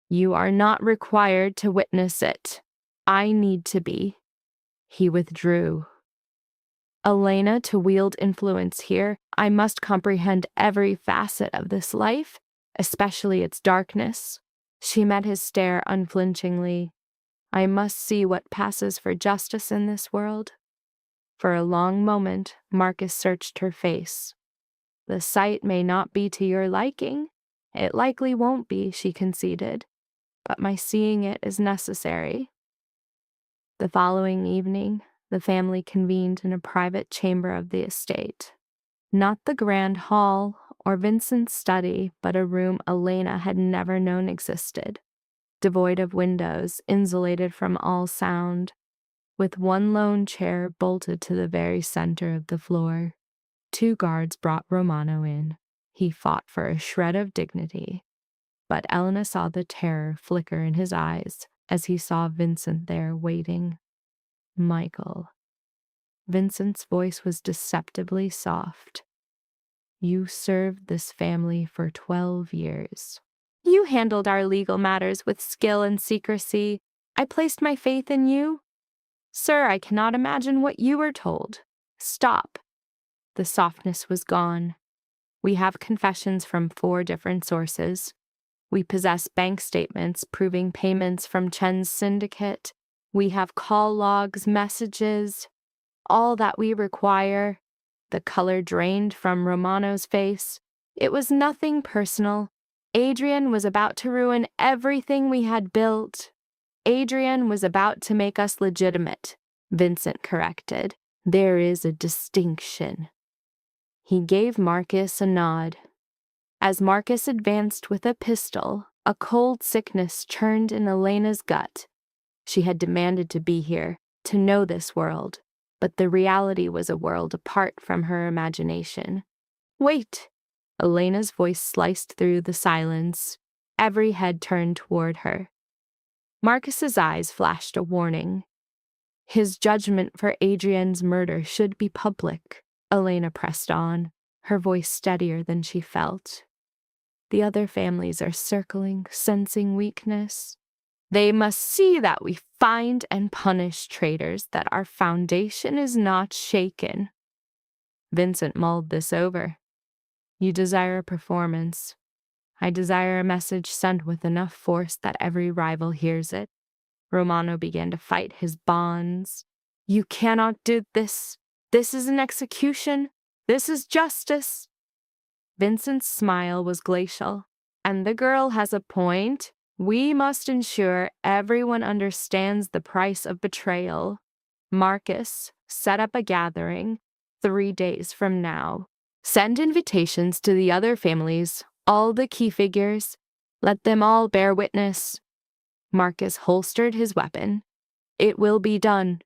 You are not required to witness it. I need to be. He withdrew. Elena, to wield influence here, I must comprehend every facet of this life, especially its darkness. She met his stare unflinchingly. I must see what passes for justice in this world. For a long moment, Marcus searched her face. The sight may not be to your liking. It likely won't be, she conceded. But my seeing it is necessary. The following evening, the family convened in a private chamber of the estate. Not the grand hall or Vincent's study, but a room Elena had never known existed. Devoid of windows, insulated from all sound, with one lone chair bolted to the very center of the floor. 2 guards brought Romano in. He fought for a shred of dignity. But Elena saw the terror flicker in his eyes as he saw Vincent there waiting. Michael. Vincent's voice was deceptively soft. You served this family for 12 years. You handled our legal matters with skill and secrecy. I placed my faith in you. Sir, I cannot imagine what you were told. Stop. The softness was gone. We have confessions from 4 different sources. We possess bank statements proving payments from Chen's syndicate. We have call logs, messages, all that we require. The color drained from Romano's face. It was nothing personal. Adrian was about to ruin everything we had built. Adrian was about to make us legitimate, Vincent corrected. There is a distinction. He gave Marcus a nod. As Marcus advanced with a pistol, a cold sickness churned in Elena's gut. She had demanded to be here, to know this world, but the reality was a world apart from her imagination. Wait! Elena's voice sliced through the silence. Every head turned toward her. Marcus's eyes flashed a warning. His judgment for Adrian's murder should be public, Elena pressed on. her voice steadier than she felt. The other families are circling, sensing weakness. They must see that we find and punish traitors, that our foundation is not shaken. Vincent mulled this over. You desire a performance. I desire a message sent with enough force that every rival hears it. Romano began to fight his bonds. You cannot do this. This is an execution. This is justice. Vincent's smile was glacial. And the girl has a point. We must ensure everyone understands the price of betrayal. Marcus, set up a gathering 3 days from now. Send invitations to the other families, all the key figures. Let them all bear witness. Marcus holstered his weapon. It will be done.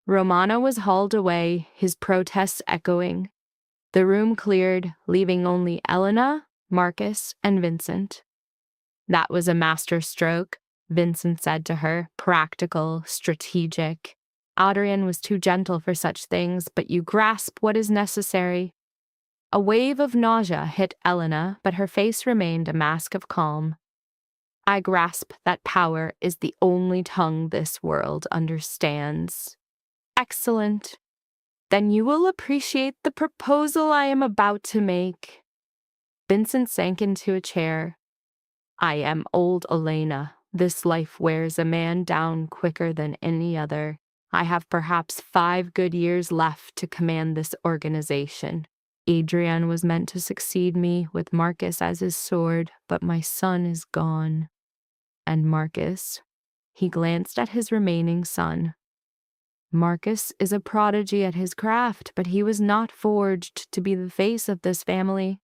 Romano was hauled away, his protests echoing. The room cleared, leaving only Elena, Marcus, and Vincent. That was a masterstroke, Vincent said to her, practical, strategic. Adrian was too gentle for such things, but you grasp what is necessary. A wave of nausea hit Elena, but her face remained a mask of calm. I grasp that power is the only tongue this world understands. Excellent. Then you will appreciate the proposal I am about to make. Vincent sank into a chair. I am old Elena. This life wears a man down quicker than any other. I have perhaps 5 good years left to command this organization. Adrian was meant to succeed me with Marcus as his sword, but my son is gone. And Marcus, he glanced at his remaining son. Marcus is a prodigy at his craft, but he was not forged to be the face of this family.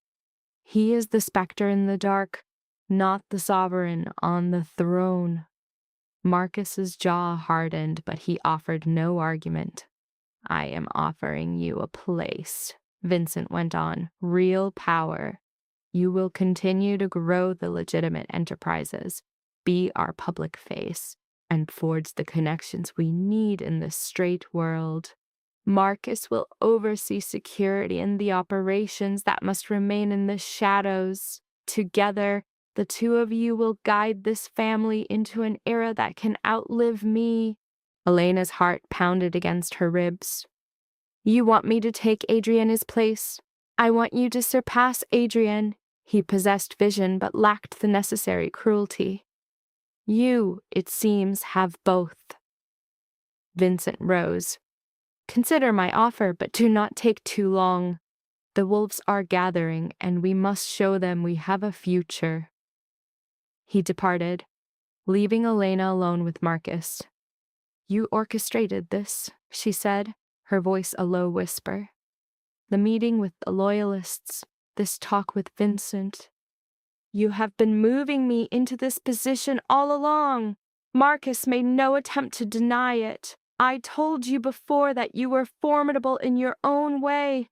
He is the specter in the dark, not the sovereign on the throne. Marcus's jaw hardened, but he offered no argument. I am offering you a place, Vincent went on, real power. You will continue to grow the legitimate enterprises, be our public face, and forge the connections we need in this straight world. Marcus will oversee security and the operations that must remain in the shadows. Together, the 2 of you will guide this family into an era that can outlive me. Elena's heart pounded against her ribs. You want me to take Adrian's place? I want you to surpass Adrian. He possessed vision but lacked the necessary cruelty. You, it seems, have both. Vincent rose. Consider my offer, but do not take too long. The wolves are gathering, and we must show them we have a future. He departed, leaving Elena alone with Marcus. You orchestrated this, she said, her voice a low whisper. The meeting with the loyalists, this talk with Vincent. You have been moving me into this position all along. Marcus made no attempt to deny it. I told you before that you were formidable in your own way.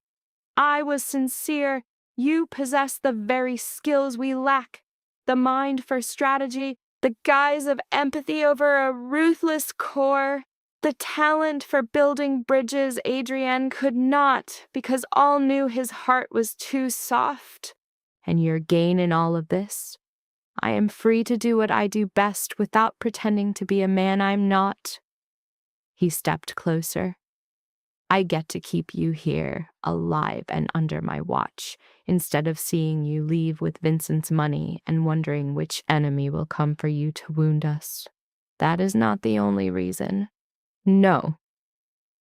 I was sincere. You possess the very skills we lack. The mind for strategy, the guise of empathy over a ruthless core, the talent for building bridges Adrian could not, because all knew his heart was too soft. And your gain in all of this? I am free to do what I do best without pretending to be a man I'm not. He stepped closer. I get to keep you here, alive and under my watch, instead of seeing you leave with Vincent's money and wondering which enemy will come for you to wound us. That is not the only reason. No.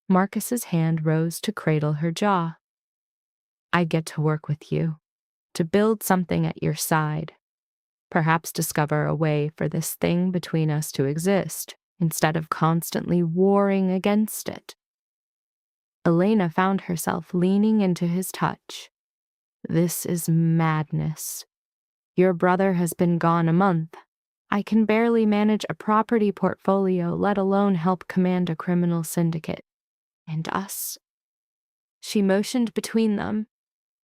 Marcus's hand rose to cradle her jaw. I get to work with you, to build something at your side. Perhaps discover a way for this thing between us to exist, instead of constantly warring against it. Elena found herself leaning into his touch. This is madness. Your brother has been gone a month. I can barely manage a property portfolio, let alone help command a criminal syndicate. And us? She motioned between them.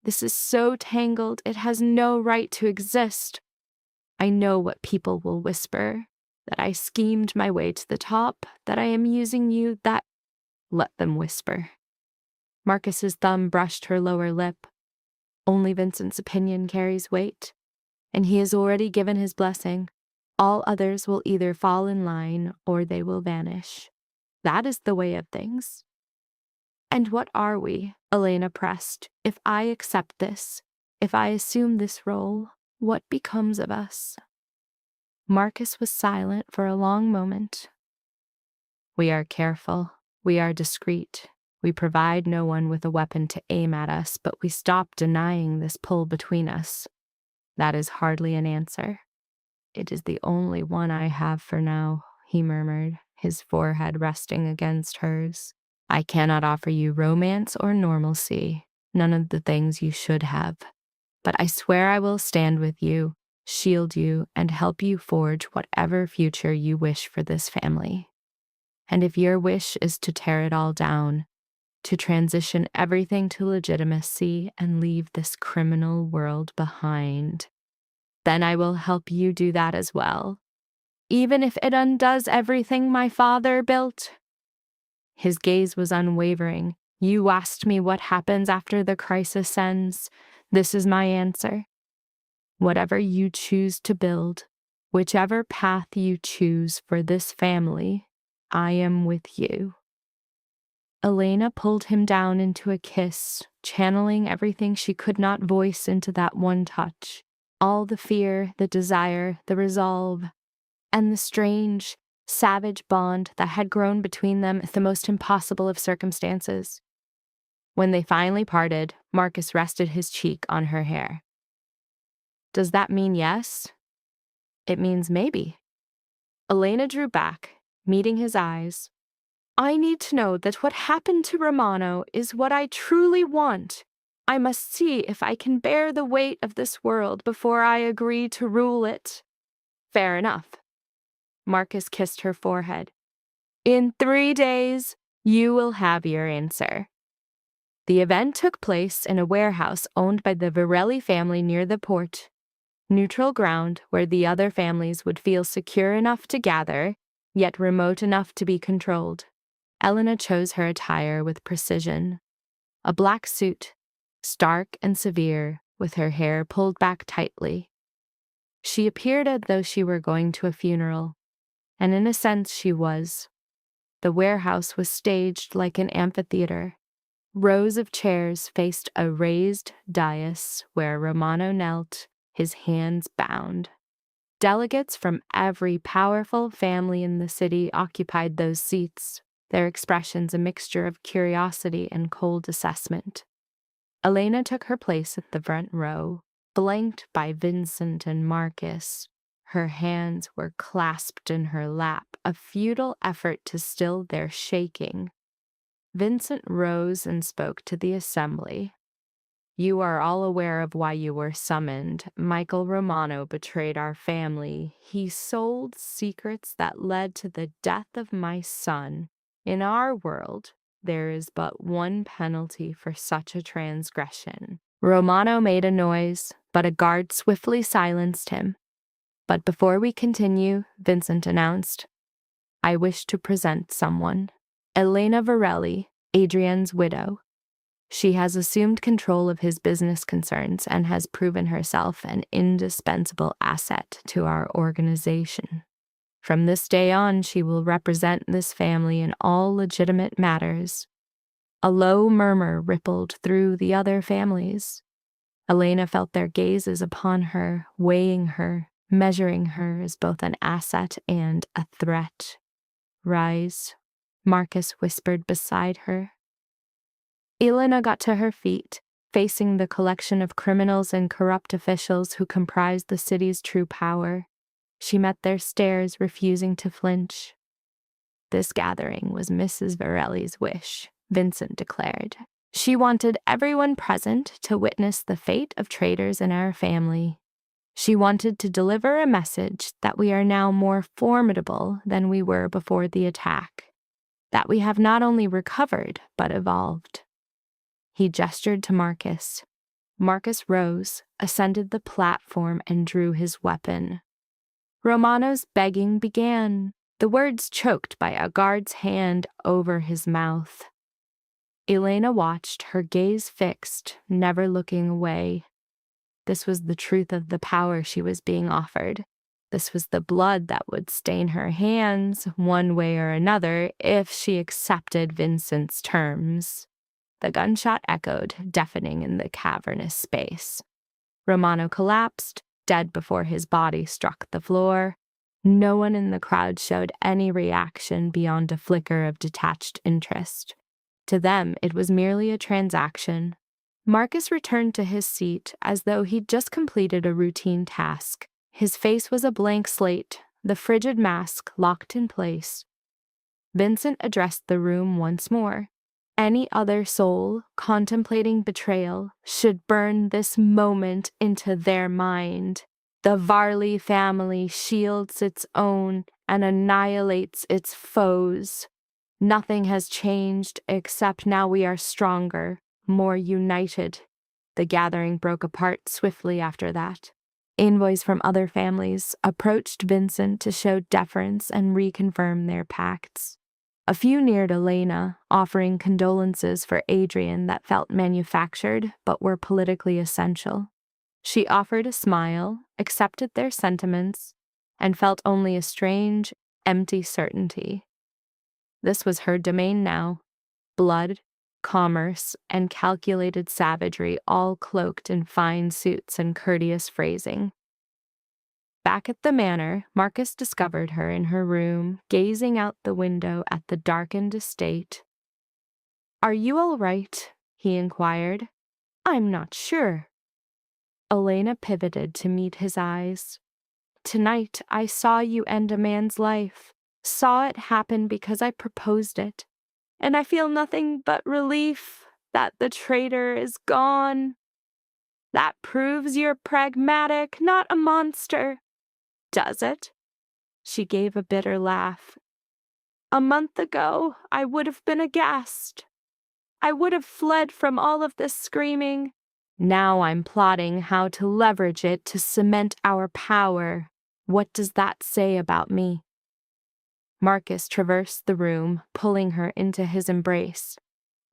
This is so tangled, it has no right to exist. I know what people will whisper, that I schemed my way to the top, that I am using you, that... Let them whisper. Marcus's thumb brushed her lower lip. Only Vincent's opinion carries weight, and he has already given his blessing. All others will either fall in line or they will vanish. That is the way of things. And what are we, Elena pressed, if I accept this, if I assume this role, what becomes of us? Marcus was silent for a long moment. We are careful, we are discreet, we provide no one with a weapon to aim at us, but we stop denying this pull between us. That is hardly an answer. It is the only one I have for now, he murmured, his forehead resting against hers. I cannot offer you romance or normalcy, none of the things you should have. But I swear I will stand with you, shield you, and help you forge whatever future you wish for this family. And if your wish is to tear it all down, to transition everything to legitimacy and leave this criminal world behind, then I will help you do that as well, even if it undoes everything my father built. His gaze was unwavering. You asked me what happens after the crisis ends. This is my answer. Whatever you choose to build, whichever path you choose for this family, I am with you. Elena pulled him down into a kiss, channeling everything she could not voice into that one touch. All the fear, the desire, the resolve, and the strange, savage bond that had grown between them at the most impossible of circumstances. When they finally parted, Marcus rested his cheek on her hair. Does that mean yes? It means maybe. Elena drew back, meeting his eyes. I need to know that what happened to Romano is what I truly want. I must see if I can bear the weight of this world before I agree to rule it. Fair enough. Marcus kissed her forehead. In 3 days, you will have your answer. The event took place in a warehouse owned by the Varelli family near the port. Neutral ground where the other families would feel secure enough to gather, yet remote enough to be controlled. Elena chose her attire with precision. A black suit, stark and severe, with her hair pulled back tightly. She appeared as though she were going to a funeral, and in a sense she was. The warehouse was staged like an amphitheater. Rows of chairs faced a raised dais where Romano knelt, his hands bound. Delegates from every powerful family in the city occupied those seats, their expressions a mixture of curiosity and cold assessment. Elena took her place at the front row, flanked by Vincent and Marcus. Her hands were clasped in her lap, a futile effort to still their shaking. Vincent rose and spoke to the assembly. You are all aware of why you were summoned. Michael Romano betrayed our family. He sold secrets that led to the death of my son. In our world, there is but one penalty for such a transgression. Romano made a noise, but a guard swiftly silenced him. But before we continue, Vincent announced, I wish to present someone. Elena Varelli, Adrian's widow. She has assumed control of his business concerns and has proven herself an indispensable asset to our organization. From this day on, she will represent this family in all legitimate matters. A low murmur rippled through the other families. Elena felt their gazes upon her, weighing her, measuring her as both an asset and a threat. Rise, Marcus whispered beside her. Elena got to her feet, facing the collection of criminals and corrupt officials who comprised the city's true power. She met their stares, refusing to flinch. This gathering was Mrs. Varelli's wish, Vincent declared. She wanted everyone present to witness the fate of traitors in our family. She wanted to deliver a message that we are now more formidable than we were before the attack, that we have not only recovered but evolved. He gestured to Marcus. Marcus rose, ascended the platform, and drew his weapon. Romano's begging began, the words choked by a guard's hand over his mouth. Elena watched, her gaze fixed, never looking away. This was the truth of the power she was being offered. This was the blood that would stain her hands, one way or another, if she accepted Vincent's terms. The gunshot echoed, deafening in the cavernous space. Romano collapsed, dead before his body struck the floor. No one in the crowd showed any reaction beyond a flicker of detached interest. To them, it was merely a transaction. Marcus returned to his seat as though he'd just completed a routine task. His face was a blank slate, the frigid mask locked in place. Vincent addressed the room once more. Any other soul contemplating betrayal should burn this moment into their mind. The Varley family shields its own and annihilates its foes. Nothing has changed except now we are stronger, more united. The gathering broke apart swiftly after that. Envoys from other families approached Vincent to show deference and reconfirm their pacts. A few neared Elena, offering condolences for Adrian that felt manufactured but were politically essential. She offered a smile, accepted their sentiments, and felt only a strange, empty certainty. This was her domain now. Blood, commerce, and calculated savagery all cloaked in fine suits and courteous phrasing. Back at the manor, Marcus discovered her in her room, gazing out the window at the darkened estate. "Are you all right?" he inquired. "I'm not sure." Elena pivoted to meet his eyes. "Tonight I saw you end a man's life, saw it happen because I proposed it, and I feel nothing but relief that the traitor is gone. That proves you're pragmatic, not a monster. Does it?" She gave a bitter laugh. "A month ago, I would have been aghast. I would have fled from all of this screaming. Now I'm plotting how to leverage it to cement our power. What does that say about me?" Marcus traversed the room, pulling her into his embrace.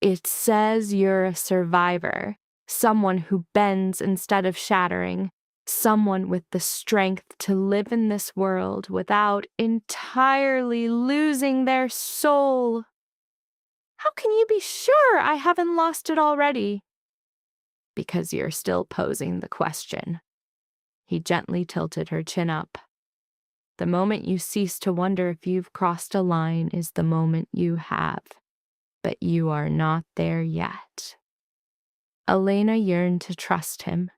"It says you're a survivor, someone who bends instead of shattering, someone with the strength to live in this world without entirely losing their soul." "How can you be sure I haven't lost it already?" "Because you're still posing the question." He gently tilted her chin up. "The moment you cease to wonder if you've crossed a line is the moment you have. But you are not there yet." Elena yearned to trust him,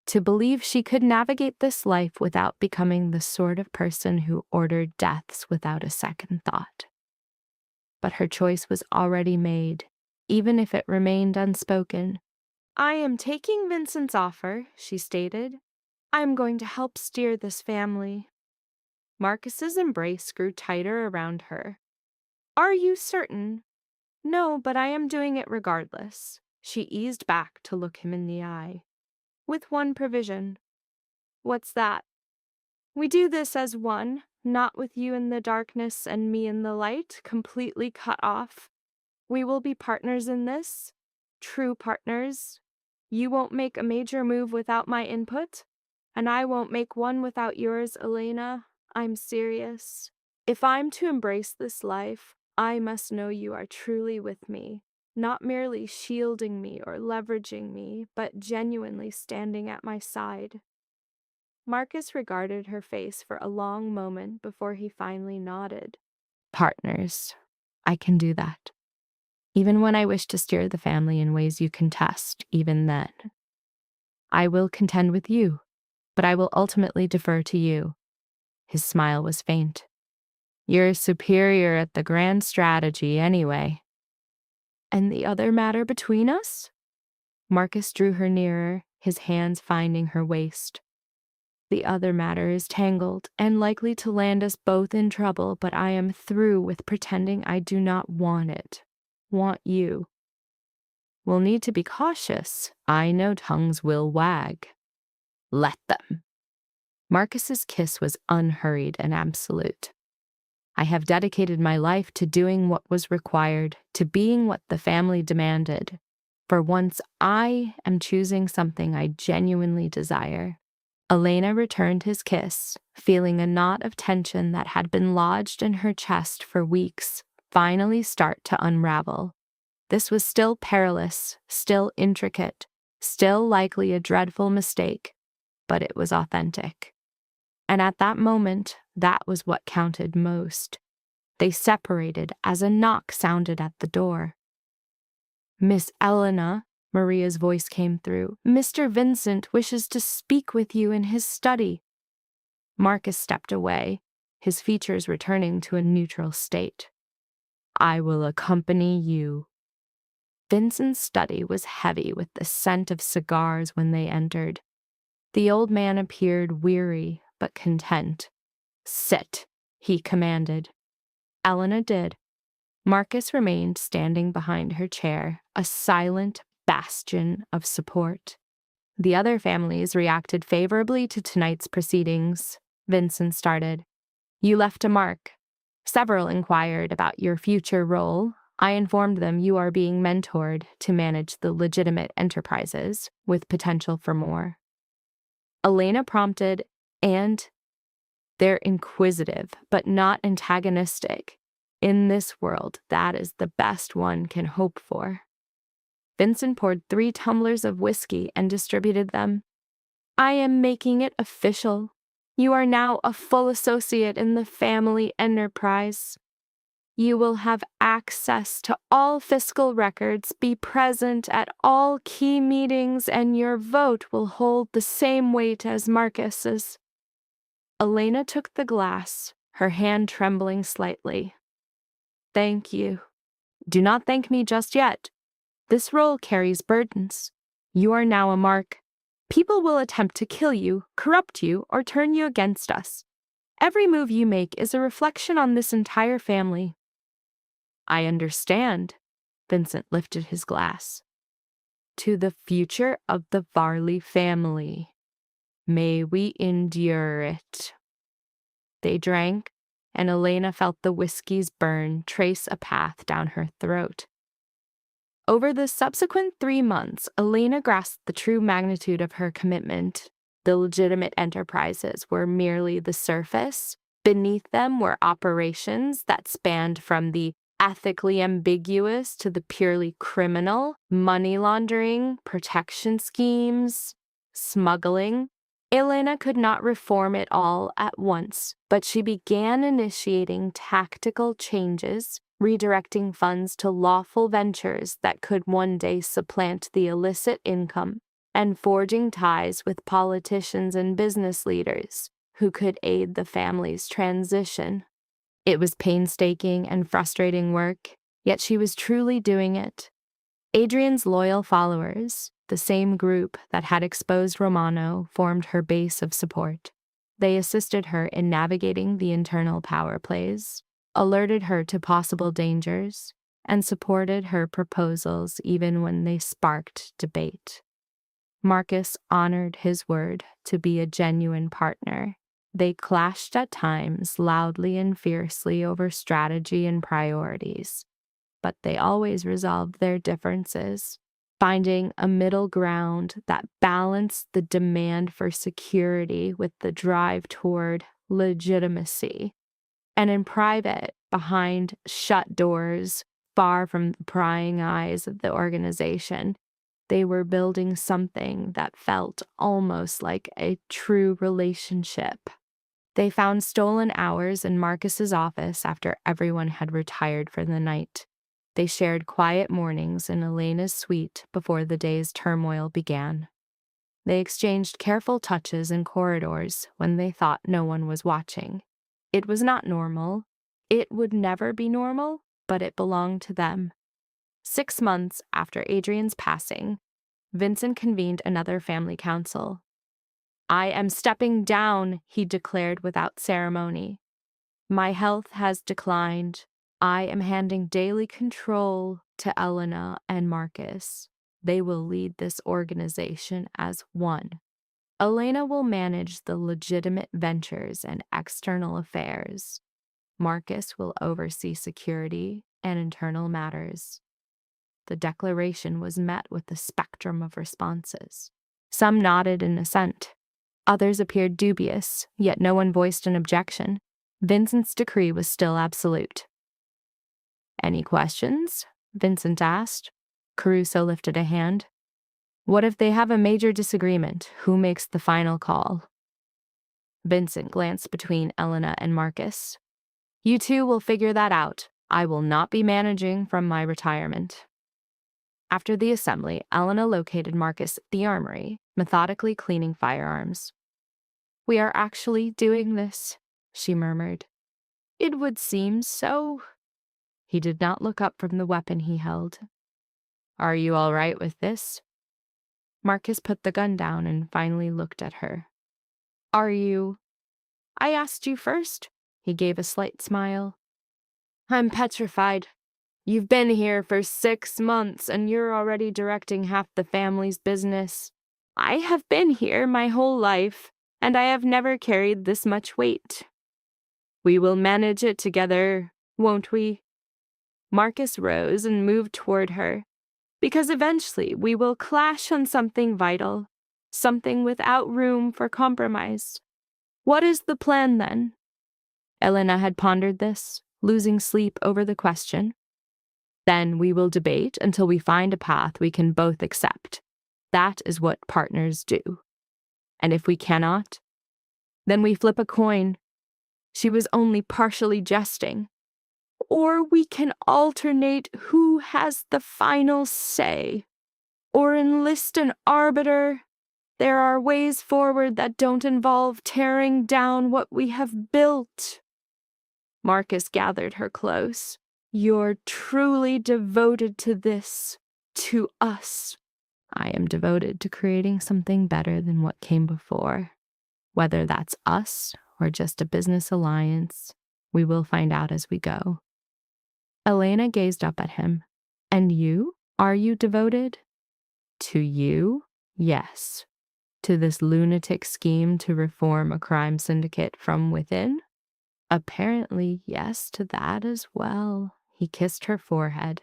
to believe she could navigate this life without becoming the sort of person who ordered deaths without a second thought. But her choice was already made, even if it remained unspoken. "I am taking Vincent's offer," she stated. "I am going to help steer this family." Marcus's embrace grew tighter around her. "Are you certain?" "No, but I am doing it regardless." She eased back to look him in the eye. "With one provision." "What's that?" "We do this as one, not with you in the darkness and me in the light, completely cut off. We will be partners in this, true partners. You won't make a major move without my input, and I won't make one without yours, Elena. I'm serious. If I'm to embrace this life, I must know you are truly with me, not merely shielding me or leveraging me, but genuinely standing at my side." Marcus regarded her face for a long moment before he finally nodded. "Partners. I can do that. Even when I wish to steer the family in ways you contest, even then. I will contend with you, but I will ultimately defer to you." His smile was faint. "You're superior at the grand strategy anyway." "And the other matter between us?" Marcus drew her nearer, his hands finding her waist. "The other matter is tangled and likely to land us both in trouble, but I am through with pretending I do not want it. Want you. We'll need to be cautious. I know tongues will wag." "Let them." Marcus's kiss was unhurried and absolute. I have dedicated my life to doing what was required, to being what the family demanded. For once, I am choosing something I genuinely desire." Elena returned his kiss, feeling a knot of tension that had been lodged in her chest for weeks finally start to unravel. This was still perilous, still intricate, still likely a dreadful mistake, but it was authentic. And at that moment, that was what counted most. They separated as a knock sounded at the door. "Miss Elena," Maria's voice came through, "Mr. Vincent wishes to speak with you in his study." Marcus stepped away, his features returning to a neutral state. "I will accompany you." Vincent's study was heavy with the scent of cigars when they entered. The old man appeared weary but content. "Sit," he commanded. Elena did. Marcus remained standing behind her chair, a silent bastion of support. The other families reacted favorably to tonight's proceedings. Vincent started. "You left a mark. Several inquired about your future role. I informed them you are being mentored to manage the legitimate enterprises, with potential for more." Elena prompted, "And they're inquisitive, but not antagonistic. In this world, that is the best one can hope for." Vincent poured 3 tumblers of whiskey and distributed them. "I am making it official. You are now a full associate in the family enterprise. You will have access to all fiscal records, be present at all key meetings, and your vote will hold the same weight as Marcus's." Elena took the glass, her hand trembling slightly. "Thank you." "Do not thank me just yet. This role carries burdens. You are now a mark. People will attempt to kill you, corrupt you, or turn you against us. Every move you make is a reflection on this entire family." "I understand." Vincent lifted his glass. "To the future of the Varley family. May we endure it." They drank, and Elena felt the whiskey's burn trace a path down her throat. Over the subsequent 3 months, Elena grasped the true magnitude of her commitment. The legitimate enterprises were merely the surface. Beneath them were operations that spanned from the ethically ambiguous to the purely criminal, money laundering, protection schemes, smuggling. Elena could not reform it all at once, but she began initiating tactical changes, redirecting funds to lawful ventures that could one day supplant the illicit income, and forging ties with politicians and business leaders who could aid the family's transition. It was painstaking and frustrating work, yet she was truly doing it. Adrian's loyal followers, the same group that had exposed Romano, formed her base of support. They assisted her in navigating the internal power plays, alerted her to possible dangers, and supported her proposals even when they sparked debate. Marcus honored his word to be a genuine partner. They clashed at times loudly and fiercely over strategy and priorities, but they always resolved their differences, finding a middle ground that balanced the demand for security with the drive toward legitimacy. And in private, behind shut doors, far from the prying eyes of the organization, they were building something that felt almost like a true relationship. They found stolen hours in Marcus's office after everyone had retired for the night. They shared quiet mornings in Elena's suite before the day's turmoil began. They exchanged careful touches in corridors when they thought no one was watching. It was not normal. It would never be normal, but it belonged to them. 6 months after Adrian's passing, Vincent convened another family council. "I am stepping down," he declared without ceremony. "My health has declined. I am handing daily control to Elena and Marcus. They will lead this organization as one. Elena will manage the legitimate ventures and external affairs. Marcus will oversee security and internal matters. The declaration was met with a spectrum of responses. Some nodded in assent. Others appeared dubious, yet no one voiced an objection. Vincent's decree was still absolute. "Any questions?" Vincent asked. Caruso lifted a hand. "What if they have a major disagreement? Who makes the final call?" Vincent glanced between Elena and Marcus. "You two will figure that out. I will not be managing from my retirement." After the assembly, Elena located Marcus at the armory, methodically cleaning firearms. "We are actually doing this," she murmured. "It would seem so." He did not look up from the weapon he held. "Are you all right with this?" Marcus put the gun down and finally looked at her. "Are you?" "I asked you first." He gave a slight smile. "I'm petrified. You've been here for 6 months and you're already directing half the family's business. I have been here my whole life, and I have never carried this much weight. We will manage it together, won't we?" Marcus rose and moved toward her. "Because eventually we will clash on something vital, something without room for compromise. What is the plan then?" Elena had pondered this, losing sleep over the question. "Then we will debate until we find a path we can both accept. That is what partners do. And if we cannot, then we flip a coin." She was only partially jesting. "Or we can alternate who has the final say. Or enlist an arbiter. There are ways forward that don't involve tearing down what we have built." Marcus gathered her close. "You're truly devoted to this, to us." "I am devoted to creating something better than what came before. Whether that's us or just a business alliance, we will find out as we go." Elena gazed up at him. "And you? Are you devoted?" "To you? Yes." "To this lunatic scheme to reform a crime syndicate from within?" "Apparently, yes, to that as well." He kissed her forehead.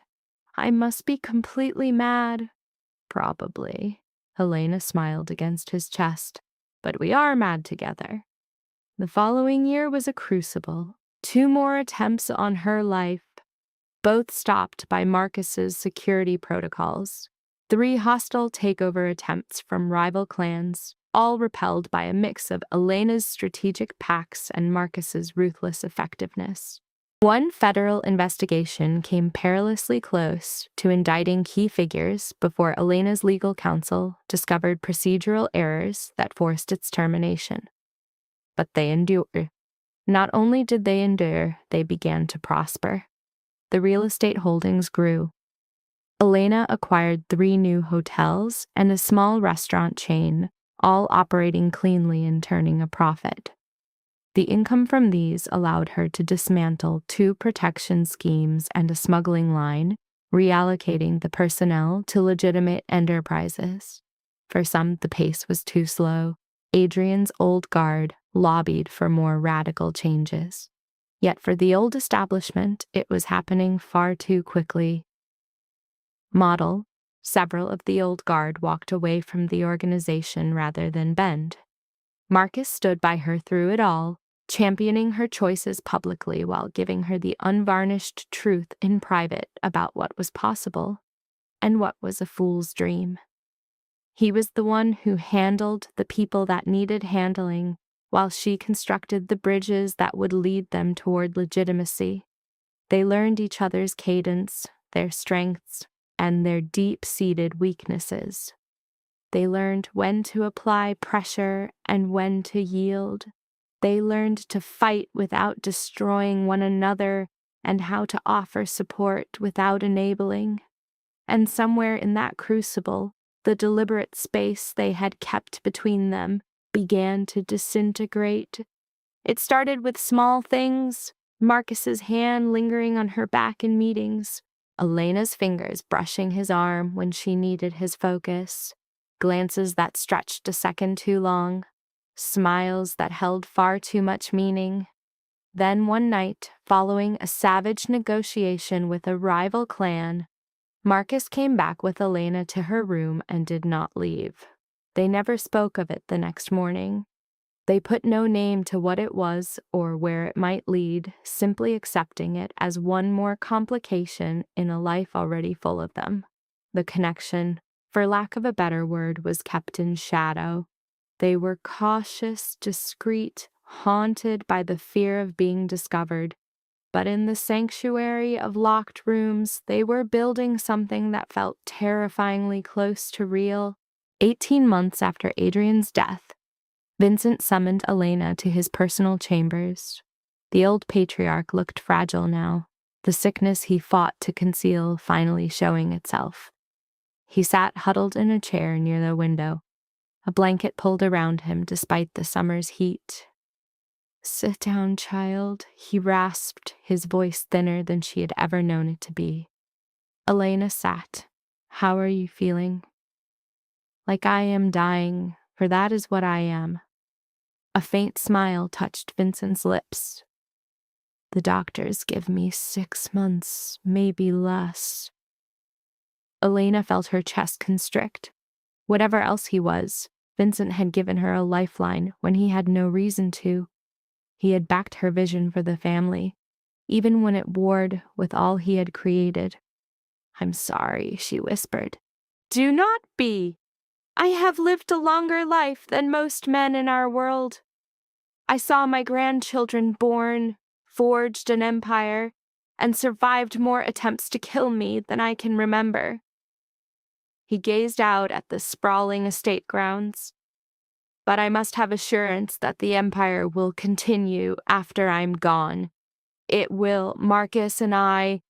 "I must be completely mad." "Probably." Helena smiled against his chest. "But we are mad together." The following year was a crucible. 2 more attempts on her life, both stopped by Marcus's security protocols. 3 hostile takeover attempts from rival clans, all repelled by a mix of Elena's strategic pacts and Marcus's ruthless effectiveness. One federal investigation came perilously close to indicting key figures before Elena's legal counsel discovered procedural errors that forced its termination. But they endured. Not only did they endure, they began to prosper. The real estate holdings grew. Elena acquired 3 new hotels and a small restaurant chain, all operating cleanly and turning a profit. The income from these allowed her to dismantle 2 protection schemes and a smuggling line, reallocating the personnel to legitimate enterprises. For some, the pace was too slow. Adrian's old guard lobbied for more radical changes. Yet for the old establishment, it was happening far too quickly. Model, several of the old guard walked away from the organization rather than bend. Marcus stood by her through it all, championing her choices publicly while giving her the unvarnished truth in private about what was possible and what was a fool's dream. He was the one who handled the people that needed handling, while she constructed the bridges that would lead them toward legitimacy. They learned each other's cadence, their strengths, and their deep-seated weaknesses. They learned when to apply pressure and when to yield. They learned to fight without destroying one another and how to offer support without enabling. And somewhere in that crucible, the deliberate space they had kept between them began to disintegrate. It started with small things, Marcus's hand lingering on her back in meetings, Elena's fingers brushing his arm when she needed his focus, glances that stretched a second too long, smiles that held far too much meaning. Then one night, following a savage negotiation with a rival clan, Marcus came back with Elena to her room and did not leave. They never spoke of it the next morning. They put no name to what it was or where it might lead, simply accepting it as one more complication in a life already full of them. The connection, for lack of a better word, was kept in shadow. They were cautious, discreet, haunted by the fear of being discovered. But in the sanctuary of locked rooms, they were building something that felt terrifyingly close to real. 18 months after Adrian's death, Vincent summoned Elena to his personal chambers. The old patriarch looked fragile now, the sickness he fought to conceal finally showing itself. He sat huddled in a chair near the window, a blanket pulled around him despite the summer's heat. "Sit down, child," he rasped, his voice thinner than she had ever known it to be. Elena sat. "How are you feeling?" "Like I am dying, for that is what I am." A faint smile touched Vincent's lips. "The doctors give me 6 months, maybe less." Elena felt her chest constrict. Whatever else he was, Vincent had given her a lifeline when he had no reason to. He had backed her vision for the family, even when it warred with all he had created. "I'm sorry," she whispered. "Do not be. I have lived a longer life than most men in our world. I saw my grandchildren born, forged an empire, and survived more attempts to kill me than I can remember." He gazed out at the sprawling estate grounds. "But I must have assurance that the empire will continue after I'm gone. It will, Marcus and I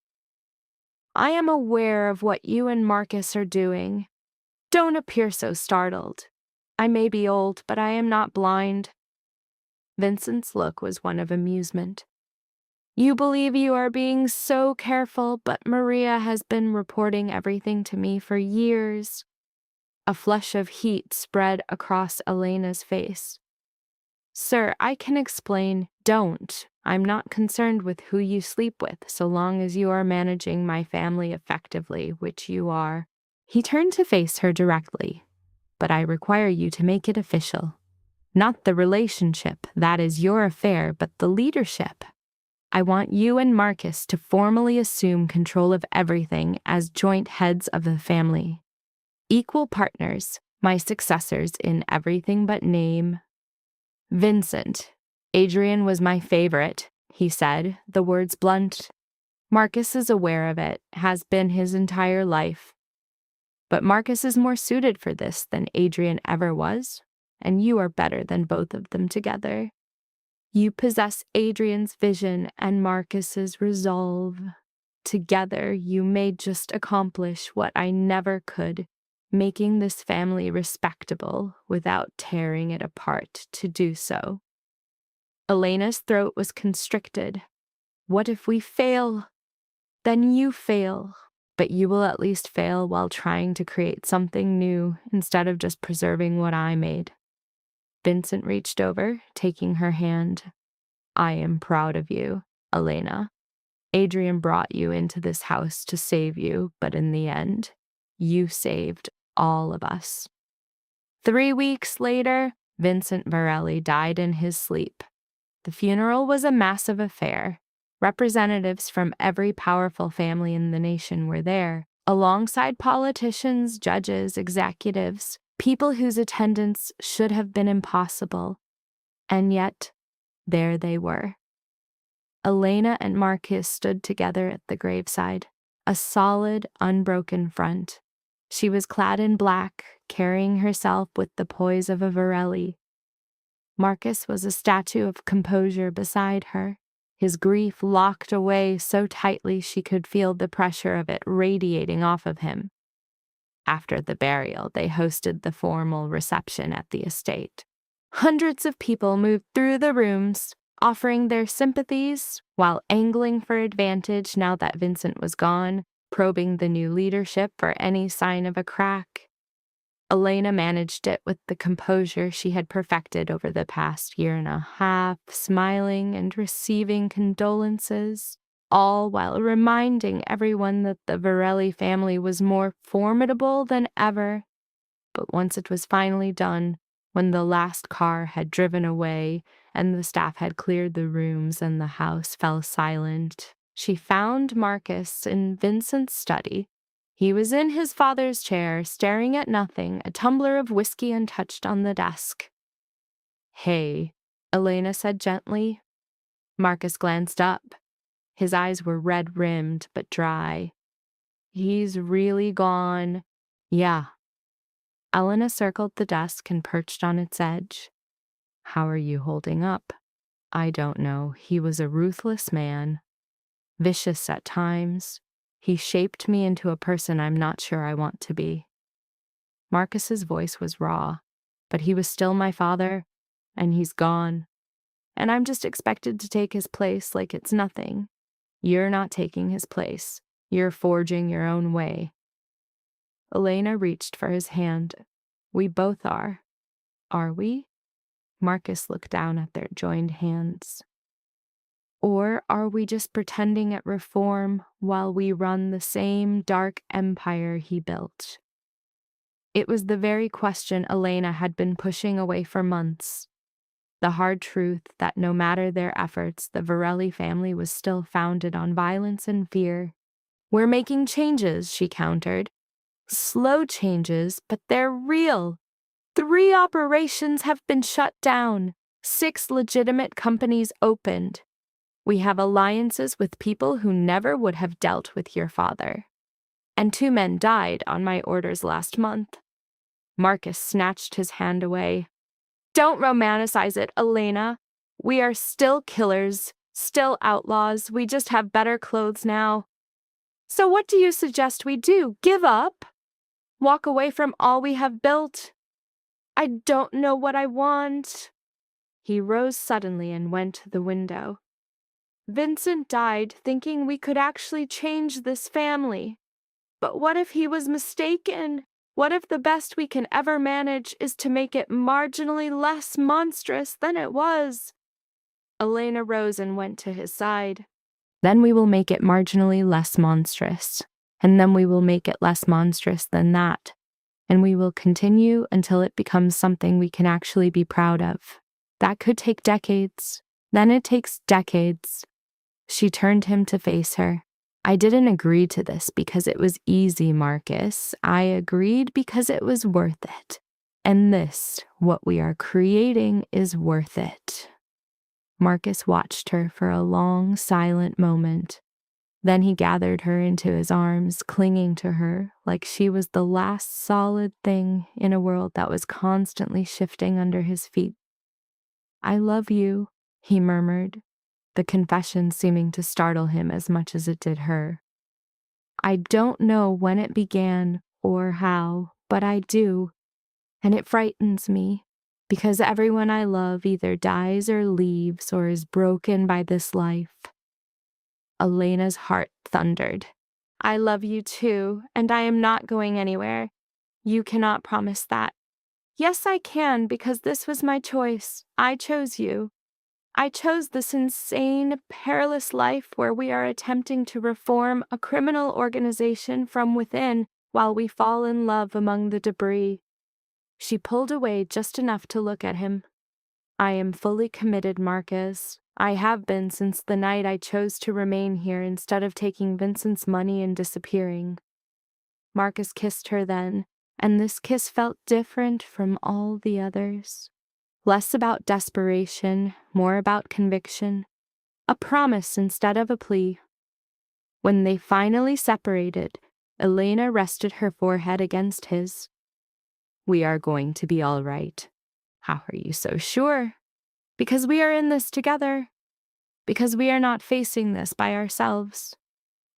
am aware of what you and Marcus are doing. Don't appear so startled. I may be old, but I am not blind." Vincent's look was one of amusement. "You believe you are being so careful, but Maria has been reporting everything to me for years." A flush of heat spread across Elena's face. "Sir, I can explain." "Don't. I'm not concerned with who you sleep with, so long as you are managing my family effectively, which you are." He turned to face her directly. "But I require you to make it official. Not the relationship, that is your affair, but the leadership. I want you and Marcus to formally assume control of everything as joint heads of the family. Equal partners, my successors in everything but name." "Vincent, Adrian was my favorite," he said, the words blunt. "Marcus is aware of it, has been his entire life. But Marcus is more suited for this than Adrian ever was, and you are better than both of them together. You possess Adrian's vision and Marcus's resolve. Together, you may just accomplish what I never could, making this family respectable without tearing it apart to do so." Elena's throat was constricted. "What if we fail?" "Then you fail, but you will at least fail while trying to create something new instead of just preserving what I made." Vincent reached over, taking her hand. "I am proud of you, Elena. Adrian brought you into this house to save you, but in the end, you saved all of us." 3 weeks later, Vincent Varelli died in his sleep. The funeral was a massive affair. Representatives from every powerful family in the nation were there, alongside politicians, judges, executives, people whose attendance should have been impossible. And yet, there they were. Elena and Marcus stood together at the graveside, a solid, unbroken front. She was clad in black, carrying herself with the poise of a Varelli. Marcus was a statue of composure beside her, his grief locked away so tightly she could feel the pressure of it radiating off of him. After the burial, they hosted the formal reception at the estate. Hundreds of people moved through the rooms, offering their sympathies while angling for advantage now that Vincent was gone, probing the new leadership for any sign of a crack. Elena managed it with the composure she had perfected over the past year and a half, smiling and receiving condolences, all while reminding everyone that the Varelli family was more formidable than ever. But once it was finally done, when the last car had driven away and the staff had cleared the rooms and the house fell silent, she found Marcus in Vincent's study. He was in his father's chair, staring at nothing, a tumbler of whiskey untouched on the desk. "Hey," Elena said gently. Marcus glanced up. His eyes were red-rimmed but dry. "He's really gone." "Yeah." Elena circled the desk and perched on its edge. "How are you holding up?" "I don't know. He was a ruthless man. Vicious at times. He shaped me into a person I'm not sure I want to be." Marcus's voice was raw, but he was still my father, and he's gone. And I'm just expected to take his place like it's nothing. You're not taking his place. You're forging your own way. Elena reached for his hand. "We both are. Are we?" Marcus looked down at their joined hands. "Or are we just pretending at reform while we run the same dark empire he built?" It was the very question Elena had been pushing away for months. The hard truth that no matter their efforts, the Varelli family was still founded on violence and fear. "We're making changes," she countered. "Slow changes, but they're real. 3 operations have been shut down. 6 legitimate companies opened. We have alliances with people who never would have dealt with your father. And 2 men died on my orders last month." Marcus snatched his hand away. "Don't romanticize it, Elena. We are still killers, still outlaws. We just have better clothes now. So what do you suggest we do? Give up? Walk away from all we have built? I don't know what I want." He rose suddenly and went to the window. "Vincent died thinking we could actually change this family. But what if he was mistaken? What if the best we can ever manage is to make it marginally less monstrous than it was?" Elena rose and went to his side. "Then we will make it marginally less monstrous. And then we will make it less monstrous than that. And we will continue until it becomes something we can actually be proud of. That could take decades. Then it takes decades." She turned him to face her. "I didn't agree to this because it was easy, Marcus. I agreed because it was worth it. And this, what we are creating, is worth it." Marcus watched her for a long, silent moment. Then he gathered her into his arms, clinging to her like she was the last solid thing in a world that was constantly shifting under his feet. "I love you," he murmured, the confession seeming to startle him as much as it did her. "I don't know when it began or how, but I do. And it frightens me, because everyone I love either dies or leaves or is broken by this life." Elena's heart thundered. "I love you too, and I am not going anywhere. You cannot promise that." "Yes, I can, because this was my choice. I chose you. I chose this insane, perilous life where we are attempting to reform a criminal organization from within while we fall in love among the debris." She pulled away just enough to look at him. "I am fully committed, Marcus. I have been since the night I chose to remain here instead of taking Vincent's money and disappearing." Marcus kissed her then, and this kiss felt different from all the others. Less about desperation, more about conviction. A promise instead of a plea. When they finally separated, Elena rested her forehead against his. "We are going to be all right." "How are you so sure?" "Because we are in this together. Because we are not facing this by ourselves."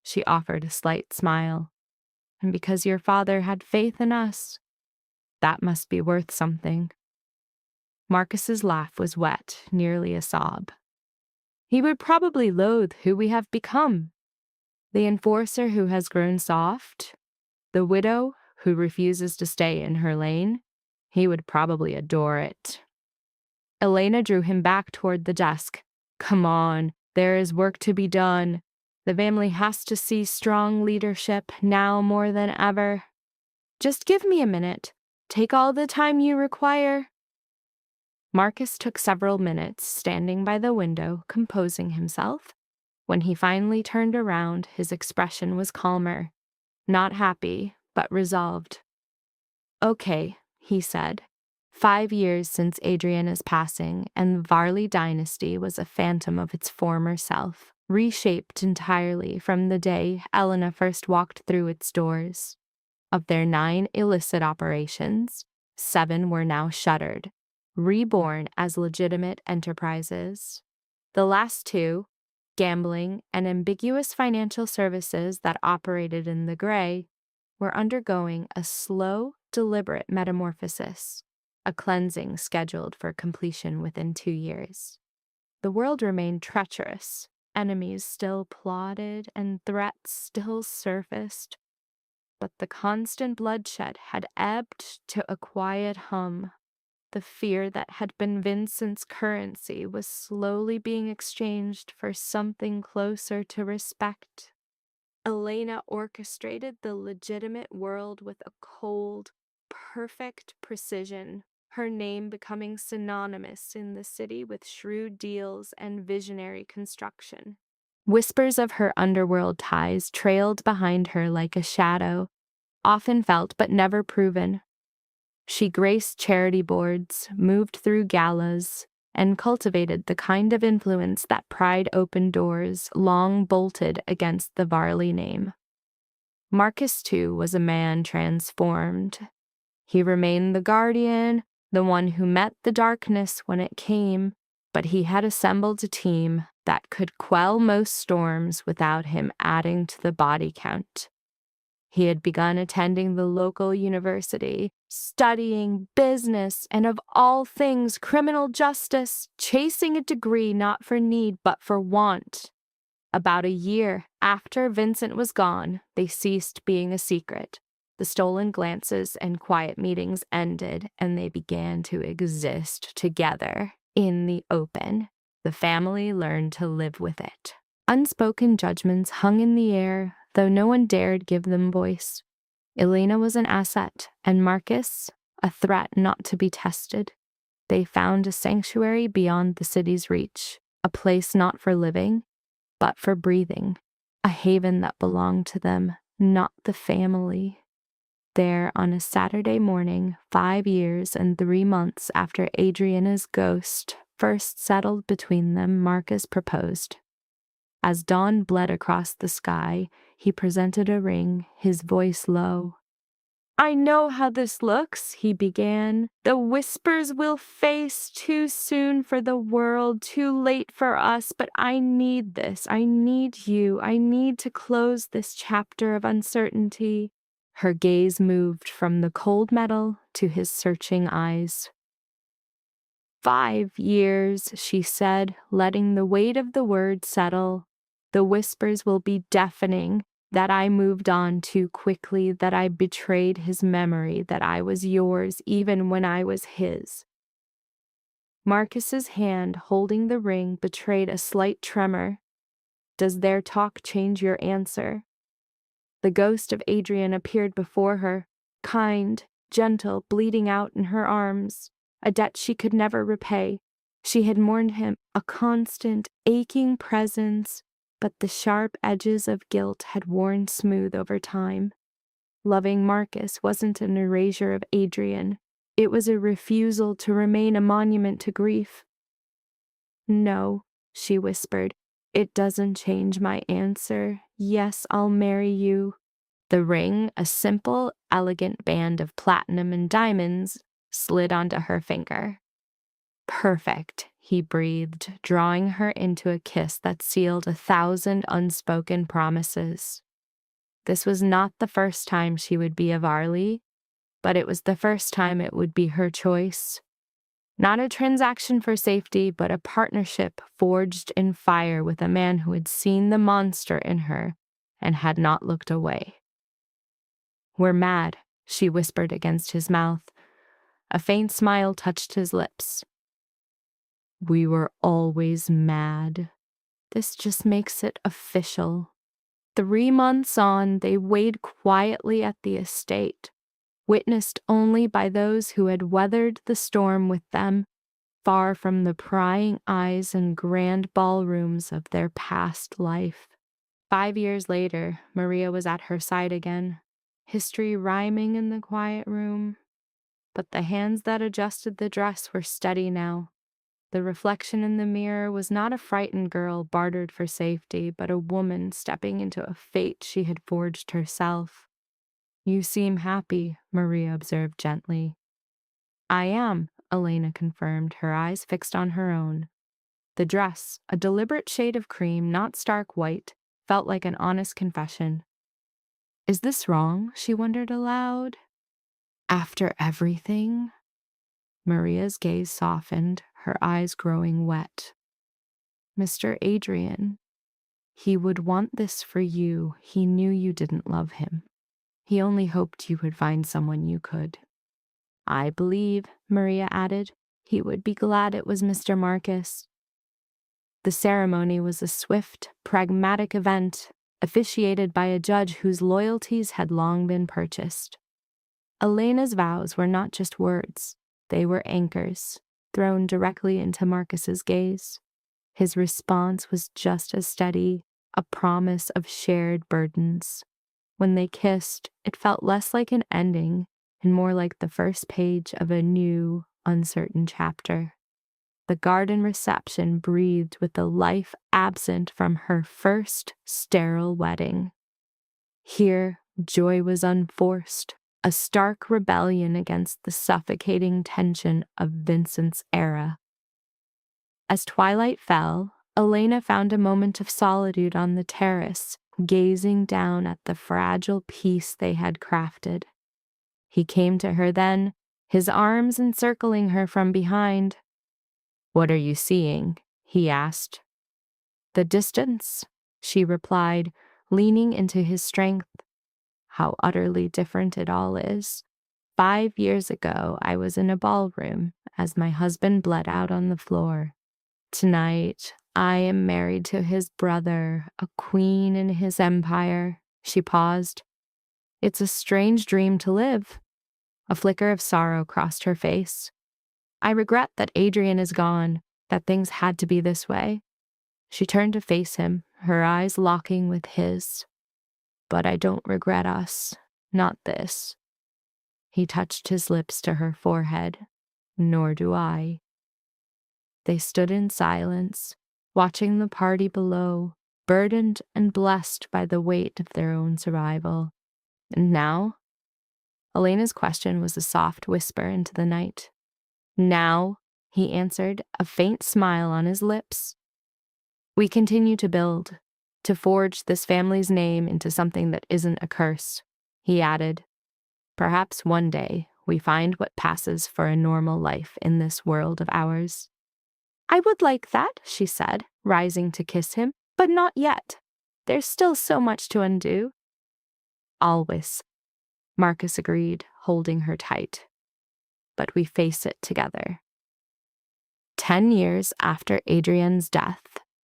She offered a slight smile. "And because your father had faith in us. That must be worth something." Marcus's laugh was wet, nearly a sob. "He would probably loathe who we have become. The enforcer who has grown soft. The widow who refuses to stay in her lane? He would probably adore it. Elena drew him back toward the desk. Come on, there is work to be done. The family has to see strong leadership now more than ever. Just give me a minute. Take all the time you require. Marcus took several minutes standing by the window, composing himself. When he finally turned around, his expression was calmer. Not happy, but resolved. Okay, he said. 5 years since Adriana's passing, and the Varley dynasty was a phantom of its former self, reshaped entirely from the day Elena first walked through its doors. Of their 9 illicit operations, 7 were now shuttered, reborn as legitimate enterprises. The last 2, gambling and ambiguous financial services that operated in the gray, were undergoing a slow, deliberate metamorphosis, a cleansing scheduled for completion within 2 years. The world remained treacherous, enemies still plotted, and threats still surfaced, but the constant bloodshed had ebbed to a quiet hum. The fear that had been Vincent's currency was slowly being exchanged for something closer to respect. Elena orchestrated the legitimate world with a cold, perfect precision, her name becoming synonymous in the city with shrewd deals and visionary construction. Whispers of her underworld ties trailed behind her like a shadow, often felt but never proven. She graced charity boards, moved through galas, and cultivated the kind of influence that pried open doors long bolted against the Varley name. Marcus, too, was a man transformed. He remained the guardian, the one who met the darkness when it came, but he had assembled a team that could quell most storms without him adding to the body count. He had begun attending the local university, studying business and, of all things, criminal justice, chasing a degree not for need but for want. About a year after Vincent was gone, they ceased being a secret. The stolen glances and quiet meetings ended, and they began to exist together in the open. The family learned to live with it. Unspoken judgments hung in the air, though no one dared give them voice. Elena was an asset, and Marcus, a threat not to be tested. They found a sanctuary beyond the city's reach, a place not for living, but for breathing, a haven that belonged to them, not the family. There, on a Saturday morning, 5 years and 3 months after Adriana's ghost first settled between them, Marcus proposed. As dawn bled across the sky, he presented a ring, his voice low. I know how this looks, he began. The whispers we'll face, too soon for the world, too late for us, but I need this. I need you. I need to close this chapter of uncertainty. Her gaze moved from the cold metal to his searching eyes. 5 years, she said, letting the weight of the word settle. The whispers will be deafening, that I moved on too quickly, that I betrayed his memory, that I was yours even when I was his. Marcus's hand holding the ring betrayed a slight tremor. Does their talk change your answer? The ghost of Adrian appeared before her, kind, gentle, bleeding out in her arms, a debt she could never repay. She had mourned him, a constant, aching presence, but the sharp edges of guilt had worn smooth over time. Loving Marcus wasn't an erasure of Adrian. It was a refusal to remain a monument to grief. No, she whispered, it doesn't change my answer. Yes, I'll marry you. The ring, a simple, elegant band of platinum and diamonds, slid onto her finger. Perfect, he breathed, drawing her into a kiss that sealed 1,000 unspoken promises. This was not the first time she would be a Varley, but it was the first time it would be her choice. Not a transaction for safety, but a partnership forged in fire with a man who had seen the monster in her and had not looked away. We're mad, she whispered against his mouth. A faint smile touched his lips. We were always mad. This just makes it official. 3 months on, they weighed quietly at the estate, witnessed only by those who had weathered the storm with them, far from the prying eyes and grand ballrooms of their past life. 5 years later, Maria was at her side again, history rhyming in the quiet room. But the hands that adjusted the dress were steady now. The reflection in the mirror was not a frightened girl bartered for safety, but a woman stepping into a fate she had forged herself. You seem happy, Maria observed gently. I am, Elena confirmed, her eyes fixed on her own. The dress, a deliberate shade of cream, not stark white, felt like an honest confession. Is this wrong? She wondered aloud. After everything? Maria's gaze softened, her eyes growing wet. Mr. Adrian, he would want this for you. He knew you didn't love him. He only hoped you would find someone you could. I believe, Maria added, he would be glad it was Mr. Marcus. The ceremony was a swift, pragmatic event, officiated by a judge whose loyalties had long been purchased. Elena's vows were not just words. They were anchors, thrown directly into Marcus's gaze. His response was just as steady, a promise of shared burdens. When they kissed, it felt less like an ending and more like the first page of a new, uncertain chapter. The garden reception breathed with the life absent from her first sterile wedding. Here, joy was unforced, a stark rebellion against the suffocating tension of Vincent's era. As twilight fell, Elena found a moment of solitude on the terrace, gazing down at the fragile piece they had crafted. He came to her then, his arms encircling her from behind. What are you seeing? He asked. The distance, she replied, leaning into his strength. How utterly different it all is. 5 years ago, I was in a ballroom as my husband bled out on the floor. Tonight, I am married to his brother, a queen in his empire. She paused. It's a strange dream to live. A flicker of sorrow crossed her face. I regret that Adrian is gone, that things had to be this way. She turned to face him, her eyes locking with his. But I don't regret us, not this. He touched his lips to her forehead. Nor do I. They stood in silence, watching the party below, burdened and blessed by the weight of their own survival. And now? Elena's question was a soft whisper into the night. Now, he answered, a faint smile on his lips. We continue to build, to forge this family's name into something that isn't a curse, he added. Perhaps one day we find what passes for a normal life in this world of ours. I would like that, she said, rising to kiss him, but not yet. There's still so much to undo. Always, Marcus agreed, holding her tight. But we face it together. 10 years after Adrian's death,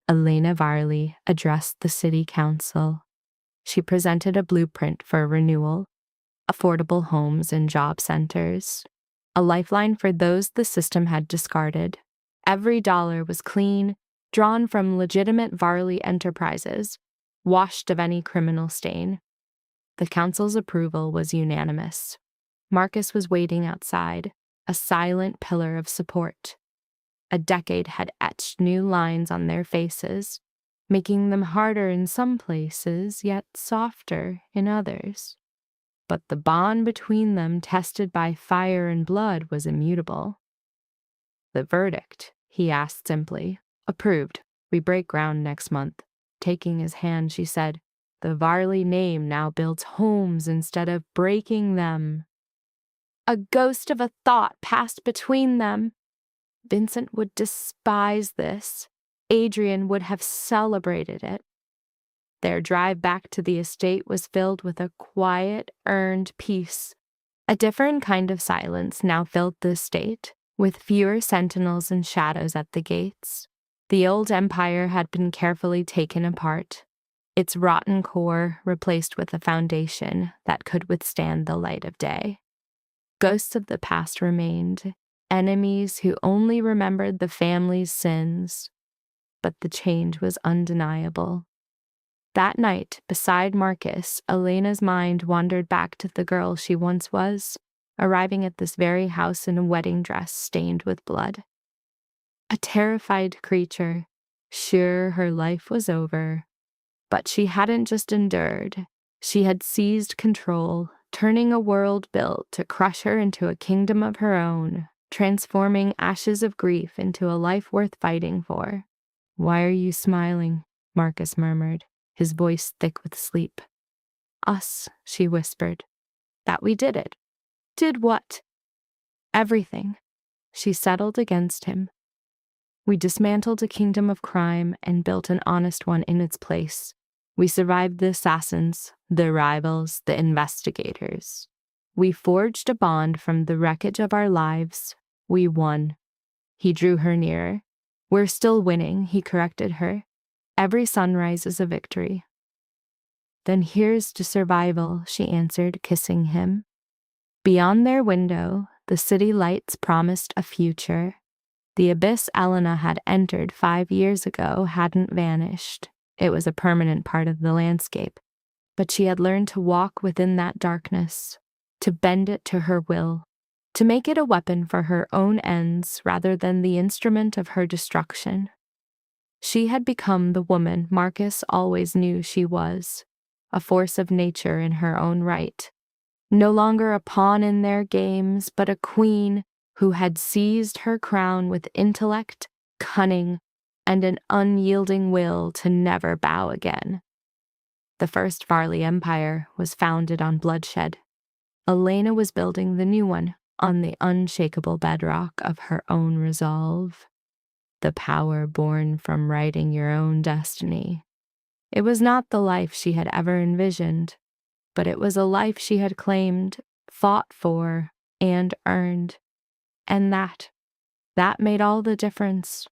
Elena Varley addressed the city council. She presented a blueprint for renewal, affordable homes and job centers, a lifeline for those the system had discarded. Every dollar was clean, drawn from legitimate Varley enterprises, washed of any criminal stain. The council's approval was unanimous. Marcus was waiting outside, a silent pillar of support. A decade had etched new lines on their faces, making them harder in some places, yet softer in others. But the bond between them, tested by fire and blood, was immutable. The verdict, he asked simply. Approved. We break ground next month. Taking his hand, she said, the Varley name now builds homes instead of breaking them. A ghost of a thought passed between them. Vincent would despise this. Adrian would have celebrated it. Their drive back to the estate was filled with a quiet, earned peace, A different kind of silence now filled the state, with fewer sentinels and shadows at the gates. The old empire had been carefully taken apart, its rotten core replaced with a foundation that could withstand the light of day. Ghosts of the past remained, enemies who only remembered the family's sins, but the change was undeniable. That night, beside Marcus, Elena's mind wandered back to the girl she once was, arriving at this very house in a wedding dress stained with blood. A terrified creature, sure her life was over. But she hadn't just endured. She had seized control, turning a world built to crush her into a kingdom of her own, transforming ashes of grief into a life worth fighting for. "Why are you smiling?" Marcus murmured, his voice thick with sleep. "Us," she whispered. "That we did it." "Did what?" "Everything." She settled against him. "We dismantled a kingdom of crime and built an honest one in its place. We survived the assassins, the rivals, the investigators. We forged a bond from the wreckage of our lives. We won." He drew her nearer. "We're still winning," he corrected her. "Every sunrise is a victory." "Then here's to survival," she answered, kissing him. Beyond their window, the city lights promised a future. The abyss Elena had entered 5 years ago hadn't vanished. It was a permanent part of the landscape. But she had learned to walk within that darkness, to bend it to her will, to make it a weapon for her own ends rather than the instrument of her destruction. She had become the woman Marcus always knew she was, a force of nature in her own right. No longer a pawn in their games, but a queen who had seized her crown with intellect, cunning, and an unyielding will to never bow again. The first Varley Empire was founded on bloodshed. Elena was building the new one on the unshakable bedrock of her own resolve. The power born from writing your own destiny. It was not the life she had ever envisioned, but it was a life she had claimed, fought for, and earned. And that made all the difference.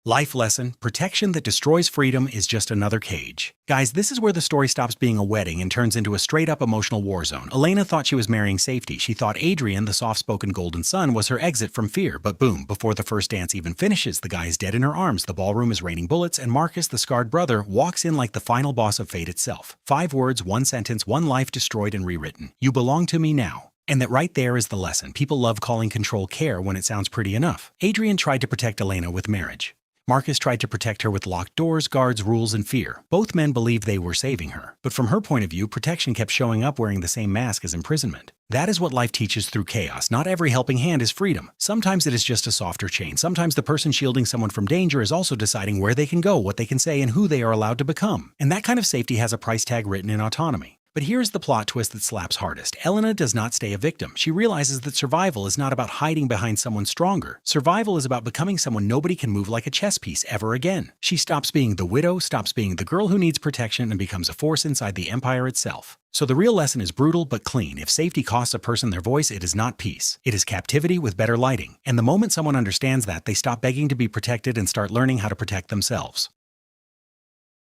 Life lesson: protection that destroys freedom is just another cage. Guys, this is where the story stops being a wedding and turns into a straight-up emotional war zone. Elena thought she was marrying safety. She thought Adrian, the soft-spoken golden son, was her exit from fear. But boom, before the first dance even finishes, the guy is dead in her arms, the ballroom is raining bullets, and Marcus, the scarred brother, walks in like the final boss of fate itself. 5 words, 1 sentence, 1 life destroyed and rewritten. You belong to me now. And that right there is the lesson. People love calling control care when it sounds pretty enough. Adrian tried to protect Elena with marriage. Marcus tried to protect her with locked doors, guards, rules, and fear. Both men believed they were saving her. But from her point of view, protection kept showing up wearing the same mask as imprisonment. That is what life teaches through chaos. Not every helping hand is freedom. Sometimes it is just a softer chain. Sometimes the person shielding someone from danger is also deciding where they can go, what they can say, and who they are allowed to become. And that kind of safety has a price tag written in autonomy. But here's the plot twist that slaps hardest. Elena does not stay a victim. She realizes that survival is not about hiding behind someone stronger. Survival is about becoming someone nobody can move like a chess piece ever again. She stops being the widow, stops being the girl who needs protection, and becomes a force inside the empire itself. So the real lesson is brutal but clean. If safety costs a person their voice, it is not peace. It is captivity with better lighting. And the moment someone understands that, they stop begging to be protected and start learning how to protect themselves.